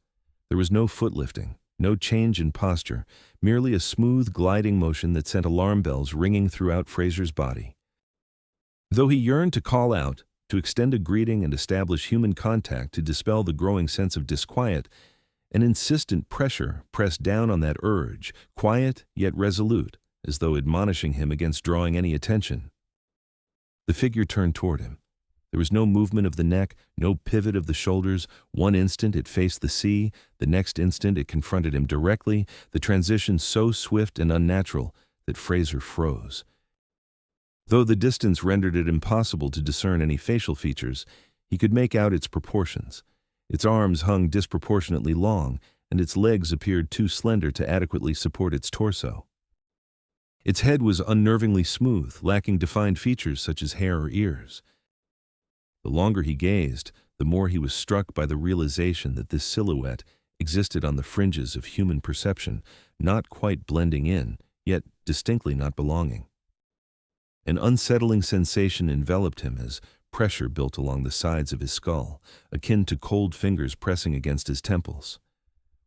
There was no foot lifting, no change in posture, merely a smooth gliding motion that sent alarm bells ringing throughout Fraser's body. Though he yearned to call out, to extend a greeting and establish human contact to dispel the growing sense of disquiet, an insistent pressure pressed down on that urge, quiet yet resolute, as though admonishing him against drawing any attention. The figure turned toward him. There was no movement of the neck, no pivot of the shoulders. One instant it faced the sea, the next instant it confronted him directly, the transition so swift and unnatural that Fraser froze. Though the distance rendered it impossible to discern any facial features, he could make out its proportions. Its arms hung disproportionately long, and its legs appeared too slender to adequately support its torso. Its head was unnervingly smooth, lacking defined features such as hair or ears. The longer he gazed, the more he was struck by the realization that this silhouette existed on the fringes of human perception, not quite blending in, yet distinctly not belonging. An unsettling sensation enveloped him as pressure built along the sides of his skull, akin to cold fingers pressing against his temples.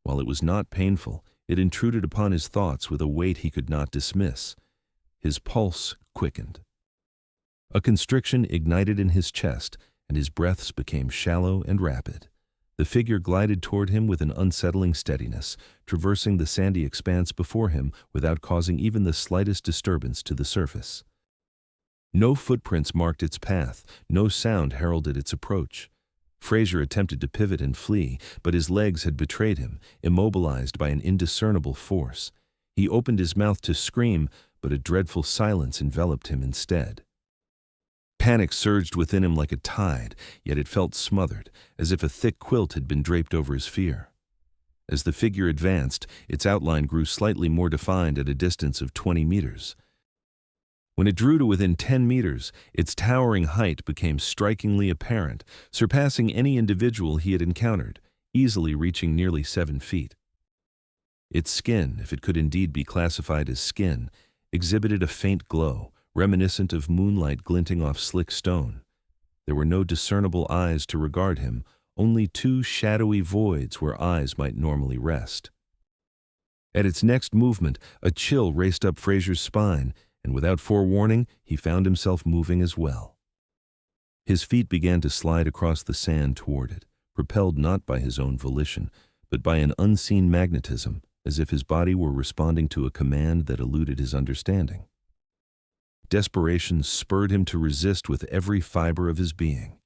While it was not painful, it intruded upon his thoughts with a weight he could not dismiss. His pulse quickened. A constriction ignited in his chest, and his breaths became shallow and rapid. The figure glided toward him with an unsettling steadiness, traversing the sandy expanse before him without causing even the slightest disturbance to the surface. No footprints marked its path, no sound heralded its approach. Fraser attempted to pivot and flee, but his legs had betrayed him, immobilized by an indiscernible force. He opened his mouth to scream, but a dreadful silence enveloped him instead. Panic surged within him like a tide, yet it felt smothered, as if a thick quilt had been draped over his fear. As the figure advanced, its outline grew slightly more defined at a distance of 20 meters. When it drew to within 10 meters, its towering height became strikingly apparent, surpassing any individual he had encountered, easily reaching nearly 7 feet. Its skin, if it could indeed be classified as skin, exhibited a faint glow, reminiscent of moonlight glinting off slick stone. There were no discernible eyes to regard him, only two shadowy voids where eyes might normally rest. At its next movement, a chill raced up Fraser's spine, and without forewarning, he found himself moving as well. His feet began to slide across the sand toward it, propelled not by his own volition, but by an unseen magnetism, as if his body were responding to a command that eluded his understanding. Desperation spurred him to resist with every fiber of his being.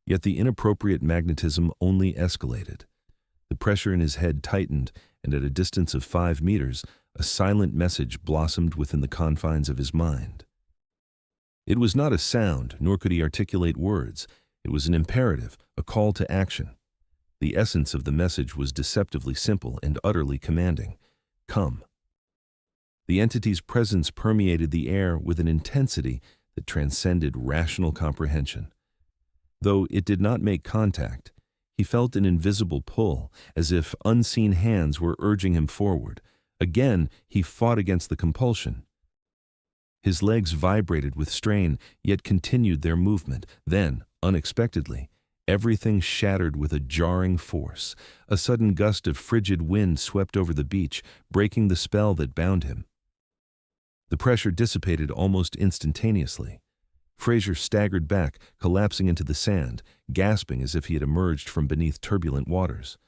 Yet the inappropriate magnetism only escalated. The pressure in his head tightened, and at a distance of 5 meters, a silent message blossomed within the confines of his mind. It was not a sound, nor could he articulate words. It was an imperative, a call to action. The essence of the message was deceptively simple and utterly commanding. Come. The entity's presence permeated the air with an intensity that transcended rational comprehension. Though it did not make contact, he felt an invisible pull, as if unseen hands were urging him forward. Again, he fought against the compulsion. His legs vibrated with strain, yet continued their movement. Then, unexpectedly, everything shattered with a jarring force. A sudden gust of frigid wind swept over the beach, breaking the spell that bound him. The pressure dissipated almost instantaneously. Fraser staggered back, collapsing into the sand, gasping as if he had emerged from beneath turbulent waters.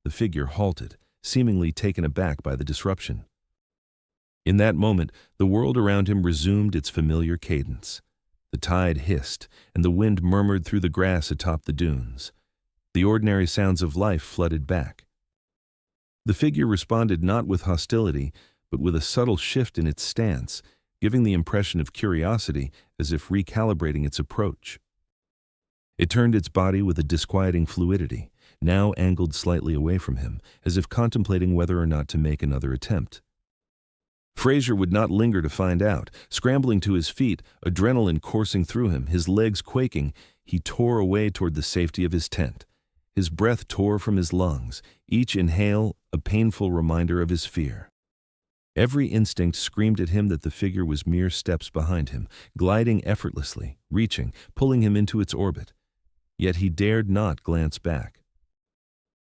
The figure halted, seemingly taken aback by the disruption. In that moment, the world around him resumed its familiar cadence. The tide hissed, and the wind murmured through the grass atop the dunes. The ordinary sounds of life flooded back. The figure responded not with hostility, but with a subtle shift in its stance, giving the impression of curiosity as if recalibrating its approach. It turned its body with a disquieting fluidity, now angled slightly away from him, as if contemplating whether or not to make another attempt. Fraser would not linger to find out. Scrambling to his feet, adrenaline coursing through him, his legs quaking, he tore away toward the safety of his tent. His breath tore from his lungs, each inhale a painful reminder of his fear. Every instinct screamed at him that the figure was mere steps behind him, gliding effortlessly, reaching, pulling him into its orbit. Yet he dared not glance back.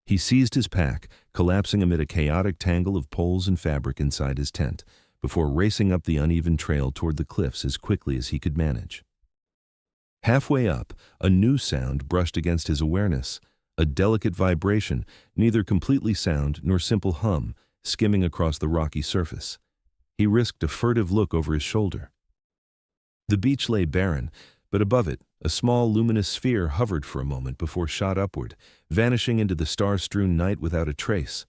He seized his pack, collapsing amid a chaotic tangle of poles and fabric inside his tent, before racing up the uneven trail toward the cliffs as quickly as he could manage. Halfway up, a new sound brushed against his awareness, a delicate vibration, neither completely sound nor simple hum, skimming across the rocky surface. He risked a furtive look over his shoulder. The beach lay barren, but above it, a small luminous sphere hovered for a moment before shot upward, vanishing into the star-strewn night without a trace.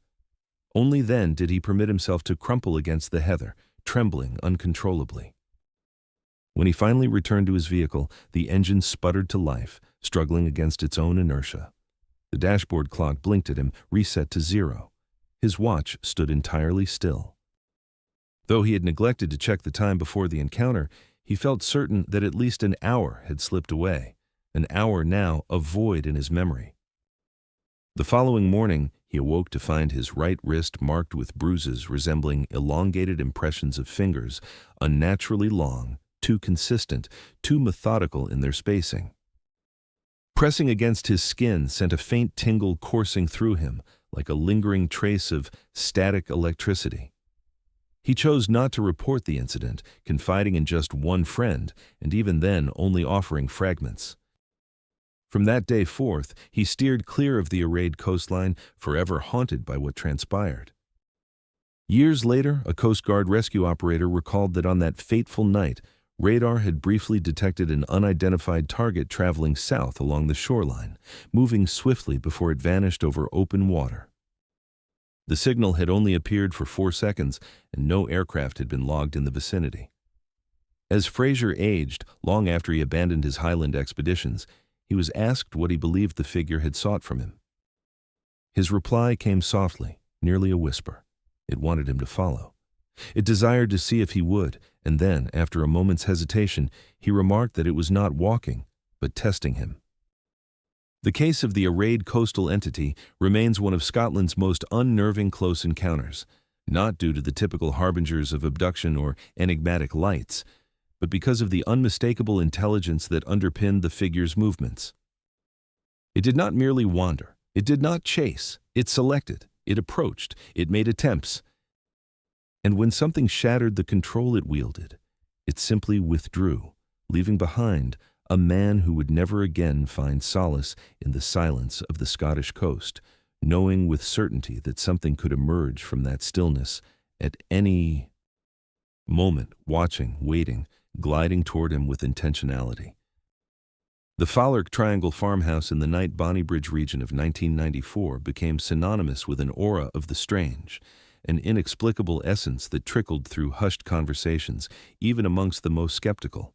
Only then did he permit himself to crumple against the heather, trembling uncontrollably. When he finally returned to his vehicle, the engine sputtered to life, struggling against its own inertia. The dashboard clock blinked at him, reset to 0. His watch stood entirely still. Though he had neglected to check the time before the encounter, he felt certain that at least an hour had slipped away, an hour now a void in his memory. The following morning, he awoke to find his right wrist marked with bruises resembling elongated impressions of fingers, unnaturally long, too consistent, too methodical in their spacing. Pressing against his skin sent a faint tingle coursing through him, like a lingering trace of static electricity. He chose not to report the incident, confiding in just one friend, and even then only offering fragments. From that day forth, he steered clear of the arrayed coastline, forever haunted by what transpired. Years later, a Coast Guard rescue operator recalled that on that fateful night, radar had briefly detected an unidentified target traveling south along the shoreline, moving swiftly before it vanished over open water. The signal had only appeared for 4 seconds, and no aircraft had been logged in the vicinity. As Fraser aged, long after he abandoned his Highland expeditions, he was asked what he believed the figure had sought from him. His reply came softly, nearly a whisper. It wanted him to follow. It desired to see if he would, and then, after a moment's hesitation, he remarked that it was not walking, but testing him. The case of the arrayed coastal entity remains one of Scotland's most unnerving close encounters, not due to the typical harbingers of abduction or enigmatic lights, but because of the unmistakable intelligence that underpinned the figure's movements. It did not merely wander, it did not chase, it selected, it approached, it made attempts. And when something shattered the control it wielded, it simply withdrew, leaving behind a man who would never again find solace in the silence of the Scottish coast, knowing with certainty that something could emerge from that stillness at any moment, watching, waiting, gliding toward him with intentionality. The Falkirk Triangle farmhouse in the Knight Bonnybridge region of 1994 became synonymous with an aura of the strange, an inexplicable essence that trickled through hushed conversations, even amongst the most skeptical.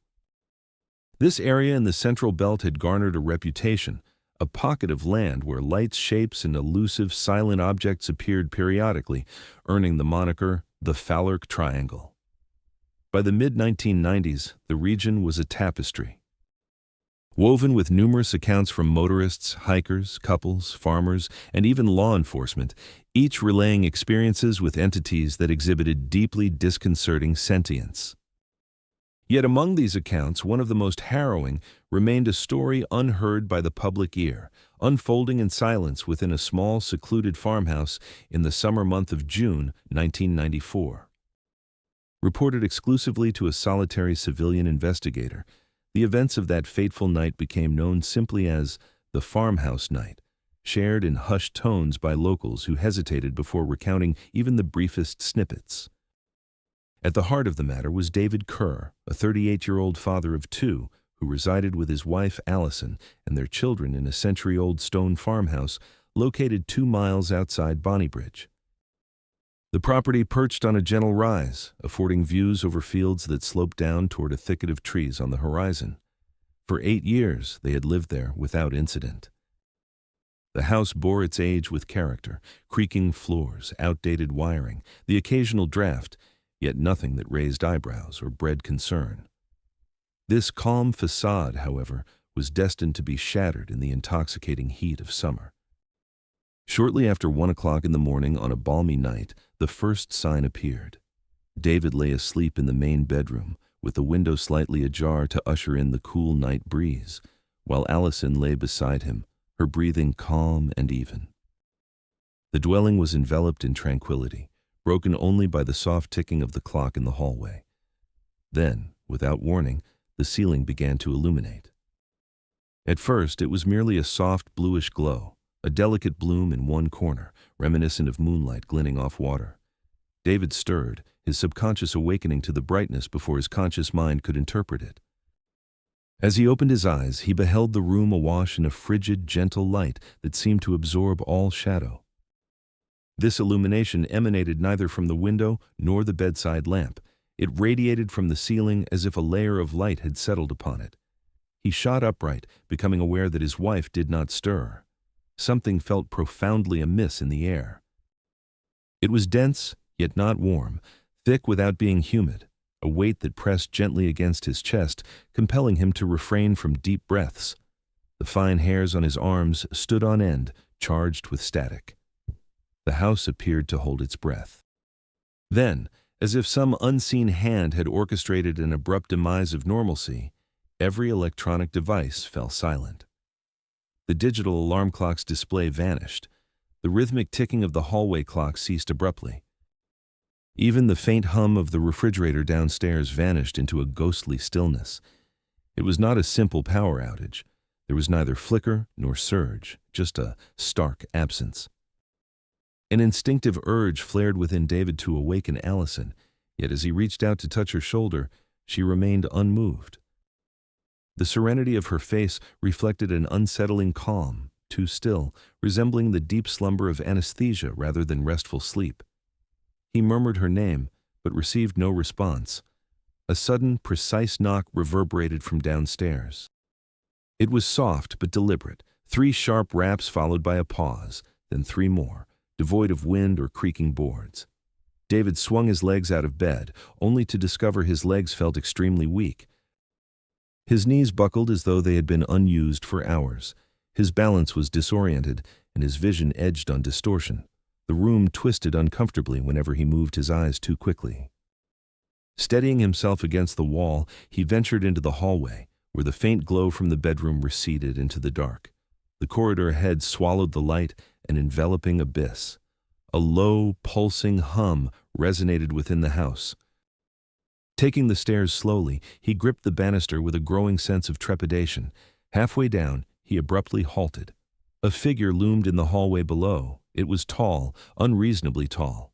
This area in the Central Belt had garnered a reputation, a pocket of land where lights, shapes, and elusive, silent objects appeared periodically, earning the moniker the Falkirk Triangle. By the mid-1990s, the region was a tapestry, woven with numerous accounts from motorists, hikers, couples, farmers, and even law enforcement, each relaying experiences with entities that exhibited deeply disconcerting sentience. Yet among these accounts, one of the most harrowing remained a story unheard by the public ear, unfolding in silence within a small, secluded farmhouse in the summer month of June 1994. Reported exclusively to a solitary civilian investigator, the events of that fateful night became known simply as the Farmhouse Night, shared in hushed tones by locals who hesitated before recounting even the briefest snippets. At the heart of the matter was David Kerr, a 38-year-old father of 2, who resided with his wife Allison and their children in a century-old stone farmhouse located 2 miles outside Bonnybridge. The property perched on a gentle rise, affording views over fields that sloped down toward a thicket of trees on the horizon. For 8 years, they had lived there without incident. The house bore its age with character, creaking floors, outdated wiring, the occasional draft, yet nothing that raised eyebrows or bred concern. This calm facade, however, was destined to be shattered in the intoxicating heat of summer. Shortly after 1 o'clock in the morning on a balmy night, the first sign appeared. David lay asleep in the main bedroom, with the window slightly ajar to usher in the cool night breeze, while Allison lay beside him, her breathing calm and even. The dwelling was enveloped in tranquility, broken only by the soft ticking of the clock in the hallway. Then, without warning, the ceiling began to illuminate. At first, it was merely a soft bluish glow, a delicate bloom in one corner, reminiscent of moonlight glinting off water. David stirred, his subconscious awakening to the brightness before his conscious mind could interpret it. As he opened his eyes, he beheld the room awash in a frigid, gentle light that seemed to absorb all shadow. This illumination emanated neither from the window nor the bedside lamp. It radiated from the ceiling as if a layer of light had settled upon it. He shot upright, becoming aware that his wife did not stir. Something felt profoundly amiss in the air. It was dense, yet not warm, thick without being humid, a weight that pressed gently against his chest, compelling him to refrain from deep breaths. The fine hairs on his arms stood on end, charged with static. The house appeared to hold its breath. Then, as if some unseen hand had orchestrated an abrupt demise of normalcy, every electronic device fell silent. The digital alarm clock's display vanished. The rhythmic ticking of the hallway clock ceased abruptly. Even the faint hum of the refrigerator downstairs vanished into a ghostly stillness. It was not a simple power outage. There was neither flicker nor surge, just a stark absence. An instinctive urge flared within David to awaken Allison, yet as he reached out to touch her shoulder, she remained unmoved. The serenity of her face reflected an unsettling calm, too still, resembling the deep slumber of anesthesia rather than restful sleep. He murmured her name, but received no response. A sudden, precise knock reverberated from downstairs. It was soft but deliberate, 3 sharp raps followed by a pause, then 3 more, devoid of wind or creaking boards. David swung his legs out of bed, only to discover his legs felt extremely weak. His knees buckled as though they had been unused for hours. His balance was disoriented, and his vision edged on distortion. The room twisted uncomfortably whenever he moved his eyes too quickly. Steadying himself against the wall, he ventured into the hallway, where the faint glow from the bedroom receded into the dark. The corridor ahead swallowed the light, an enveloping abyss. A low, pulsing hum resonated within the house. Taking the stairs slowly, he gripped the banister with a growing sense of trepidation. Halfway down, he abruptly halted. A figure loomed in the hallway below. It was tall, unreasonably tall.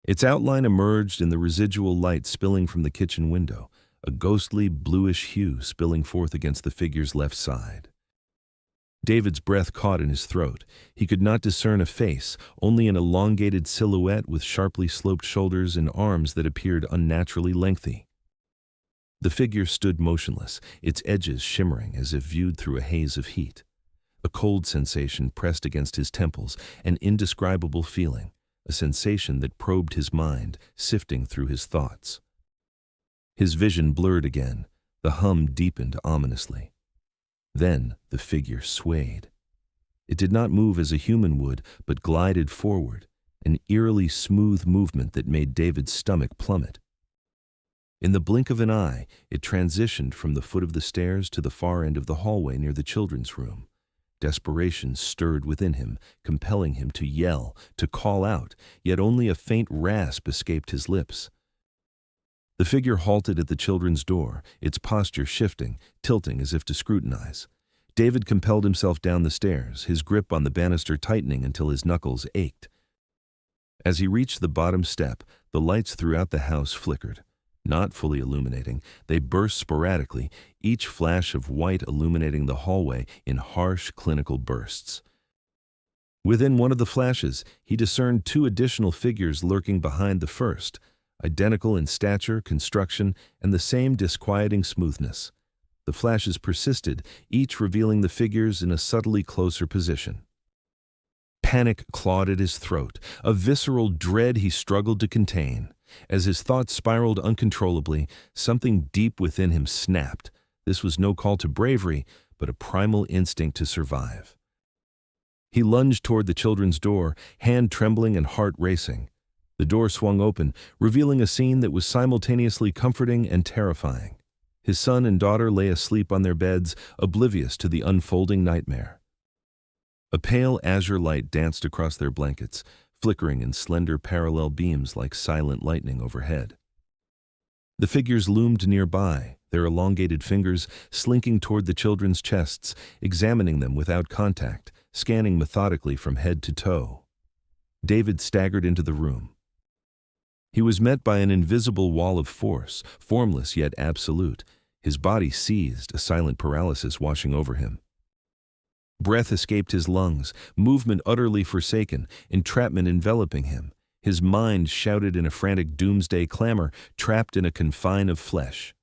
Its outline emerged in the residual light spilling from the kitchen window, a ghostly, bluish hue spilling forth against the figure's left side. David's breath caught in his throat. He could not discern a face, only an elongated silhouette with sharply sloped shoulders and arms that appeared unnaturally lengthy. The figure stood motionless, its edges shimmering as if viewed through a haze of heat. A cold sensation pressed against his temples, an indescribable feeling, a sensation that probed his mind, sifting through his thoughts. His vision blurred again, the hum deepened ominously. Then the figure swayed. It did not move as a human would, but glided forward, an eerily smooth movement that made David's stomach plummet. In the blink of an eye, it transitioned from the foot of the stairs to the far end of the hallway near the children's room. Desperation stirred within him, compelling him to yell, to call out, yet only a faint rasp escaped his lips. The figure halted at the children's door, its posture shifting, tilting as if to scrutinize. David compelled himself down the stairs, his grip on the banister tightening until his knuckles ached. As he reached the bottom step, the lights throughout the house flickered. Not fully illuminating, they burst sporadically, each flash of white illuminating the hallway in harsh, clinical bursts. Within one of the flashes, he discerned 2 additional figures lurking behind the first, identical in stature, construction, and the same disquieting smoothness. The flashes persisted, each revealing the figures in a subtly closer position. Panic clawed at his throat, a visceral dread he struggled to contain. As his thoughts spiraled uncontrollably, something deep within him snapped. This was no call to bravery, but a primal instinct to survive. He lunged toward the children's door, hand trembling and heart racing. The door swung open, revealing a scene that was simultaneously comforting and terrifying. His son and daughter lay asleep on their beds, oblivious to the unfolding nightmare. A pale azure light danced across their blankets, flickering in slender parallel beams like silent lightning overhead. The figures loomed nearby, their elongated fingers slinking toward the children's chests, examining them without contact, scanning methodically from head to toe. David staggered into the room. He was met by an invisible wall of force, formless yet absolute. His body seized, a silent paralysis washing over him. Breath escaped his lungs, movement utterly forsaken, entrapment enveloping him. His mind shouted in a frantic doomsday clamor, trapped in a confine of flesh.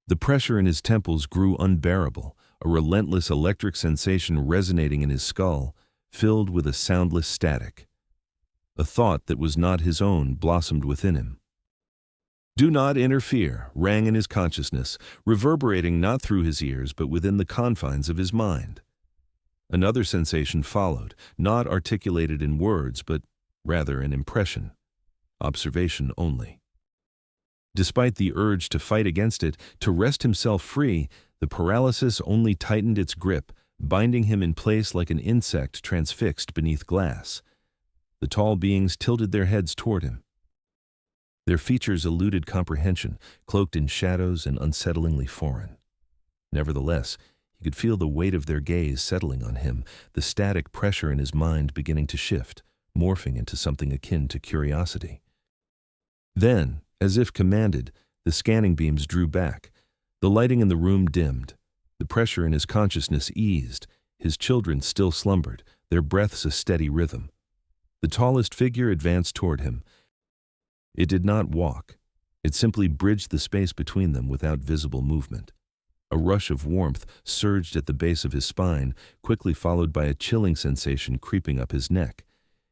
The pressure in his temples grew unbearable, a relentless electric sensation resonating in his skull, filled with a soundless static. A thought that was not his own blossomed within him. "Do not interfere," rang in his consciousness, reverberating not through his ears but within the confines of his mind. Another sensation followed, not articulated in words, but rather an impression, observation only. Despite the urge to fight against it, to wrest himself free, the paralysis only tightened its grip, binding him in place like an insect transfixed beneath glass. The tall beings tilted their heads toward him. Their features eluded comprehension, cloaked in shadows and unsettlingly foreign. Nevertheless, he could feel the weight of their gaze settling on him, the static pressure in his mind beginning to shift, morphing into something akin to curiosity. Then, as if commanded, the scanning beams drew back. The lighting in the room dimmed. The pressure in his consciousness eased. His children still slumbered, their breaths a steady rhythm. The tallest figure advanced toward him. It did not walk. It simply bridged the space between them without visible movement. A rush of warmth surged at the base of his spine, quickly followed by a chilling sensation creeping up his neck.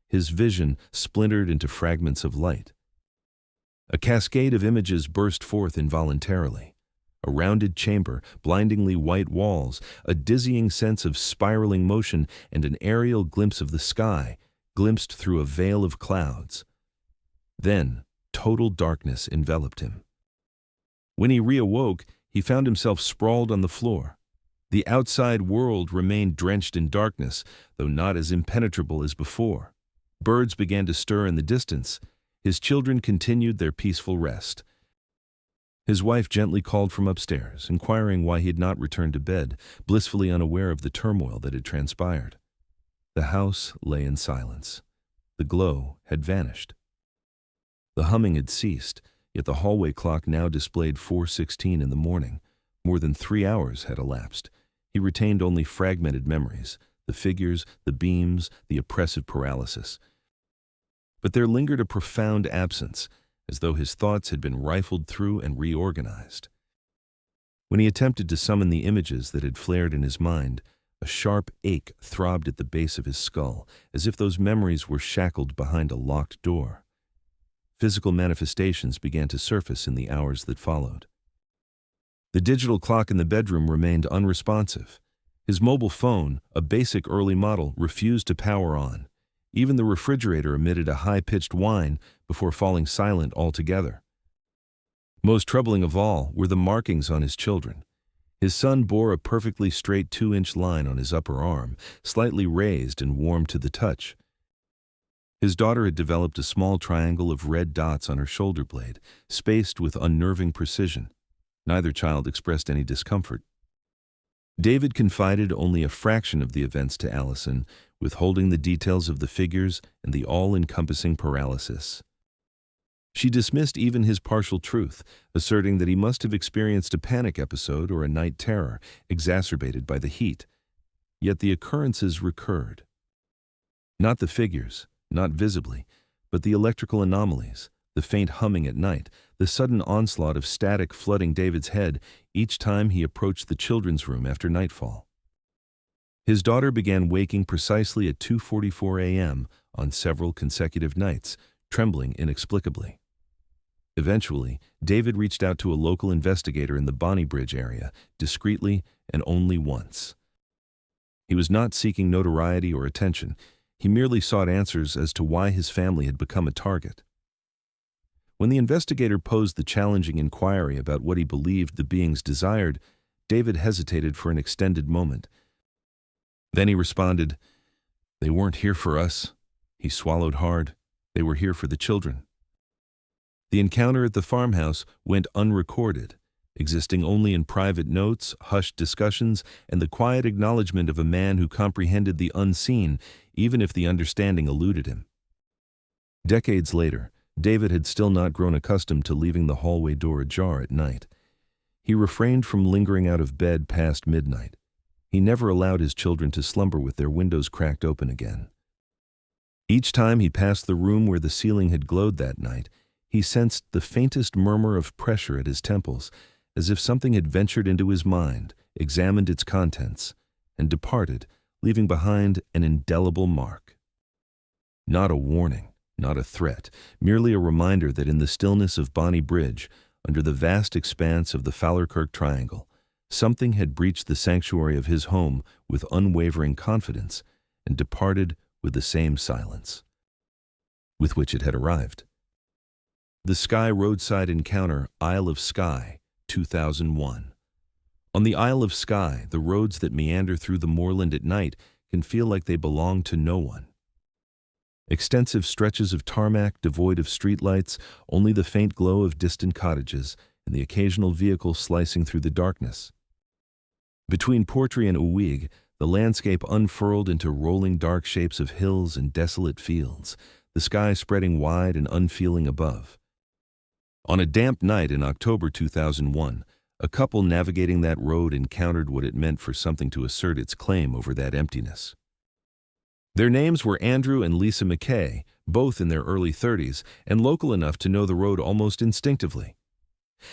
His vision splintered into fragments of light. A cascade of images burst forth involuntarily. A rounded chamber, blindingly white walls, a dizzying sense of spiraling motion, and an aerial glimpse of the sky, glimpsed through a veil of clouds. Then, total darkness enveloped him. When he reawoke, he found himself sprawled on the floor. The outside world remained drenched in darkness, though not as impenetrable as before. Birds began to stir in the distance. His children continued their peaceful rest. His wife gently called from upstairs, inquiring why he had not returned to bed, blissfully unaware of the turmoil that had transpired. The house lay in silence. The glow had vanished. The humming had ceased, yet the hallway clock now displayed 4:16 in the morning. More than 3 hours had elapsed. He retained only fragmented memories, the figures, the beams, the oppressive paralysis. But there lingered a profound absence, as though his thoughts had been rifled through and reorganized. When he attempted to summon the images that had flared in his mind, a sharp ache throbbed at the base of his skull, as if those memories were shackled behind a locked door. Physical manifestations began to surface in the hours that followed. The digital clock in the bedroom remained unresponsive. His mobile phone, a basic early model, refused to power on. Even the refrigerator emitted a high-pitched whine before falling silent altogether. Most troubling of all were the markings on his children. His son bore a perfectly straight 2-inch line on his upper arm, slightly raised and warm to the touch. His daughter had developed a small triangle of red dots on her shoulder blade, spaced with unnerving precision. Neither child expressed any discomfort. David confided only a fraction of the events to Allison, withholding the details of the figures and the all-encompassing paralysis. She dismissed even his partial truth, asserting that he must have experienced a panic episode or a night terror, exacerbated by the heat. Yet the occurrences recurred. Not the figures, not visibly, but the electrical anomalies, the faint humming at night, the sudden onslaught of static flooding David's head each time he approached the children's room after nightfall. His daughter began waking precisely at 2:44 a.m. on several consecutive nights, trembling inexplicably. Eventually, David reached out to a local investigator in the Bonnybridge area, discreetly and only once. He was not seeking notoriety or attention. He merely sought answers as to why his family had become a target. When the investigator posed the challenging inquiry about what he believed the beings desired, David hesitated for an extended moment. Then he responded, "They weren't here for us." He swallowed hard. They were here for the children. The encounter at the farmhouse went unrecorded, existing only in private notes, hushed discussions, and the quiet acknowledgement of a man who comprehended the unseen, even if the understanding eluded him. Decades later, David had still not grown accustomed to leaving the hallway door ajar at night. He refrained from lingering out of bed past midnight. He never allowed his children to slumber with their windows cracked open again. Each time he passed the room where the ceiling had glowed that night, he sensed the faintest murmur of pressure at his temples, as if something had ventured into his mind, examined its contents, and departed, leaving behind an indelible mark. Not a warning, not a threat, merely a reminder that in the stillness of Bonnybridge, under the vast expanse of the Falkirk Triangle, something had breached the sanctuary of his home with unwavering confidence and departed with the same silence with which it had arrived. The Skye Roadside Encounter, Isle of Skye, 2001. On the Isle of Skye, the roads that meander through the moorland at night can feel like they belong to no one. Extensive stretches of tarmac devoid of streetlights, only the faint glow of distant cottages, and the occasional vehicle slicing through the darkness. Between Portree and Uig, the landscape unfurled into rolling dark shapes of hills and desolate fields, the sky spreading wide and unfeeling above. On a damp night in October 2001, a couple navigating that road encountered what it meant for something to assert its claim over that emptiness. Their names were Andrew and Lisa McKay, both in their early 30s, and local enough to know the road almost instinctively.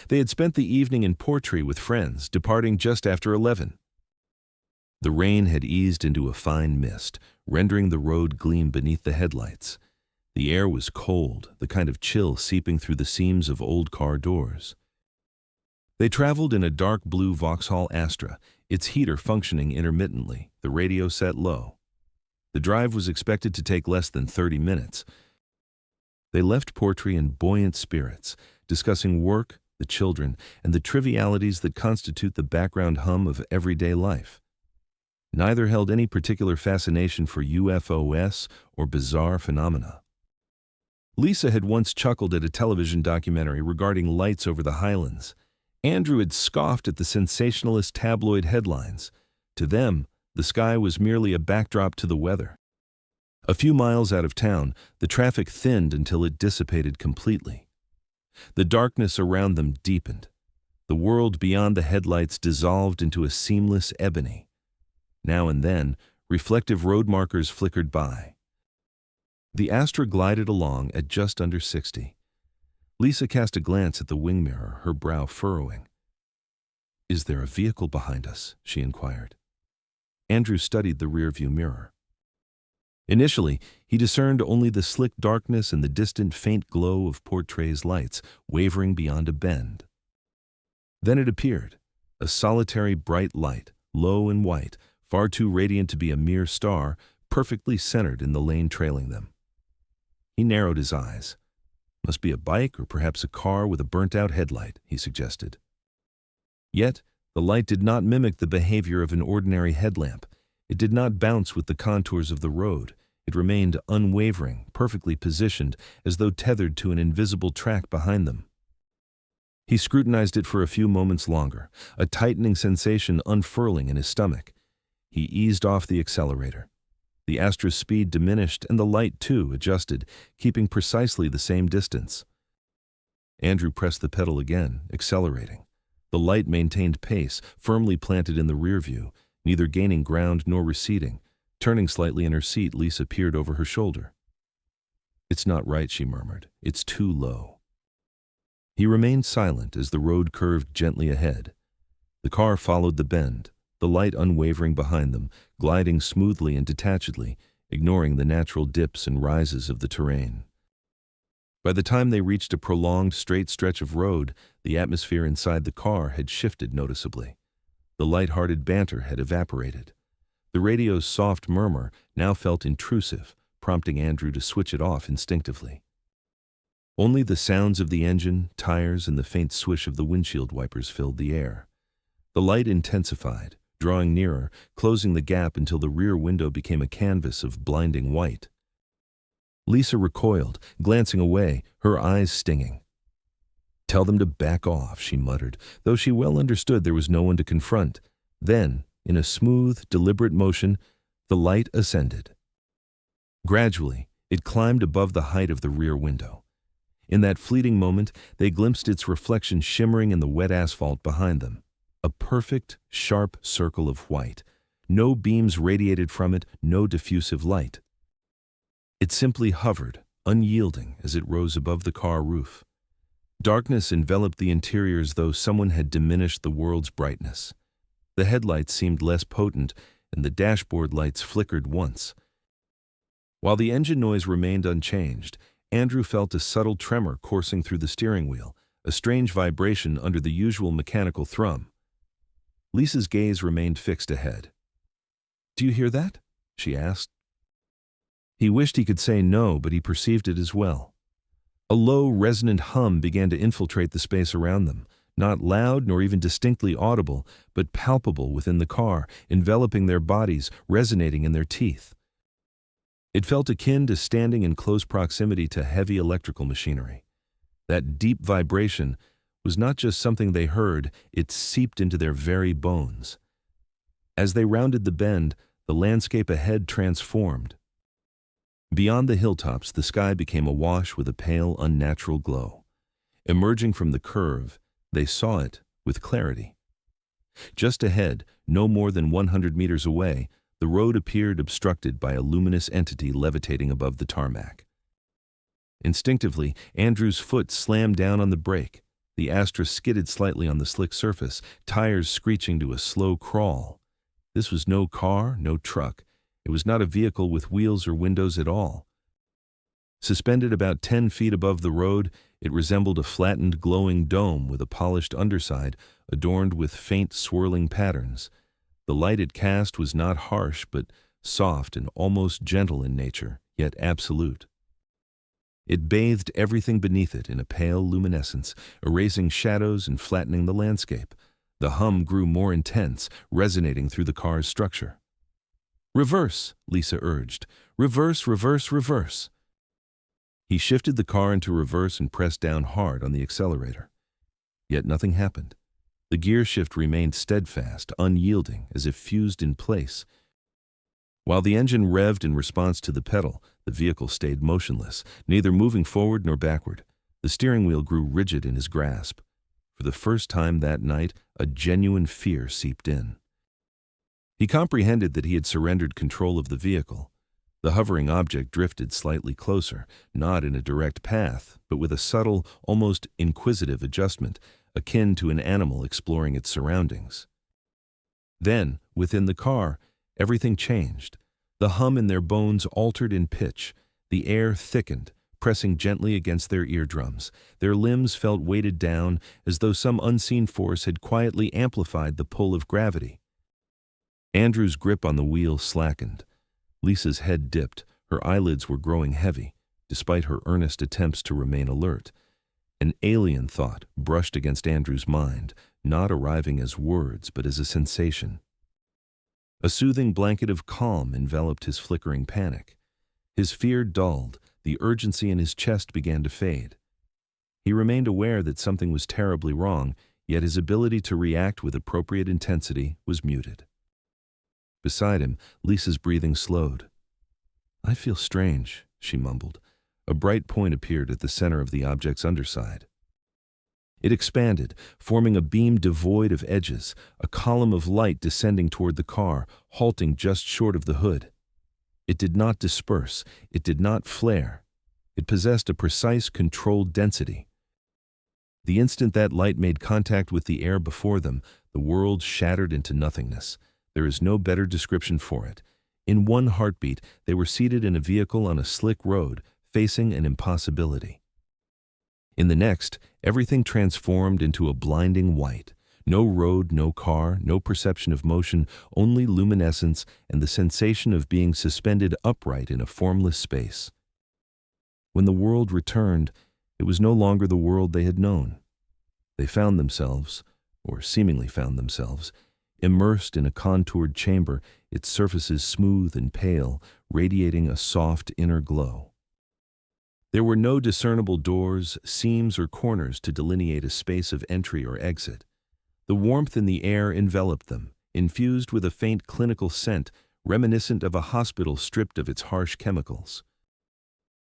They had spent the evening in Portree with friends, departing just after 11. The rain had eased into a fine mist, rendering the road gleam beneath the headlights. The air was cold, the kind of chill seeping through the seams of old car doors. They traveled in a dark blue Vauxhall Astra, its heater functioning intermittently, the radio set low. The drive was expected to take less than 30 minutes. They left Portree in buoyant spirits, discussing work, the children, and the trivialities that constitute the background hum of everyday life. Neither held any particular fascination for UFOs or bizarre phenomena. Lisa had once chuckled at a television documentary regarding lights over the Highlands. Andrew had scoffed at the sensationalist tabloid headlines. To them, the sky was merely a backdrop to the weather. A few miles out of town, the traffic thinned until it dissipated completely. The darkness around them deepened. The world beyond the headlights dissolved into a seamless ebony. Now and then, reflective road markers flickered by. The Astra glided along at just under 60. Lisa cast a glance at the wing mirror, her brow furrowing. "Is there a vehicle behind us?" she inquired. Andrew studied the rearview mirror. Initially, he discerned only the slick darkness and the distant faint glow of Portree's lights, wavering beyond a bend. Then it appeared, a solitary bright light, low and white, far too radiant to be a mere star, perfectly centered in the lane trailing them. He narrowed his eyes. "Must be a bike or perhaps a car with a burnt-out headlight," he suggested. Yet, the light did not mimic the behavior of an ordinary headlamp. It did not bounce with the contours of the road. It remained unwavering, perfectly positioned, as though tethered to an invisible track behind them. He scrutinized it for a few moments longer, a tightening sensation unfurling in his stomach. He eased off the accelerator. The Astra's speed diminished and the light, too, adjusted, keeping precisely the same distance. Andrew pressed the pedal again, accelerating. The light maintained pace, firmly planted in the rear view, neither gaining ground nor receding. Turning slightly in her seat, Lisa peered over her shoulder. "It's not right," she murmured. "It's too low." He remained silent as the road curved gently ahead. The car followed the bend, the light unwavering behind them, gliding smoothly and detachedly, ignoring the natural dips and rises of the terrain. By the time they reached a prolonged straight stretch of road, the atmosphere inside the car had shifted noticeably. The light-hearted banter had evaporated. The radio's soft murmur now felt intrusive, prompting Andrew to switch it off instinctively. Only the sounds of the engine, tires, and the faint swish of the windshield wipers filled the air. The light intensified, drawing nearer, closing the gap until the rear window became a canvas of blinding white. Lisa recoiled, glancing away, her eyes stinging. "Tell them to back off," she muttered, though she well understood there was no one to confront. Then, in a smooth, deliberate motion, the light ascended. Gradually, it climbed above the height of the rear window. In that fleeting moment, they glimpsed its reflection shimmering in the wet asphalt behind them. A perfect, sharp circle of white. No beams radiated from it, no diffusive light. It simply hovered, unyielding, as it rose above the car roof. Darkness enveloped the interior as though someone had diminished the world's brightness. The headlights seemed less potent, and the dashboard lights flickered once. While the engine noise remained unchanged, Andrew felt a subtle tremor coursing through the steering wheel, a strange vibration under the usual mechanical thrum. Lisa's gaze remained fixed ahead. "Do you hear that?" she asked. He wished he could say no, but he perceived it as well. A low, resonant hum began to infiltrate the space around them, not loud nor even distinctly audible, but palpable within the car, enveloping their bodies, resonating in their teeth. It felt akin to standing in close proximity to heavy electrical machinery. That deep vibration was not just something they heard, it seeped into their very bones. As they rounded the bend, the landscape ahead transformed. Beyond the hilltops, the sky became awash with a pale, unnatural glow. Emerging from the curve, they saw it with clarity. Just ahead, no more than 100 meters away, the road appeared obstructed by a luminous entity levitating above the tarmac. Instinctively, Andrew's foot slammed down on the brake. The Astra skidded slightly on the slick surface, tires screeching to a slow crawl. This was no car, no truck. It was not a vehicle with wheels or windows at all. Suspended about 10 feet above the road, it resembled a flattened, glowing dome with a polished underside adorned with faint, swirling patterns. The light it cast was not harsh, but soft and almost gentle in nature, yet absolute. It bathed everything beneath it in a pale luminescence, erasing shadows and flattening the landscape. The hum grew more intense, resonating through the car's structure. "Reverse," Lisa urged. "Reverse, reverse, reverse." He shifted the car into reverse and pressed down hard on the accelerator. Yet nothing happened. The gear shift remained steadfast, unyielding, as if fused in place. While the engine revved in response to the pedal, the vehicle stayed motionless, neither moving forward nor backward. The steering wheel grew rigid in his grasp. For the first time that night, a genuine fear seeped in. He comprehended that he had surrendered control of the vehicle. The hovering object drifted slightly closer, not in a direct path, but with a subtle, almost inquisitive adjustment, akin to an animal exploring its surroundings. Then, within the car, everything changed. The hum in their bones altered in pitch. The air thickened, pressing gently against their eardrums. Their limbs felt weighted down, as though some unseen force had quietly amplified the pull of gravity. Andrew's grip on the wheel slackened. Lisa's head dipped. Her eyelids were growing heavy, despite her earnest attempts to remain alert. An alien thought brushed against Andrew's mind, not arriving as words but as a sensation. A soothing blanket of calm enveloped his flickering panic. His fear dulled, the urgency in his chest began to fade. He remained aware that something was terribly wrong, yet his ability to react with appropriate intensity was muted. Beside him, Lisa's breathing slowed. "I feel strange," she mumbled. A bright point appeared at the center of the object's underside. It expanded, forming a beam devoid of edges, a column of light descending toward the car, halting just short of the hood. It did not disperse, it did not flare. It possessed a precise, controlled density. The instant that light made contact with the air before them, the world shattered into nothingness. There is no better description for it. In one heartbeat, they were seated in a vehicle on a slick road, facing an impossibility. In the next, everything transformed into a blinding white. No road, no car, no perception of motion, only luminescence and the sensation of being suspended upright in a formless space. When the world returned, it was no longer the world they had known. They found themselves, or seemingly found themselves, immersed in a contoured chamber, its surfaces smooth and pale, radiating a soft inner glow. There were no discernible doors, seams, or corners to delineate a space of entry or exit. The warmth in the air enveloped them, infused with a faint clinical scent reminiscent of a hospital stripped of its harsh chemicals.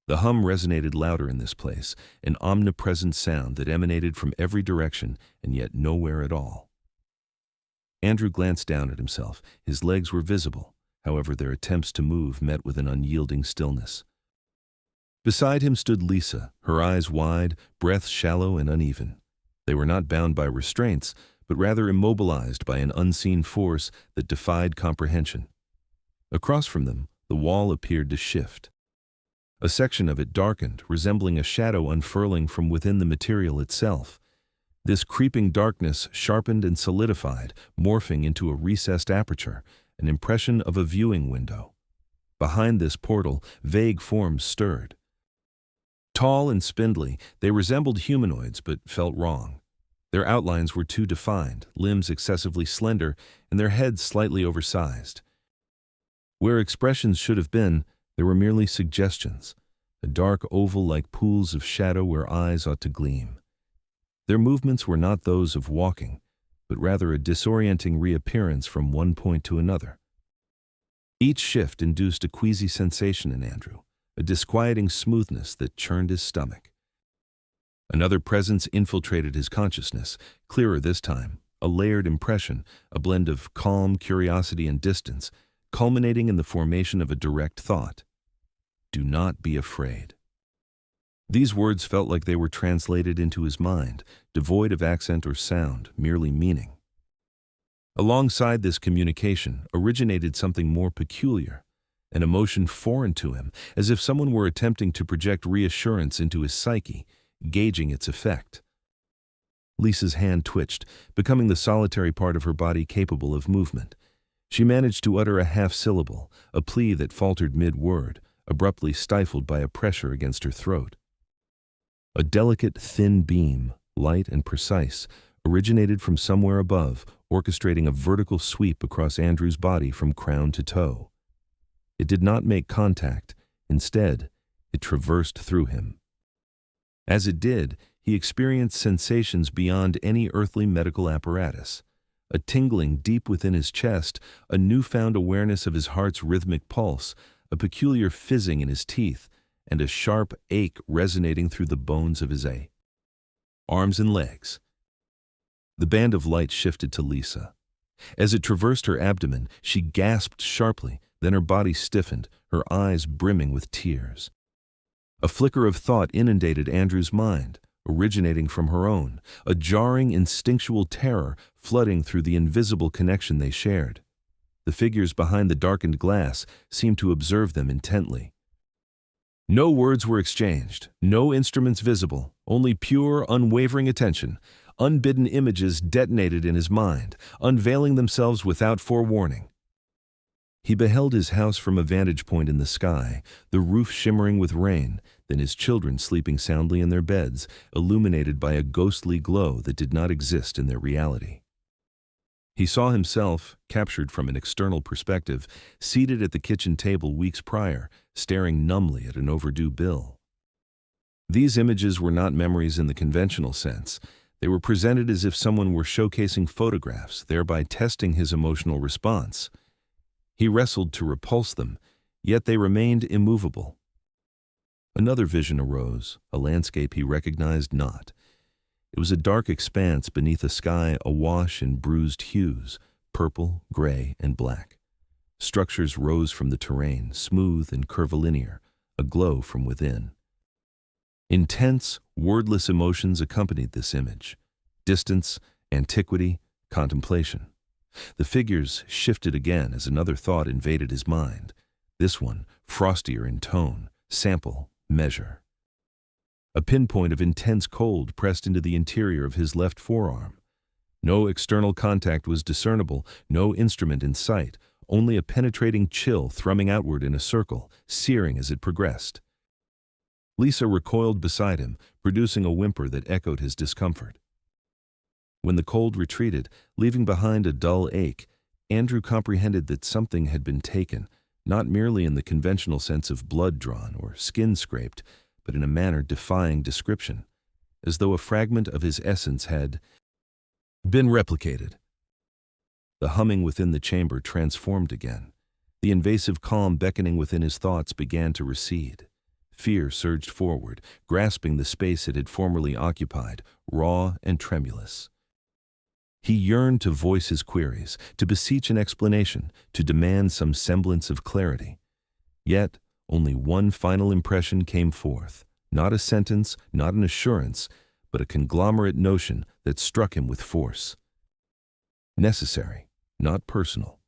The hum resonated louder in this place, an omnipresent sound that emanated from every direction and yet nowhere at all. Andrew glanced down at himself. His legs were visible, however their attempts to move met with an unyielding stillness. Beside him stood Lisa, her eyes wide, breath shallow and uneven. They were not bound by restraints, but rather immobilized by an unseen force that defied comprehension. Across from them, the wall appeared to shift. A section of it darkened, resembling a shadow unfurling from within the material itself. This creeping darkness sharpened and solidified, morphing into a recessed aperture, an impression of a viewing window. Behind this portal, vague forms stirred. Tall and spindly, they resembled humanoids but felt wrong. Their outlines were too defined, limbs excessively slender, and their heads slightly oversized. Where expressions should have been, there were merely suggestions, a dark oval like pools of shadow where eyes ought to gleam. Their movements were not those of walking, but rather a disorienting reappearance from one point to another. Each shift induced a queasy sensation in Andrew, a disquieting smoothness that churned his stomach. Another presence infiltrated his consciousness, clearer this time, a layered impression, a blend of calm curiosity and distance, culminating in the formation of a direct thought. Do not be afraid. These words felt like they were translated into his mind, devoid of accent or sound, merely meaning. Alongside this communication originated something more peculiar, an emotion foreign to him, as if someone were attempting to project reassurance into his psyche, gauging its effect. Lisa's hand twitched, becoming the solitary part of her body capable of movement. She managed to utter a half-syllable, a plea that faltered mid-word, abruptly stifled by a pressure against her throat. A delicate, thin beam, light and precise, originated from somewhere above, orchestrating a vertical sweep across Andrew's body from crown to toe. It did not make contact. Instead, it traversed through him. As it did, he experienced sensations beyond any earthly medical apparatus. A tingling deep within his chest, a newfound awareness of his heart's rhythmic pulse, a peculiar fizzing in his teeth, and a sharp ache resonating through the bones of his arms and legs. The band of light shifted to Lisa. As it traversed her abdomen, she gasped sharply, then her body stiffened, her eyes brimming with tears. A flicker of thought inundated Andrew's mind, originating from her own, a jarring instinctual terror flooding through the invisible connection they shared. The figures behind the darkened glass seemed to observe them intently. No words were exchanged, no instruments visible, only pure, unwavering attention. Unbidden images detonated in his mind, unveiling themselves without forewarning. He beheld his house from a vantage point in the sky, the roof shimmering with rain, then his children sleeping soundly in their beds, illuminated by a ghostly glow that did not exist in their reality. He saw himself, captured from an external perspective, seated at the kitchen table weeks prior, staring numbly at an overdue bill. These images were not memories in the conventional sense. They were presented as if someone were showcasing photographs, thereby testing his emotional response. He wrestled to repulse them, yet they remained immovable. Another vision arose, a landscape he recognized not. It was a dark expanse beneath a sky awash in bruised hues, purple, gray, and black. Structures rose from the terrain, smooth and curvilinear, aglow from within. Intense, wordless emotions accompanied this image: distance, antiquity, contemplation. The figures shifted again as another thought invaded his mind, this one frostier in tone, sample, measure. A pinpoint of intense cold pressed into the interior of his left forearm. No external contact was discernible, no instrument in sight, only a penetrating chill thrumming outward in a circle, searing as it progressed. Lisa recoiled beside him, producing a whimper that echoed his discomfort. When the cold retreated, leaving behind a dull ache, Andrew comprehended that something had been taken, not merely in the conventional sense of blood drawn or skin scraped, but in a manner defying description, as though a fragment of his essence had been replicated. The humming within the chamber transformed again. The invasive calm beckoning within his thoughts began to recede. Fear surged forward, grasping the space it had formerly occupied, raw and tremulous. He yearned to voice his queries, to beseech an explanation, to demand some semblance of clarity. Yet, only one final impression came forth, not a sentence, not an assurance, but a conglomerate notion that struck him with force. Necessary, not personal.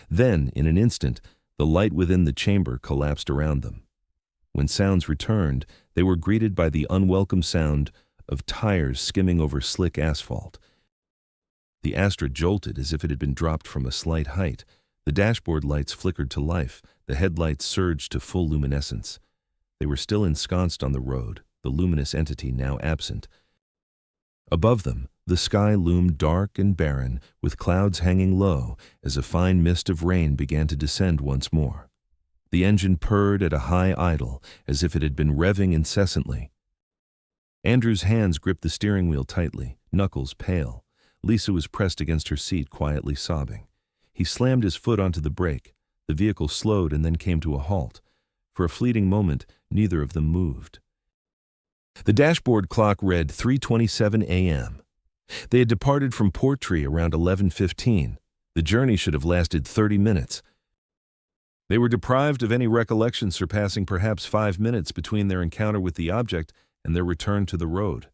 Then, in an instant, the light within the chamber collapsed around them. When sounds returned, they were greeted by the unwelcome sound of tires skimming over slick asphalt. The Astra jolted as if it had been dropped from a slight height. The dashboard lights flickered to life, the headlights surged to full luminescence. They were still ensconced on the road, the luminous entity now absent. Above them, the sky loomed dark and barren, with clouds hanging low as a fine mist of rain began to descend once more. The engine purred at a high idle, as if it had been revving incessantly. Andrew's hands gripped the steering wheel tightly, knuckles pale. Lisa was pressed against her seat, quietly sobbing. He slammed his foot onto the brake. The vehicle slowed and then came to a halt. For a fleeting moment, neither of them moved. The dashboard clock read 3:27 a.m. They had departed from Portree around 11:15. The journey should have lasted 30 minutes. They were deprived of any recollection surpassing perhaps 5 minutes between their encounter with the object and their return to the road.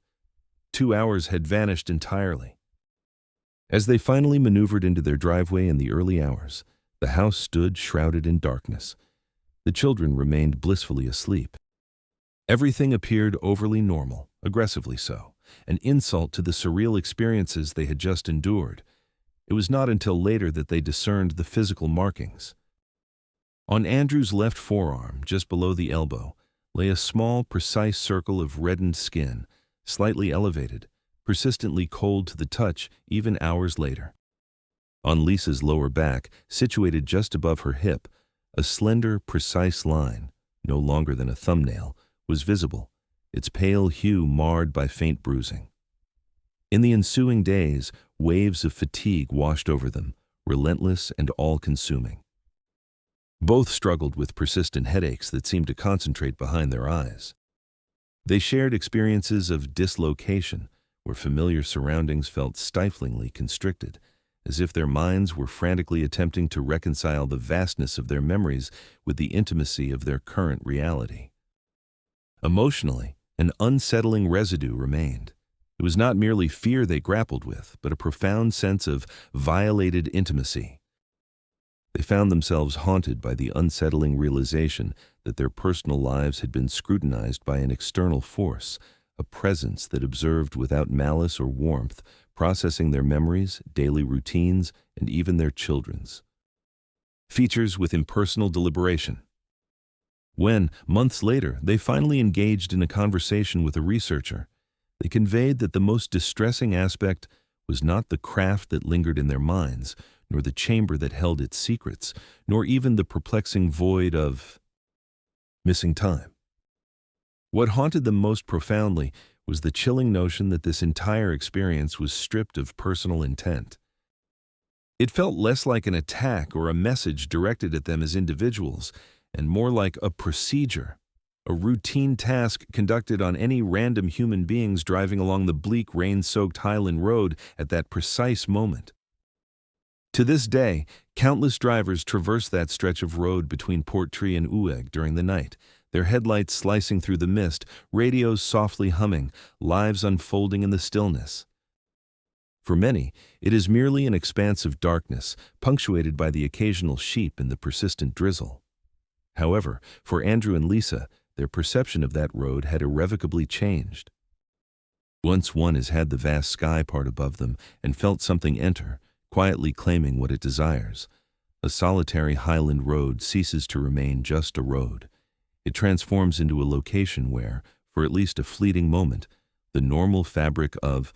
2 hours had vanished entirely. As they finally maneuvered into their driveway in the early hours, the house stood shrouded in darkness. The children remained blissfully asleep. Everything appeared overly normal, aggressively so, an insult to the surreal experiences they had just endured. It was not until later that they discerned the physical markings. On Andrew's left forearm, just below the elbow, lay a small, precise circle of reddened skin, slightly elevated, persistently cold to the touch even hours later. On Lisa's lower back, situated just above her hip, a slender, precise line, no longer than a thumbnail, was visible, its pale hue marred by faint bruising. In the ensuing days, waves of fatigue washed over them, relentless and all-consuming. Both struggled with persistent headaches that seemed to concentrate behind their eyes. They shared experiences of dislocation, where familiar surroundings felt stiflingly constricted, as if their minds were frantically attempting to reconcile the vastness of their memories with the intimacy of their current reality. Emotionally, an unsettling residue remained. It was not merely fear they grappled with, but a profound sense of violated intimacy. They found themselves haunted by the unsettling realization that their personal lives had been scrutinized by an external force, a presence that observed without malice or warmth, processing their memories, daily routines, and even their children's. Features with impersonal deliberation. When, months later, they finally engaged in a conversation with a researcher, they conveyed that the most distressing aspect was not the craft that lingered in their minds, nor the chamber that held its secrets, nor even the perplexing void of missing time. What haunted them most profoundly was the chilling notion that this entire experience was stripped of personal intent. It felt less like an attack or a message directed at them as individuals, and more like a procedure, a routine task conducted on any random human beings driving along the bleak, rain-soaked Highland Road at that precise moment. To this day, countless drivers traverse that stretch of road between Portree and Ueg during the night, their headlights slicing through the mist, radios softly humming, lives unfolding in the stillness. For many, it is merely an expanse of darkness, punctuated by the occasional sheep and the persistent drizzle. However, for Andrew and Lisa, their perception of that road had irrevocably changed. Once one has had the vast sky part above them and felt something enter, quietly claiming what it desires, a solitary highland road ceases to remain just a road. It transforms into a location where, for at least a fleeting moment, the normal fabric of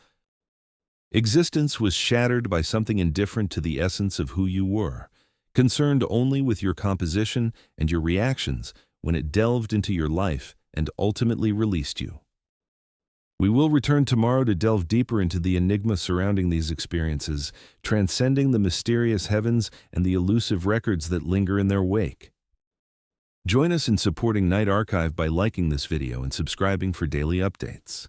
existence was shattered by something indifferent to the essence of who you were, concerned only with your composition and your reactions when it delved into your life and ultimately released you. We will return tomorrow to delve deeper into the enigma surrounding these experiences, transcending the mysterious heavens and the elusive records that linger in their wake. Join us in supporting Night Archive by liking this video and subscribing for daily updates.